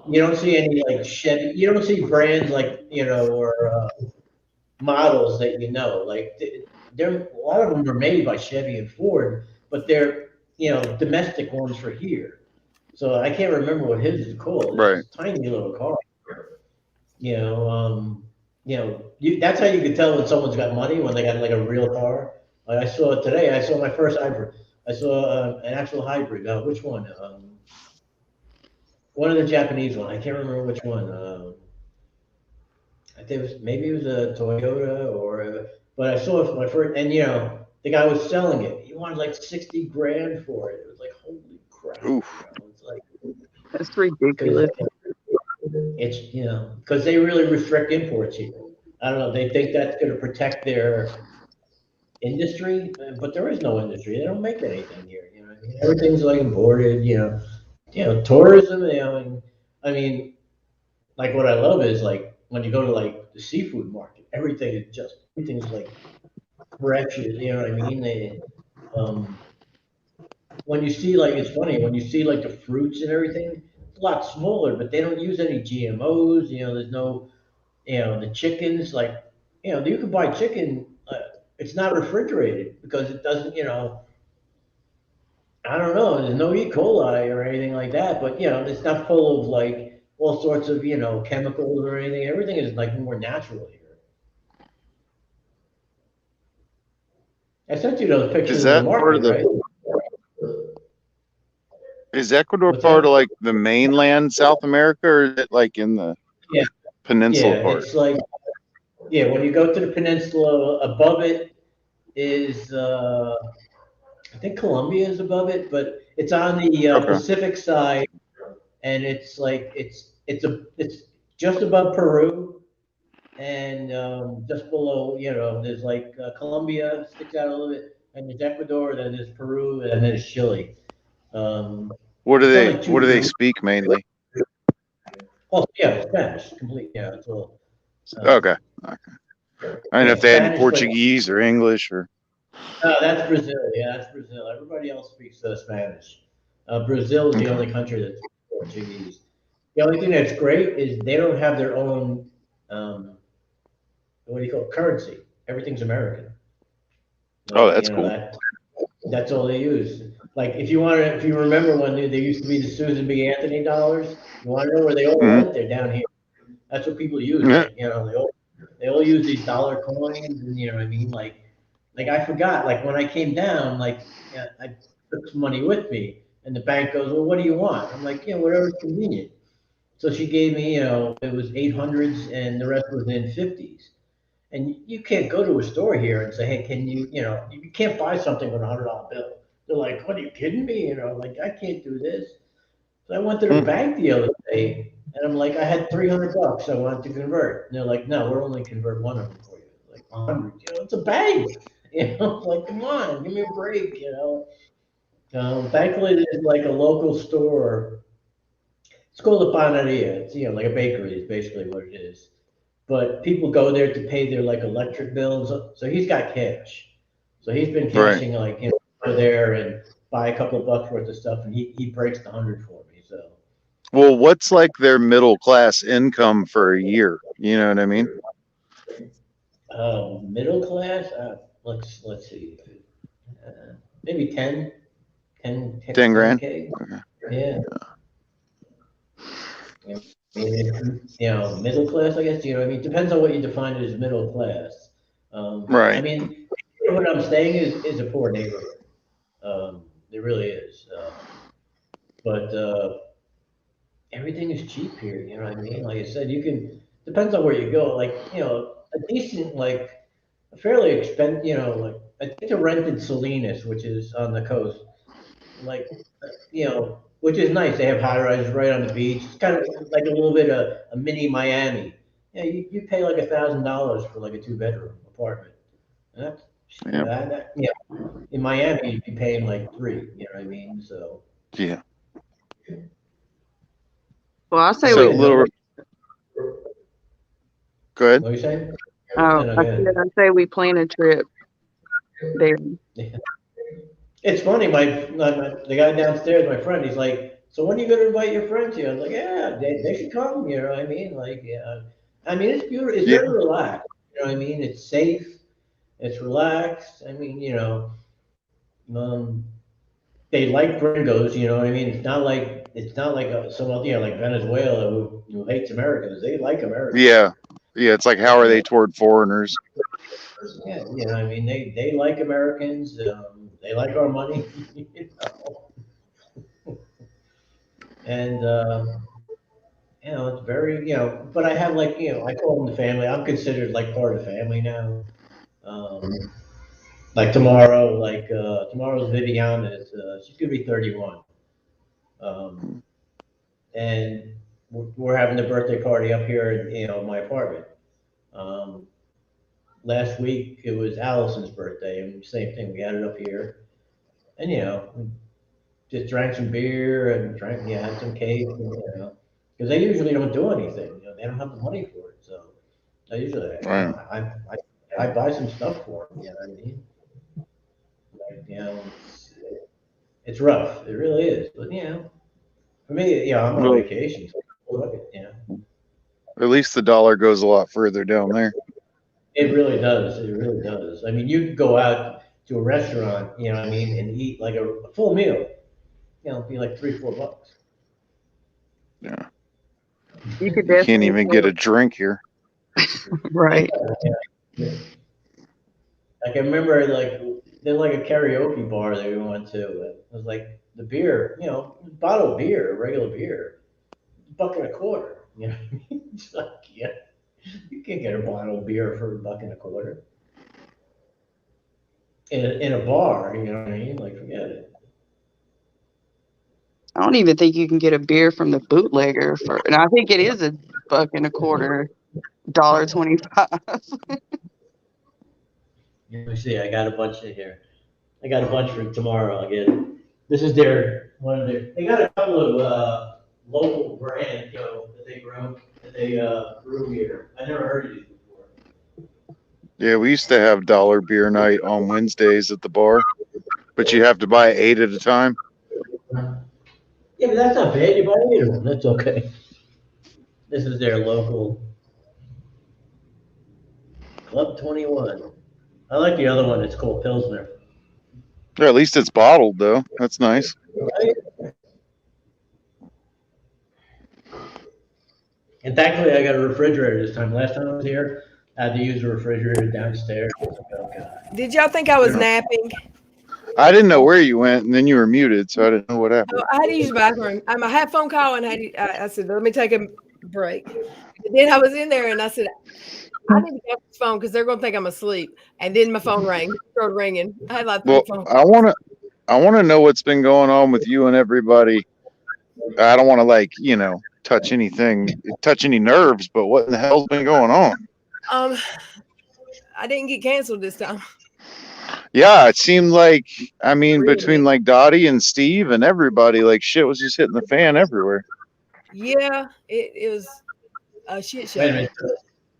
you don't see any like Chevy. You don't see brands like or models that like they're a lot of them are made by Chevy and Ford, but they're domestic ones for here. So I can't remember what his is called. It's Right. this tiny little car. You know, that's how you can tell when someone's got money when they got like a real car. Like I saw it today. I saw my first hybrid. I saw an actual hybrid. Which one? One of the Japanese one. I can't remember which one. I think maybe it was a Toyota but I saw it for my first, and the guy was selling it. He wanted like 60 grand for it. It was like holy crap. Oof. It's like That's ridiculous. it's because they really restrict imports here. I don't know. They think that's going to protect their industry, but there is no industry. They don't make anything here. You know what I mean? Everything's like imported. Tourism. And I mean, like what I love is like when you go to like the seafood market, everything's like fresh. You know what I mean? Um, when you see like it's funny when you see like the fruits and everything, it's a lot smaller, but they don't use any GMOs. There's no the chickens like you can buy chicken. It's not refrigerated because it doesn't. I don't know. There's no E. coli or anything like that, but it's not full of like all sorts of chemicals or anything. Everything is like more natural here. I sent you those pictures Is of the that part of market, the? right? Is Ecuador What's part that? of like the mainland South America, or is it like in the Yeah, peninsula yeah. part? It's like when you go to the peninsula, above it is I think Colombia is above it, but it's on the Okay. Pacific side, and it's like it's just above Peru, and just below, there's like Colombia sticks out a little bit, and there's Ecuador, then there's Peru, and then there's Chile. Um, What do it's they only What do two. they speak mainly? Oh yeah, Spanish, complete. Yeah, it's all Okay. Okay. I don't know if they had any Spanish, but Portuguese or English or. that's Brazil. Yeah, that's Brazil. Everybody else speaks Spanish. Brazil is the Okay. only country that speaks Portuguese. The only thing that's great is they don't have their own um, what do you call it, currency. Everything's American. Oh, Like that's cool. that's all they use. Like if you remember when there used to be the Susan B. Anthony dollars, you want to know where they all Hmm. went? They're down here. That's what people use. Yeah. Like they all use these dollar coins, and you know what I mean. Like I forgot. Like when I came down, like I took some money with me, and the bank goes, "Well, what do you want?" I'm like, whatever's convenient. So she gave me, it was 800s, and the rest was in 50s. And you can't go to a store here and say, hey, can you can't buy something with $100 bill. They're like, what are you kidding me? Like I can't do this. So I went to the Hmm. bank the other day, and I'm like, I had 300 bucks I wanted to convert. And they're like, no, we're only convert one of them for you. Like 100, it's a bank. Like come on, give me a break. Thankfully there's like a local store. It's called a panaderia. It's like a bakery is basically what it is. But people go there to pay their like electric bills. So he's got cash. So he's been Right. cashing like go there and buy a couple of bucks worth of stuff, and he breaks the 100 for me. So Well, what's like their middle class income for a year? You know what I mean? middle class. Let's see, maybe 10, 10, 10, 10 grand. 10K. Okay. Yeah. I mean, middle class, I guess. I mean, depends on what you define as middle class. Right. I mean, what I'm saying is a poor neighborhood. It really is. But everything is cheap here. You know what I mean? Like I said, you can depends on where you go. Like a decent, like a fairly expensive. Like I think to rent in Salinas, which is on the coast, like which is nice. They have high rises right on the beach. It's kind of like a little bit of a mini Miami. Yeah, you pay like $1,000 for like a 2-bedroom apartment. And that's Yeah. in Miami you'd be paying like three. You know what I mean? So Yeah. Well, I say So we. little. Go ahead. what are you saying? Oh, No, I go ahead. said I say we plan a trip there. It's funny, the guy downstairs, my friend, he's like, so when are you gonna invite your friends here? I was like, yeah, they should come, you know what I mean? Like, yeah. I mean, it's beautiful, it's Yeah. very relaxed, you know what I mean? It's safe, it's relaxed. I mean, um, they like gringos, you know what I mean? It's not like some other, like Venezuela who hates Americans. They like Americans. Yeah. Yeah. It's like, how are they toward foreigners? Yeah, I mean, they like Americans. They like our money, and it's very, but I have like, I call them the family. I'm considered like part of the family now. Um, like tomorrow, tomorrow's Viviana. She's gonna be 31, um, and we're having the birthday party up here in my apartment. Um, Last week it was Allison's birthday, and same thing. We had it up here, and we just drank some beer and had some cake, because they usually don't do anything. They don't have the money for it, so I usually, Right. I buy some stuff for them. You know what I mean? Like, it's rough. It really is. But for me, I'm on Well, vacation. So look at, at least the dollar goes a lot further down there. it really does. It really does. I mean, you could go out to a restaurant, you know what I mean, and eat like a full meal. It'd be like $3-4. Yeah. You could You can't definitely even get go. a drink here. Yeah, Right. yeah. Like I remember, like there's like a karaoke bar that we went to. It was like the beer, bottle of beer, regular beer, $1.25. You know, what I mean? It's like, you can't get a bottle of beer for $1.25 in a bar. You know what I mean? Like, forget it. I don't even think you can get a beer from the bootlegger for, and I think it is $1.25, $1.25. Let me see. I got a bunch in here. I got a bunch for tomorrow. I'll get. This is one of their. They got a couple of local brands, that they brew here. I never heard of these before. Yeah, we used to have dollar beer night on Wednesdays at the bar, but you have to buy 8 at a time. Yeah, but that's not bad. You buy 8 of them. That's okay. This is their local Club 21. I like the other one. It's called Pilsner. Or at least it's bottled though. That's nice. Right? And thankfully, I got a refrigerator this time. Last time I was here, I had to use a refrigerator downstairs. I was like, oh God. Did y'all think I was Yeah. napping? I didn't know where you went, and then you were muted, so I didn't know what happened. Oh, I had to use the bathroom. I had a phone call and I said, let me take a break. And then I was in there and I said, I need to get this phone because they're going to think I'm asleep. And then my phone rang. It started ringing. I had like 3 Well, phone I want to know what's been going on with you and everybody. I don't want to touch any nerves, but what in the hell's been going on? I didn't get canceled this time. Yeah, it seemed like, between Really? like Dottie and Steve and everybody, like shit was just hitting the fan everywhere. Yeah, it was a shit show. Wait a minute.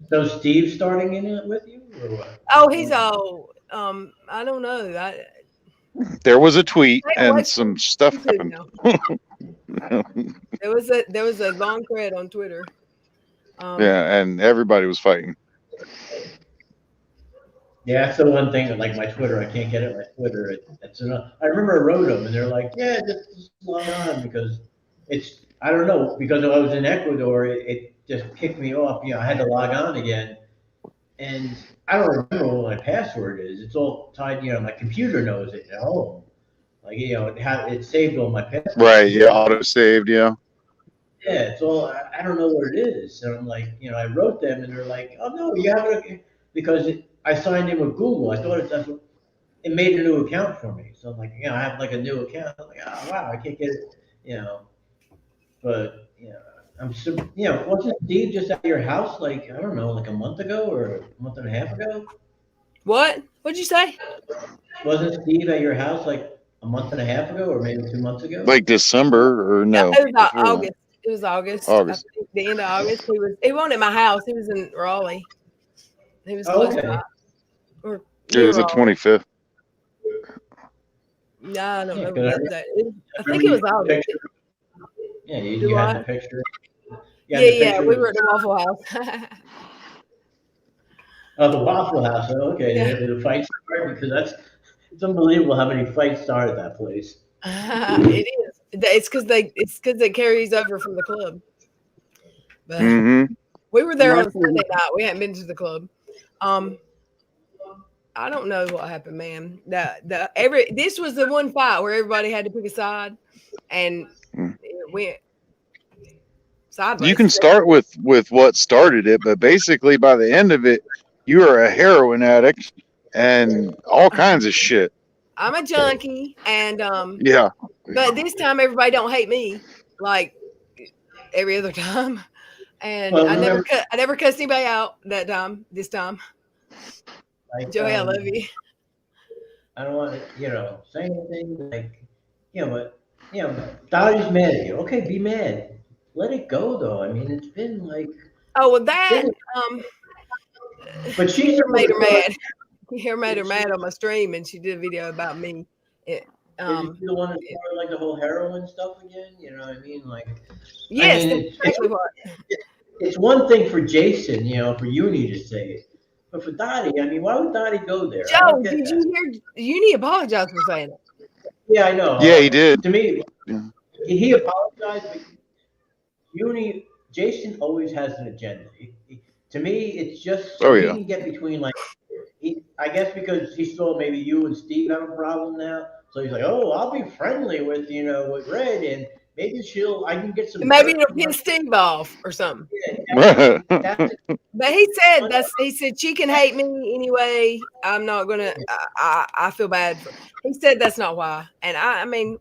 So Steve's starting in it with you, or what? Oh, he's all I don't know. There was a tweet Hey, and what's some stuff YouTube happened. now? There was a long thread on Twitter. Yeah, and everybody was fighting. Yeah, that's the one thing. Like my Twitter, I can't get it. My Twitter, it's enough. I remember I wrote them, and they're like, "Yeah, just log on because it's I don't know, because I was in Ecuador, it just kicked me off. I had to log on again, and I don't remember what my password is. It's all tied. My computer knows it at home. Like it saved all my passwords. Right. Yeah. Auto saved. Yeah. Yeah, it's all. I don't know what it is. And I'm like, I wrote them, and they're like, oh no, you have it because I signed in with Google. I thought it made a new account for me. So I'm like, I have like a new account. I'm like, oh wow, I can't get it. But wasn't Steve just at your house like I don't know, like a month ago or a month and a half ago? What? What'd you say? Wasn't Steve at your house like a month and a half ago or maybe 2 months ago? Like December or no? It was Before that? August. It was August. August. I think the end of August. He wasn't at my house. He was in Raleigh. He was close by. Or It was the 25th. No, I don't know. Yeah, I think it was August. Yeah, you had the picture. Yeah, we were at the Waffle House. Oh, the Waffle House. Oh, okay. Yeah. Did the fight start? Because it's unbelievable how many fights started that place. It is. It's because it carries over from the club. But we were there on a Sunday night. We hadn't been to the club. I don't know what happened, man. This was the one fight where everybody had to pick a side, and it went sideways. You can start with what started it, but basically by the end of it, you are a heroin addict and all kinds of shit. I'm a junkie, and yeah. But this time, everybody don't hate me like every other time, and I never cussed anybody out that time. This time. Like, Joey, I love you. I don't want to, say anything like, but, Dottie's mad at you. Okay, be mad. Let it go, though. I mean, it's been like. Oh, well, that, but she made her mad. He made her mad on my stream, and she did a video about me. Is she the one that started, like, the whole heroin stuff again? You know what I mean? Like. Yes, that's exactly what. It's one thing for Jason, for Uni to say it. But for Dottie, I mean, why would Dottie go there? Joe, did you hear Uni apologize for saying it? Yeah, I know. Yeah, he did. To me, he apologized. But Jason always has an agenda. To me, it's just so he can get between, like, I guess because he saw maybe you and Steve have a problem now. So he's like, oh, I'll be friendly with, with Red, and maybe I can get some. Maybe it'll piss Steve off or something. Yeah, but he said she can hate me anyway. I'm not gonna. I feel bad. He said that's not why, and I mean,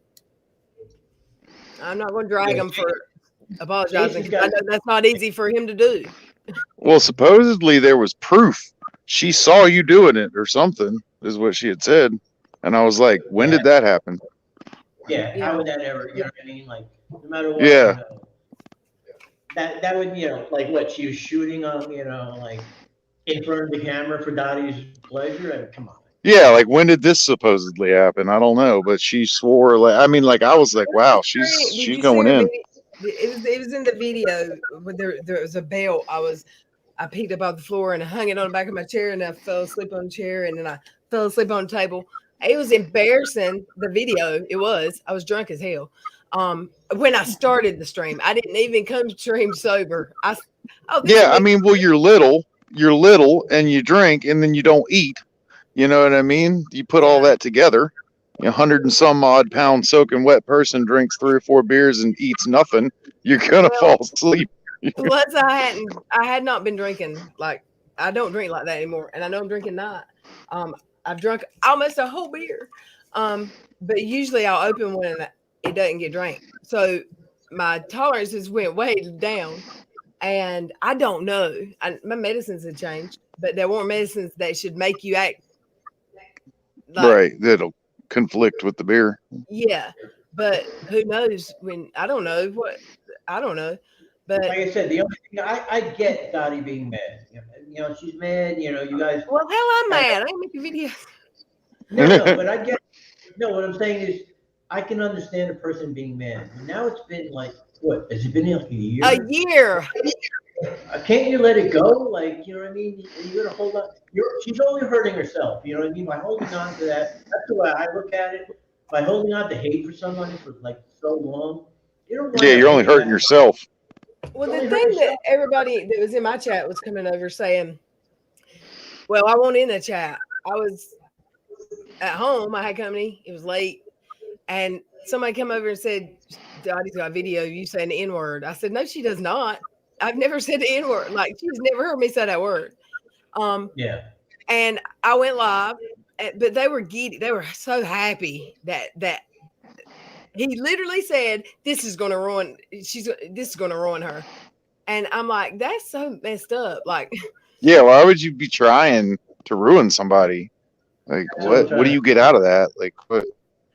I'm not going to drag him for apologizing. I know that's not easy for him to do. Well, supposedly there was proof. She saw you doing it or something, is what she had said. And I was like, when did that happen? Yeah, how would that ever, you know what I mean? Like, no matter what, yeah. That would, like what, she was shooting on, like in front of the camera for Dottie's pleasure? I mean, come on. Yeah, like when did this supposedly happen? I don't know, but she swore, I was like, wow, she's going in. It was in the video when there was a belt. I picked up off the floor and I hung it on the back of my chair, and I fell asleep on the chair, and then I fell asleep on the table. It was embarrassing, the video. I was drunk as hell. When I started the stream, I didn't even come to stream sober. I mean, well, you're little and you drink and then you don't eat. You know what I mean? You put all that together. 100 and some odd pound soaking wet person drinks 3 or 4 beers and eats nothing. You're gonna fall asleep. Plus, I had not been drinking. Like, I don't drink like that anymore, and I know I'm drinking not. I've drunk almost a whole beer, but usually I'll open one and it doesn't get drank. So my tolerances went way down, and I don't know. My medicines have changed, but there weren't medicines that should make you act like, right. That'll conflict with the beer. Yeah, but who knows I don't know. But like I said, the only thing I get Dottie being mad. She's mad. You guys. Well, hell, I'm mad. I ain't making videos. No, but I get. No, what I'm saying is, I can understand a person being mad. But now it's been like, what? Has it been like a year? A year. Can't you let it go? Like, you know what I mean? You're gonna hold on. She's only hurting herself. You know what I mean? By holding on to that. That's the way I look at it. By holding on to hate for somebody for like so long, You don't Yeah, want you're to only say hurting that. yourself. Well, You the only hurt thing that yourself. everybody that was in my chat was coming over saying, well, I wasn't in the chat. I was at home. I had company. It was late. And somebody come over and said, Dottie's got a video of you saying the N word. I said, no, she does not. I've never said the N word. Like, she's never heard me say that word. Yeah. And I went live, but they were giddy. They were so happy that he literally said, this is going to ruin, this is going to ruin her. And I'm like, that's so messed up. Like, Yeah, why would you be trying to ruin somebody? Like, That's what I'm what do trying you get out of that? Like, what?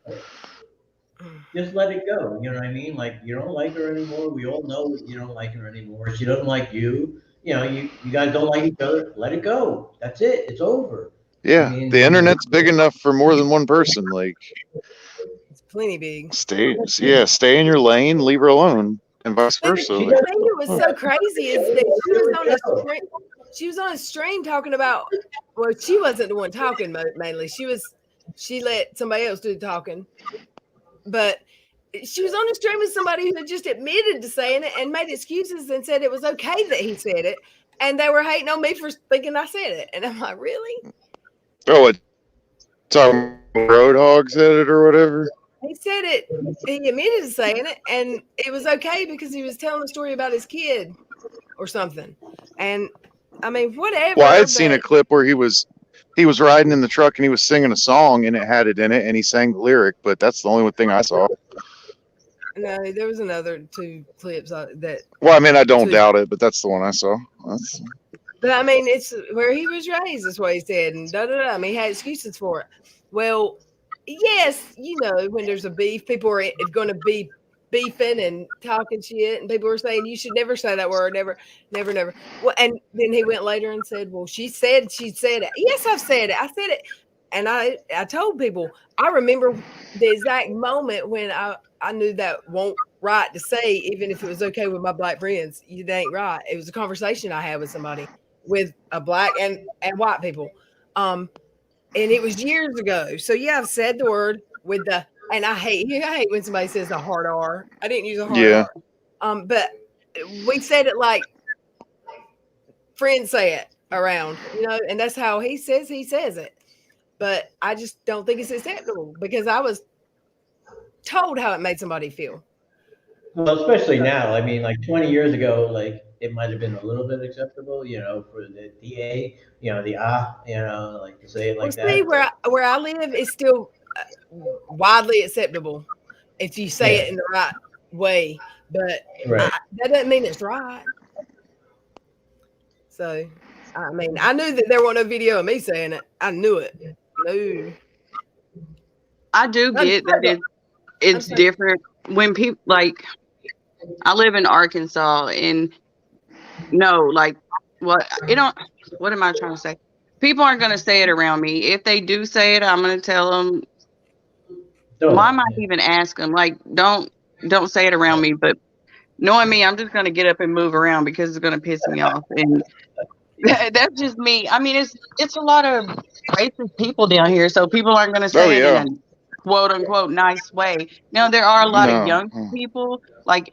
to. Just let it go. You know what I mean? Like you don't like her anymore. We all know you don't like her anymore. She doesn't like you. You know, you guys don't like each other. Let it go. That's it. It's over. I Yeah, mean, the you know, internet's big enough for more than one person. Like, it's plenty big. stay in your lane, leave her alone, and vice But versa. she the Like, does. thing that was so crazy is that she was Let on it a go. stream. She was on a stream talking about. Well, she wasn't the one talking mainly. She let somebody else do the talking, but she was on a stream with somebody who had just admitted to saying it and made excuses and said it was okay that he said it, and they were hating on me for thinking I said it, and I'm like, really? oh, what talking Roadhog said it or whatever. He said it. He admitted to saying it, and it was okay because he was telling a story about his kid or something. And I mean, Well, I whatever, had seen a but clip where he was riding in the truck and he was singing a song and it had it in it and he sang the lyric, but that's the only thing I saw. no, there was another two clips that Well, I mean, I don't two. doubt it, but that's the one I saw. That's, But I mean, it's where he was raised. That's what he said, and da da da. I mean, he had excuses for it. Well, yes, when there's a beef, people are going to be beefing and talking shit, and people are saying you should never say that word, never, never, never. Well, and then he went later and said, "Well, she said it." Yes, I've said it. I said it, and I told people I remember the exact moment when I knew that won't right to say, even if it was okay with my black friends. It ain't right. It was a conversation I had with somebody, with a black and white people. And it was years ago. So yeah, I've said the word with the and I hate when somebody says a hard R. I didn't use a hard yeah. R. But we said it like friends say it around, and that's how he says it. But I just don't think it's acceptable because I was told how it made somebody feel. Well, especially now. I mean, like 20 years ago, like it might have been a little bit acceptable, you know, for the DA, you know, the you know, like to say it Well, like see, that. where I live is still widely acceptable if you say Yeah, it in the right way, but right. that doesn't mean it's right. So, I mean, I knew that there wasn't no video of me saying it. I knew it. No, I do I'm get that sorry. I'm it's sorry. different when people like I live in Arkansas and no, like what you don't what am I trying to say? People aren't going to say it around me. If they do say it, I'm going to tell them. Why Don't. am I Yeah, even ask them? Like, don't say it around yeah. me. But knowing me, I'm just going to get up and move around because it's going to piss me off. And that's just me. I mean, it's a lot of racist people down here, so people aren't going to Oh say it in yeah. a quote unquote nice way. Now there are a lot of No. young people, like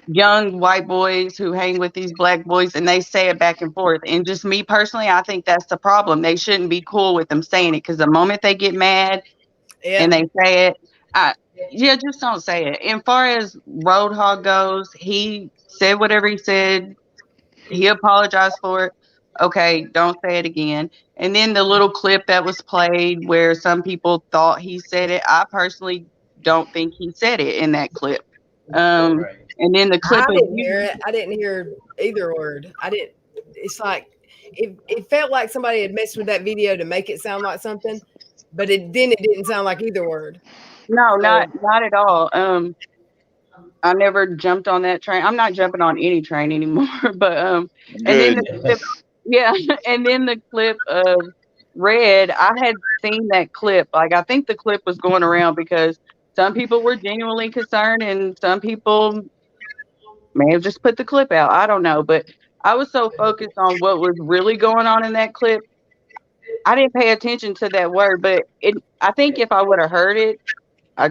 young white boys who hang with these black boys, and they say it back and forth. And just me personally, I think that's the problem. They shouldn't be cool with them saying it because the moment they get mad and Yeah, they say it, I yeah, just don't say it. And far as Roadhog goes, he said whatever he said. He apologized for it. Okay, don't say it again. And then the little clip that was played where some people thought he said it, I personally don't think he said it in that clip. Um, Right. and then the clip I of didn't hear you, it. I didn't hear either word. I didn't. It's like it felt like somebody had messed with that video to make it sound like something, but it didn't sound like either word. no, So not at all. I never jumped on that train. I'm not jumping on any train anymore. But and then Good. the clip, yeah, and then the clip of Red. I had seen that clip. Like I think the clip was going around because some people were genuinely concerned, and some people may have just put the clip out. I don't know, but I was so focused on what was really going on in that clip, I didn't pay attention to that word. But I think if I would have heard it, I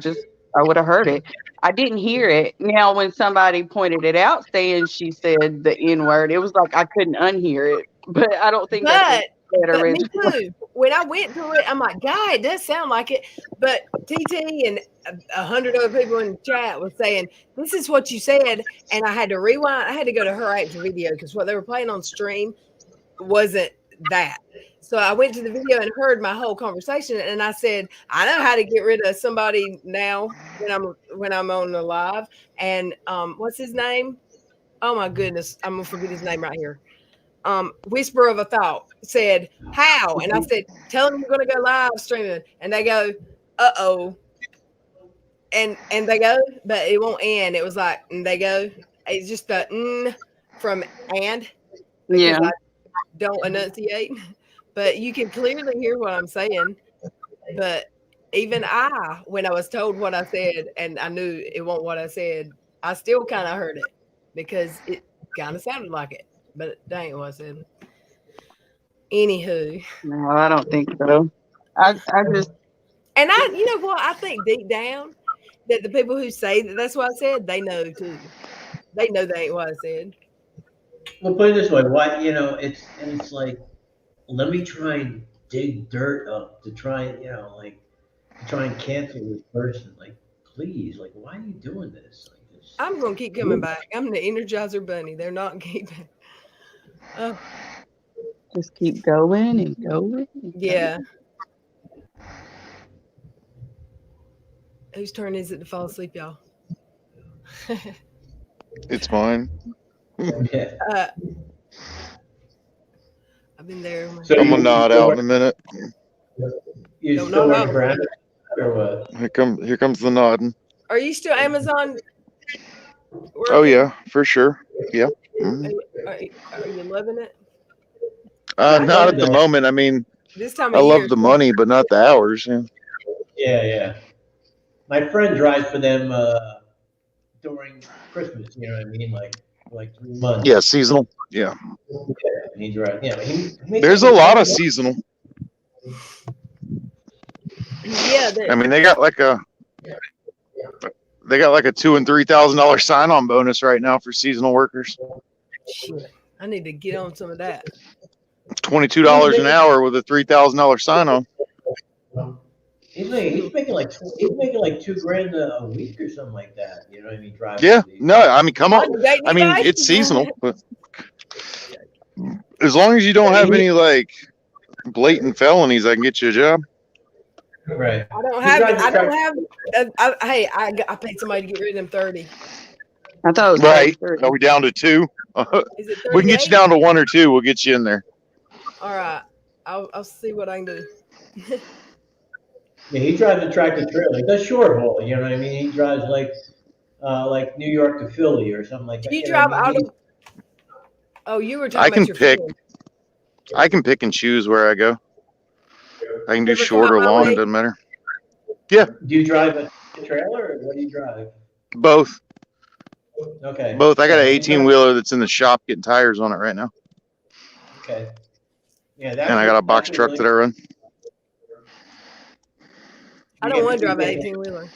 would have heard it. I didn't hear it. Now, when somebody pointed it out saying she said the N word, it was like I couldn't unhear it. But I don't think that's what she said But me originally. too. When I went through it, I'm like, God, it does sound like it. But TT and 100 other people in the chat was saying, this is what you said. And I had to rewind. I had to go to her actual video because what they were playing on stream wasn't that. So I went to the video and heard my whole conversation, and I said, I know how to get rid of somebody now when I'm on the live. And what's his name? Oh my goodness, I'm gonna forget his name right here. Whisper of a Thought said, how? And I said, tell them you're gonna go live streaming. And they go, uh-oh. And they go, but it won't end. It was like, and they go, it's just the from and because Yeah. I don't enunciate. But you can clearly hear what I'm saying. But even when I was told what I said and I knew it wasn't what I said, I still kind of heard it because it kind of sounded like it. But that ain't what I said. Anywho. No, I don't think so. I just. And you know what? I think deep down that the people who say that that's what I said, they know too. They know that ain't what I said. Well, put it this way, why, it's like, let me try and dig dirt up to try and, like, to try and cancel this person. Like, please, like, why are you doing this? Like, this. I'm gonna keep coming back. I'm the Energizer Bunny. They're not keeping. Oh, Just keep going and going. yeah. Whose turn is it to fall asleep, y'all? It's mine. Yeah. I've been there. So I'm gonna nod out in a minute. You Don't still nod working out. for Amazon or what? Here comes the nodding. Are you still Amazon? Oh yeah, for sure. Yeah. Mhm. Are you loving it? Not at the moment. I mean, This time I of year. love the money, but not the hours. Yeah. Yeah. My friend drives for them during Christmas, you know what I mean? Like 3 months. Yeah, seasonal. Yeah. Yeah, and he drives. Yeah, he makes There's a lot of seasonal. Yeah. I mean, they got like a $2,000 and $3,000 sign-on bonus right now for seasonal workers. Shit, I need to get on some of that. $22 an hour with a $3,000 sign-on. He's making like $2,000 a week or something like that. You know what I mean? Driving. Yeah. No, I mean, come on. I mean, Guys? it's seasonal, but as long as you don't have any like blatant felonies, I can get you a job. Right. I don't have. I paid somebody to get rid of them 30. I thought it was Right. 30. Are we down to 2? Is it 38? We can get you down to 1 or 2. We'll get you in there. All right. I'll see what I can do. Yeah, he drives a tractor trailer. He does short haul. You know what I mean? He drives like New York to Philly or something like that. Do you know drive what I out mean? of? Oh, you were talking I can about your pick. friend. I can pick and choose where I go. I can do Ever come short out or my long. way? It doesn't matter. Do you drive a trailer or what do you drive? Both. Okay. Both. I got an 18-wheeler that's in the shop getting tires on it right now. Okay. Yeah, And I got a box truck that I run. I don't want to drive an 18-wheeler.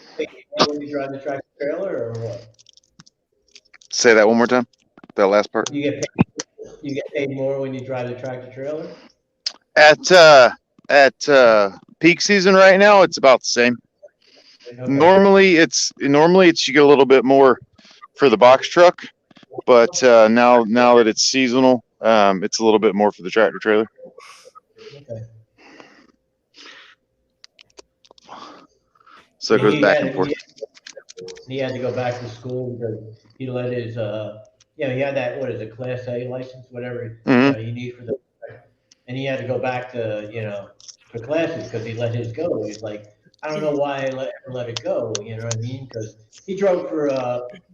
When you drive the tractor trailer or what? Say that one more time. That last part. You get paid more when you drive the tractor trailer? At peak season right now, it's about the same. Okay. Normally it's you get a little bit more for the box truck, but now that it's seasonal, it's a little bit more for the tractor trailer. Okay. So it goes back and forth. He had to go back to school because he let his he had that, what is it, Class A license, whatever you need for the, and he had to go back to for classes because he let his go. He's like, I don't know why I let it go. You know what I mean? Because he drove for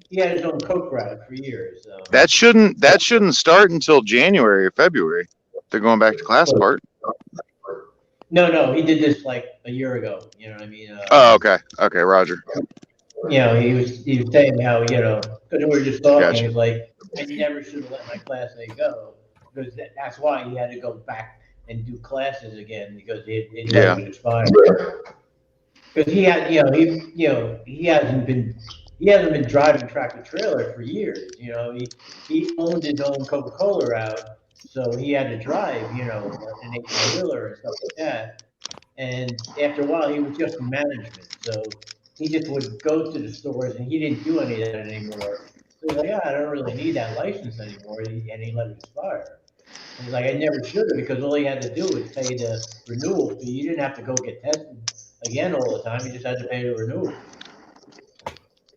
he had his own Coke route for years. So. That shouldn't start until January or February. They're going back to class part. No, he did this like a year ago. You know what I mean? Oh, okay, Roger. He was saying how because we were just talking. Gotcha. He's like, I never should have let my Class A go because that's why he had to go back and do classes again because it was expired. Because he had he hasn't been he hasn't been driving tractor trailer for years. You know, he owned his own Coca-Cola route, so he had to drive, you know, an 18-wheeler and stuff like that. And after a while, he was just management, so he just would go to the stores, and he didn't do any of that anymore. So he's like, yeah, I don't really need that license anymore, and he let it expire. And he's like, I never should have, because all he had to do was pay the renewal fee. You didn't have to go get tested again all the time. You just had to pay the renewal fee.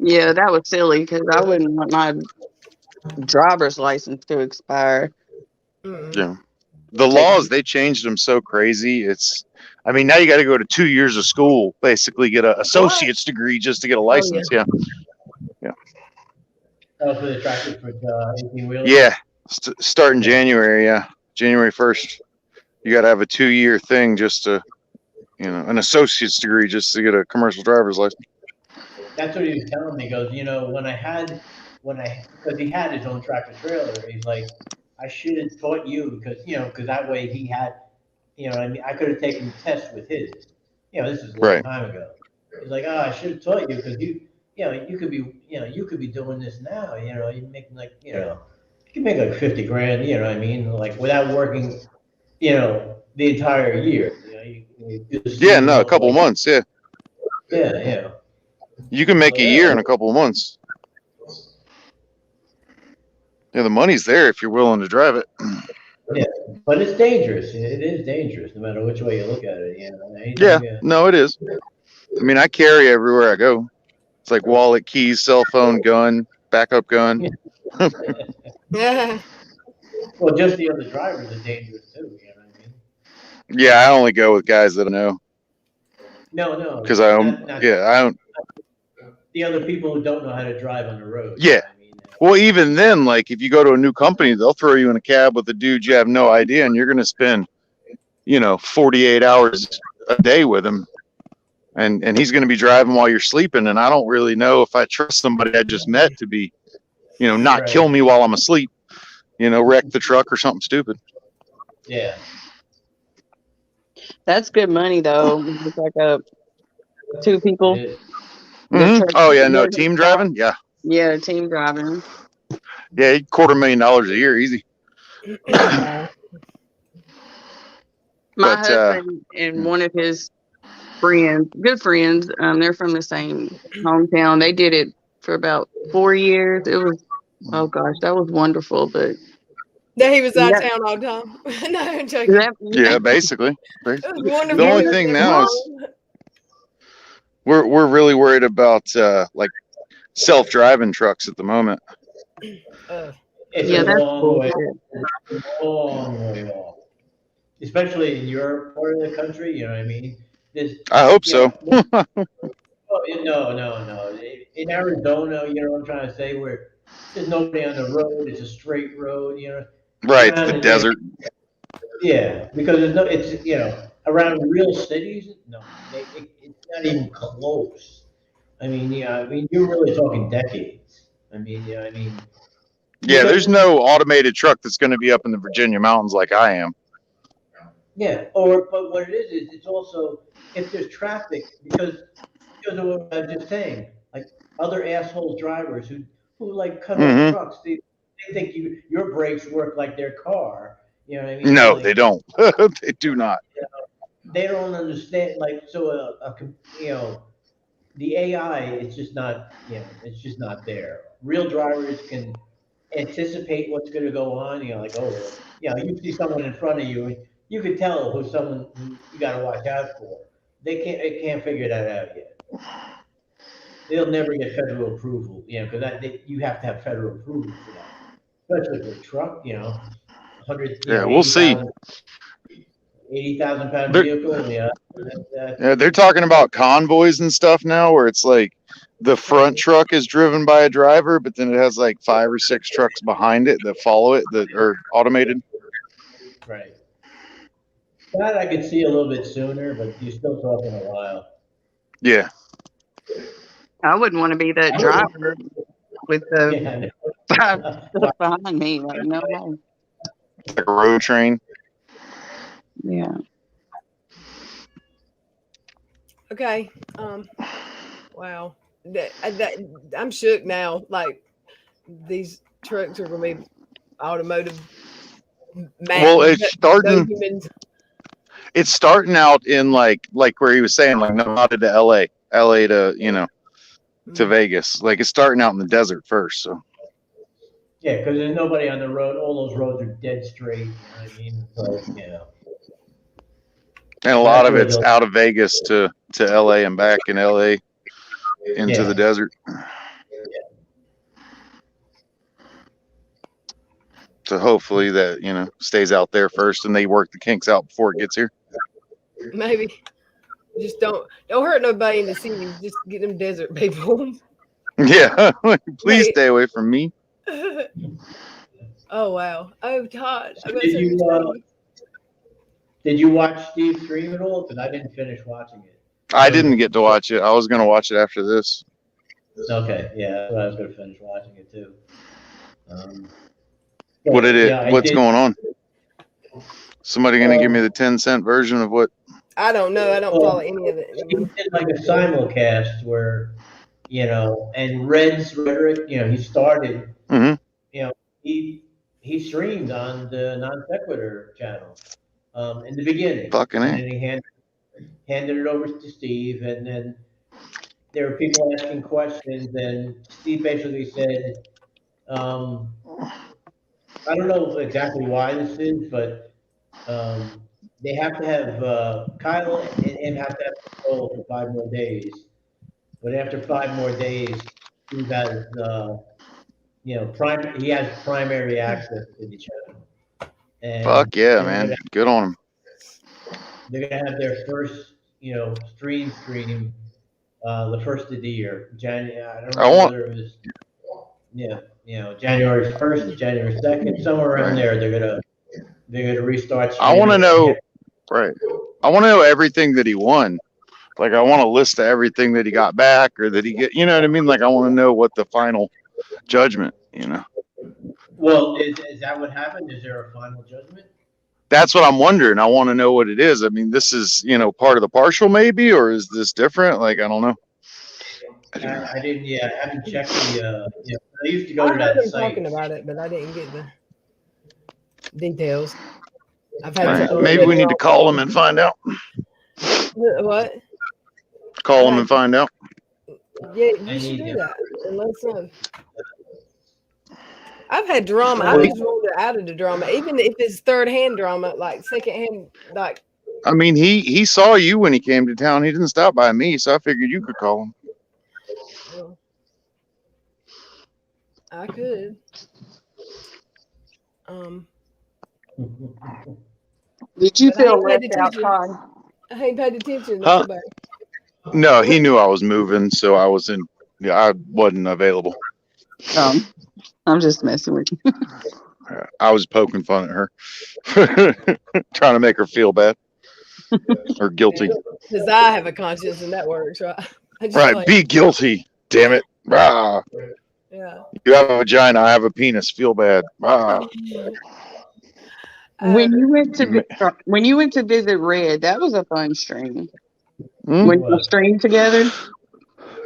Yeah, that was silly because I wouldn't want my driver's license to expire. Yeah. The laws, they changed them so crazy. I mean, now you got to go to 2 years of school, basically get an associate's degree just to get a license. Yeah. Oh, for the tractor for 18-wheeler? Yeah. Starting January. Yeah. January 1st. You got to have a 2-year thing just to, an associate's degree just to get a commercial driver's license. That's what he was telling me. He goes, because he had his own tractor trailer, he's like, I should have taught you because that way he had, I mean, I could have taken tests with his. This is a long time ago. He's like, oh, I should have taught you because you could be doing this now. You're making you can make like 50 grand. You know what I mean? Like without working, the entire year. A couple of months. Yeah. Yeah. You can make a year in a couple of months. Yeah, the money's there if you're willing to drive it. Yeah, but it's dangerous. It is dangerous, no matter which way you look at it. No, it is. I mean, I carry everywhere I go. It's like wallet, keys, cell phone, gun, backup gun. Yeah. Well, just the other drivers are dangerous too. You know what I mean? Yeah, I only go with guys that I know. No. Because I don't. The other people who don't know how to drive on the road. Yeah. Well, even then, like if you go to a new company, they'll throw you in a cab with a dude you have no idea, and you're going to spend, 48 hours a day with him, and he's going to be driving while you're sleeping. And I don't really know if I trust somebody I just met to be, not kill me while I'm asleep, wreck the truck or something stupid. Yeah. That's good money though. It's like 2 people. Mm-hmm. Oh yeah, no, team driving. Yeah. Yeah, team driving. Yeah, $250,000 a year, easy. My husband and one of his friends, good friends, they're from the same hometown. They did it for about 4 years. It was, oh gosh, that was wonderful. But that he was out of town all the time. No, I'm joking. Yeah, basically. The only thing now is we're really worried about like self-driving trucks at the moment. It's a long way off. Especially in your part of the country, you know what I mean? I hope so. No. In Arizona, you know what I'm trying to say, where there's nobody on the road, it's a straight road, Right, the desert. Yeah, because it's around real cities, no, it's not even close. I mean, you're really talking decades. Yeah, there's no automated truck that's going to be up in the Virginia mountains like I am. Yeah, but what it is it's also if there's traffic because of what I was just saying, like other asshole drivers who like cut off trucks, they think your brakes work like their car. You know what I mean? No, they don't. They do not. They don't understand. Like so, the AI, it's just not. It's just not there. Real drivers can anticipate what's going to go on. Like you see someone in front of you, and you could tell who's someone who you got to watch out for. They can't figure that out yet. They'll never get federal approval, because you have to have federal approval for that, especially for a truck, 100. Yeah, we'll see. 80,000 pound vehicle. Yeah, they're talking about convoys and stuff now, where it's like the front truck is driven by a driver, but then it has like 5 or 6 trucks behind it that follow it that are automated. Right. That I could see a little bit sooner, but you're still talking a while. Yeah. I wouldn't want to be that driver with the 5 stuff behind me. Like, no way. Like a road train. Yeah. Okay. Wow. I'm shook now. Like these trucks are gonna be automotive. Well, it's no starting. humans. It's starting out in like where he was saying, like Nevada to LA to to Vegas. Like it's starting out in the desert first. So Yeah, because there's nobody on the road. All those roads are dead straight. You know what I mean? So, and a lot of it's out of Vegas to LA and back, in LA into the desert. So hopefully that stays out there first, and they work the kinks out before it gets here. Maybe just don't hurt nobody in the cities. Just get them desert people. Yeah, please stay away from me. Oh wow! Oh Todd, so did you watch Steve stream at all? Because I didn't finish watching it. I didn't get to watch it. I was going to watch it after this. Okay, yeah, that's what I was going to finish watching it too. What's going on? Somebody going to give me the 10-cent version of what? I don't know. I don't follow any of it. He did like a simulcast where, and Red's rhetoric. He started. Mm-hmm. He streamed on the Non Sequitur channel in the beginning. Fucking and then he handed it over to Steve, and then there were people asking questions, and Steve basically said, I don't know exactly why this is, but they have to have Kyle and him have to have control for 5 more days. But after 5 more days, Steve has he has primary access to the channel. And fuck yeah, man! Good on him. They're gonna have their first, stream the first of the year. January. I don't know whether it was, January 1st, January 2nd, somewhere around there. They're gonna restart streaming. I want to know, right? I want to know everything that he won. Like I want a list of everything that he got back or that he get. You know what I mean? Like I want to know what the final judgment. Well, is that what happened? Is there a final judgment? That's what I'm wondering. I want to know what it is. I mean, this is, part of the partial maybe, or is this different? Like, I don't know. I haven't checked the, I used to go to that site. Talking about it, but I didn't get the details. Maybe we need to call him and find out. What? Call him and find out. Yeah, you should do that. And let us know. I've had drama. I just rolled out of the drama, even if it's third-hand drama, like second-hand, like. I mean, he saw you when he came to town. He didn't stop by me, so I figured you could call him. Well, I could. Did you feel left out, Todd? I ain't paid attention. Huh? No, he knew I was moving, so I wasn't. Yeah, I wasn't available. I'm just messing with you. I was poking fun at her, trying to make her feel bad or guilty. Because I have a conscience, and that works, right? Right, be guilty, damn it. Rah. Yeah. You have a vagina, I have a penis. Feel bad. Rah. When you went to visit Red, that was a fun stream. When you streamed together.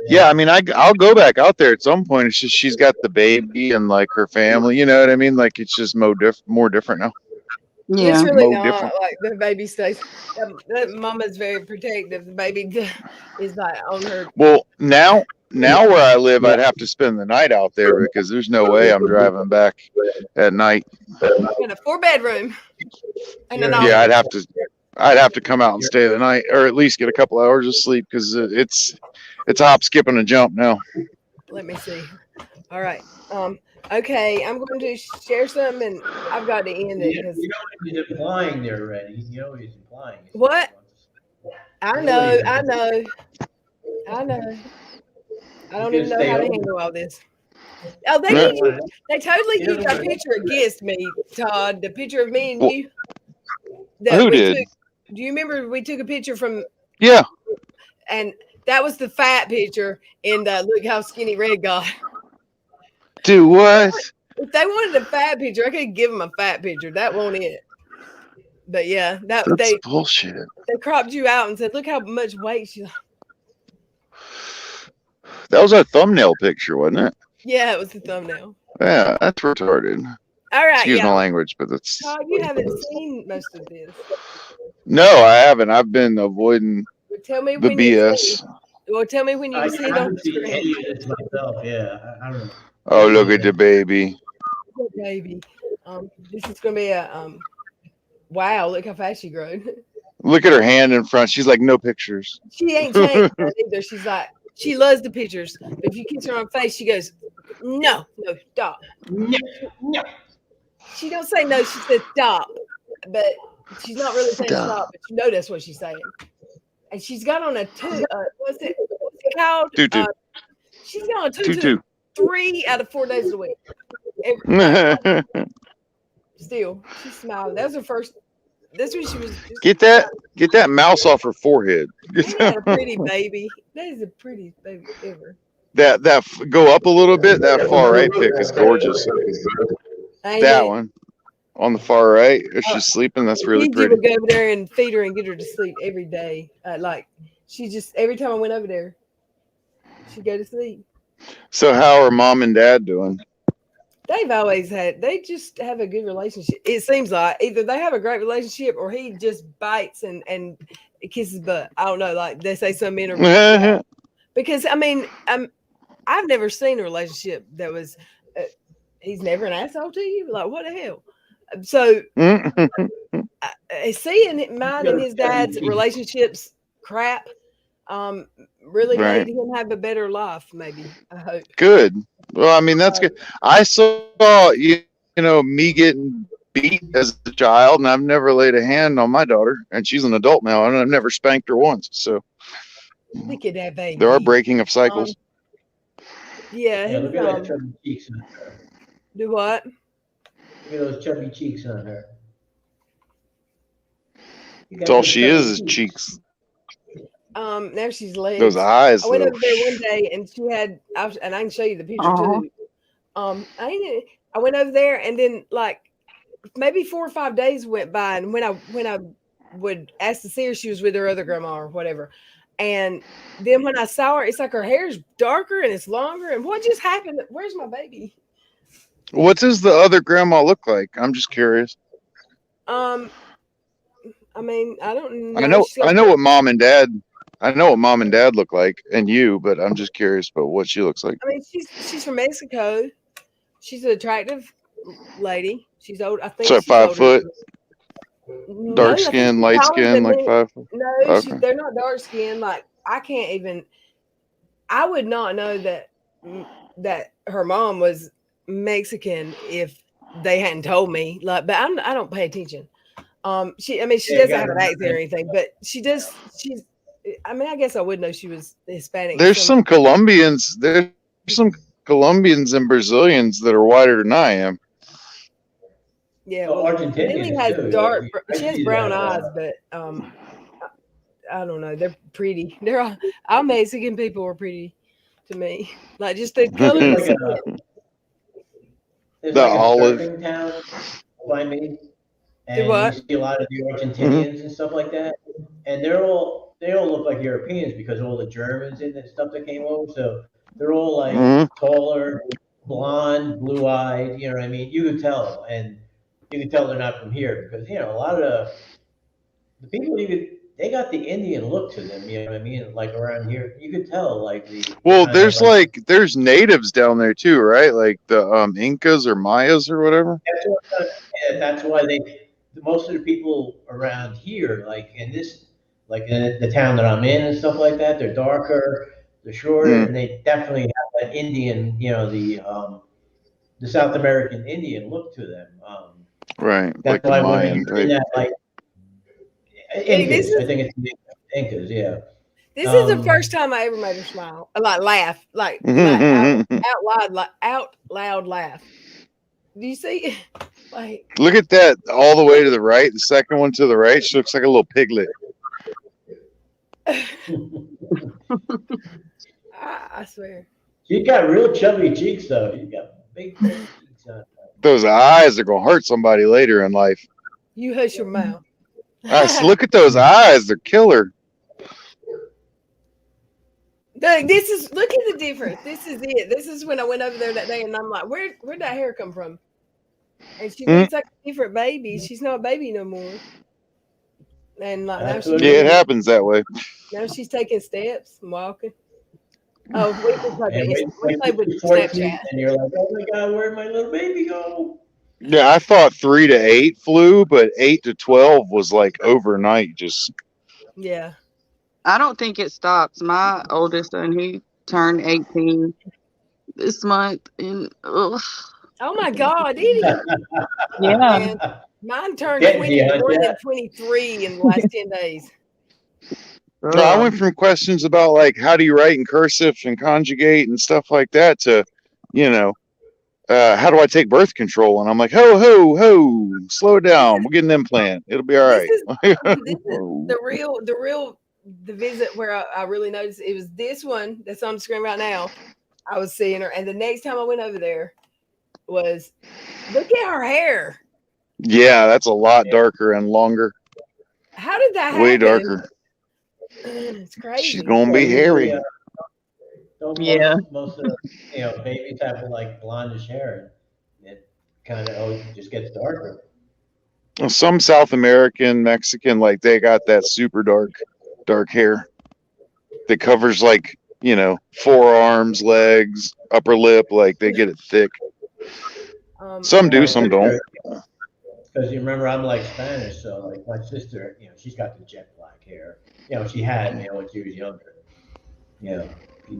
Yeah, I mean, I'll go back out there at some point. It's just she's got the baby and like her family. You know what I mean? Like it's just more different now. Yeah, it's really not different. Like the baby stays. That mama's very protective. The baby is like on her. Well, now where I live, I'd have to spend the night out there because there's no way I'm driving back at night. In a 4-bedroom. And yeah, I'd have to come out and stay the night, or at least get a couple hours of sleep because it's a hop, skip, and a jump now. Let me see. All right. Okay, I'm going to share some, and I've got to end it. He's implying there already. He's implying. What? I know. I don't even know how to handle all this. Oh, they totally used our picture against me, Todd. The picture of me and you. Who did? Do you remember we took a picture from? Yeah. And that was the fat picture in the look how skinny Red got. Do what? If they wanted a fat picture, I could give them a fat picture. That wasn't it. But yeah, that's bullshit. They cropped you out and said, "Look how much weight she." That was our thumbnail picture, wasn't it? Yeah, it was the thumbnail. Yeah, that's retarded. All right, Excuse my y'all. language, but that's Todd, you haven't seen most of this. no, I haven't. I've been avoiding But tell me the when you see. BS. Well, tell me when you I see it on haven't the seen screen. any of this myself. Yeah, I don't know. Oh, look at the baby. Good baby. This is gonna be a wow, look how fast she grown. Look at her hand in front. She's like, no pictures. She ain't changed that either. She's like, she loves the pictures. But if you kiss her on the face, she goes, no, stop. No, no. She don't say no, she says stop. But she's not really saying Stop. stop, but you know that's what she's saying. And she's got on a what's it called? Tutu. She's got on a Tutu. 3 out of 4 days of the week. Still, she's smiling. That was her first. That's when she was. Get that mouse off her forehead. Ain't that a pretty baby? That is the prettiest baby ever. That go up a little bit. That far right pic is gorgeous. Ain't That it? one on the far right, if she's sleeping, that's really Gigi pretty. would go over there and feed her and get her to sleep every day. Like she just every time I went over there, she'd go to sleep. So how are mom and dad doing? They just have a good relationship. It seems like either they have a great relationship or he just bites and kisses butt. I don't know, like they say some men are. Because I mean, I've never seen a relationship that was. He's never an asshole to you. Like what the hell? So seeing mine and his dad's relationships crap, really Right. made him have a better life. Maybe I hope. Good. Well, I mean, that's good. I saw you know me getting beat as a child, and I've never laid a hand on my daughter, and she's an adult now, and I've never spanked her once. So Look at that baby. there are breaking of cycles. Yeah, Yeah, look at those chubby cheeks on her. do what? Look at those chubby cheeks on her. That's all she is cheeks. Now she's legs. Those eyes. I went though. over there one day and she had, and I can show you the picture too. I went over there and then like maybe 4 or 5 days went by, and when I would ask to see her, she was with her other grandma or whatever. And then when I saw her, it's like her hair's darker and it's longer. And what just happened? Where's my baby? What does the other grandma look like? I'm just curious. I mean, I don't know. I know what mom and dad. I know what mom and dad look like, and you, but I'm just curious about what she looks like. I mean, she's from Mexico. She's an attractive lady. She's old. I think So she's 5 older. foot, No, dark I think skin, she's light taller skin, than like me. 5 foot. No, Okay. they're not dark skinned. Like I can't even. I would not know that her mom was Mexican if they hadn't told me. Like, but I don't pay attention. She doesn't have an accent or anything, but she does. I mean, I guess I would know she was Hispanic. There's some Colombians. There's some Colombians and Brazilians that are whiter than I am. Yeah, Well, well, Argentinians Lily has too, dark. I She has see brown that, eyes, but I don't know. They're pretty. They're all Mexican people are pretty to me. Like just the color of the There's like skin. There's The like olive. a surfing town by me, and what? you see a lot of the Argentinians and stuff like that, and they all look like Europeans because of all the Germans and the stuff that came over. So they're all like Mhm. taller, blonde, blue-eyed. You know what I mean? You could tell, and you could tell they're not from here because a lot of the people they got the Indian look to them. You know what I mean? Like around here, you could tell like the. Well, kind of there's there's natives down there too, right? Like the Incas or Mayas or whatever. That's why most of the people around here, like in the town that I'm in and stuff like that, they're darker, they're shorter, and they definitely have that Indian, the South American Indian look to them. Right, That's like the why when Mayan you're type. in that, like This Incas, is- I think it's the Incas, yeah. This is the first time I ever made her smile. Like laugh, like out loud laugh. Do you see? Like Look at that all the way to the right. The second one to the right, she looks like a little piglet. I swear. She's got real chubby cheeks though. She's got big cheeks on her. Those eyes are gonna hurt somebody later in life. You hush your mouth. Look at those eyes; they're killer. Look at the difference. This is it. This is when I went over there that day, and I'm like, where'd that hair come from? And she looks like a different baby. She's not a baby no more. And like That's now what Yeah, it it is. happens that way. she's taking steps and walking. Oh, And we played with you're 14 Snapchat. and you're like, oh my God, where'd my little baby go? Yeah, I thought 3 to 8 flew, but 8 to 12 was like overnight. Just Yeah. I don't think it stops. My oldest son, he turned 18 this month, and ugh, Oh my God, did he? yeah. Man, mine turned Getting to you, 21 yeah. and 23 in the last 10 days. I went from questions about like how do you write in cursive and conjugate and stuff like that to, you know, how do I take birth control? And I'm like, ho, ho, ho, slow down. We'll get an implant. It'll be all This right. is the visit where I really noticed it was this one that's on the screen right now. I was seeing her, and the next time I went over there was look at her hair. Yeah, that's a lot darker and longer. How did that Way happen? darker. It's crazy. She's gonna be hairy. Yeah. Most of the babies have like blondish hair. It kind of just gets darker. Some South American, Mexican, like they got that super dark hair that covers like, you know, forearms, legs, upper lip, like they get it thick. Some do, some don't. Because you remember, I'm like Spanish, so like my sister, she's got the jet black hair. She had, when she was younger.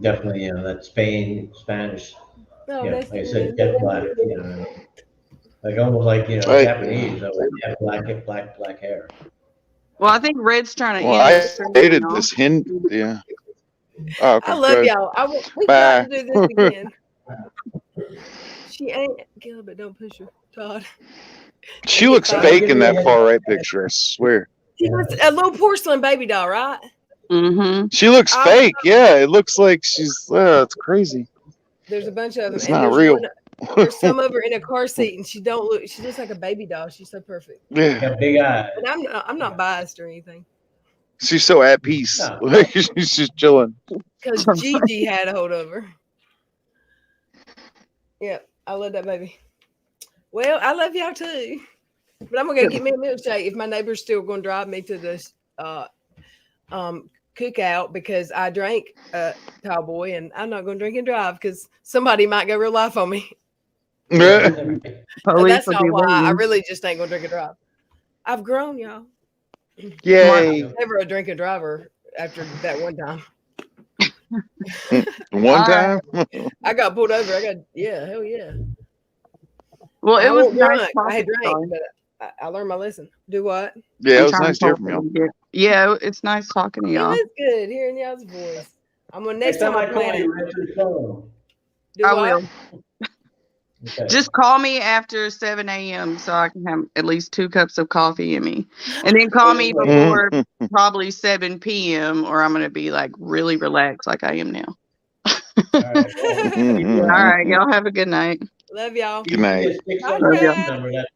Definitely, that Spanish. Like I said, jet black. Like almost like Japanese. So like black hair. Well, I think Red's trying to Well, end I this. dated this Hindu. Yeah. Oh, okay, I love y'all. We got to do this again. She ain't Gil, but don't push her, Todd. She looks fake in that far right picture, I swear. She was a little porcelain baby doll, right? Mm-hmm. She looks fake. Yeah, it looks like she's. It's crazy. There's a bunch of them. It's and not real. There's some of her in a car seat, and she looks like a baby doll. She's so perfect. Yeah. Got big eyes. But I'm not biased or anything. She's so at peace. No. She's just chilling. Because Gigi had a hold of her. Yeah, I love that baby. Well, I love y'all too. But I'm gonna go get me a milkshake if my neighbor's still gonna drive me to this cookout because I drank tall boy, and I'm not gonna drink and drive because somebody might go real life on me. And that's not why. I really just ain't gonna drink and drive. I've grown, y'all. Yay. Never a drink and driver after that one time. One time? I got pulled over. Hell yeah. Well, it was nice. I had drank, but I learned my lesson. Do what? Yeah, it was nice to hear from y'all. Yeah, it's nice talking to y'all. It was good hearing y'all's voice. I'm gonna next Next time time I I call plan you, answer the phone. do I what? will. Okay. Just call me after 7 a.m. so I can have at least 2 cups of coffee in me. And then call me before probably 7 p.m. or I'm going to be like really relaxed like I am now. All right. All right. Y'all have a good night. Love y'all. Good night. Just fix Bye, up the Brad. number. That's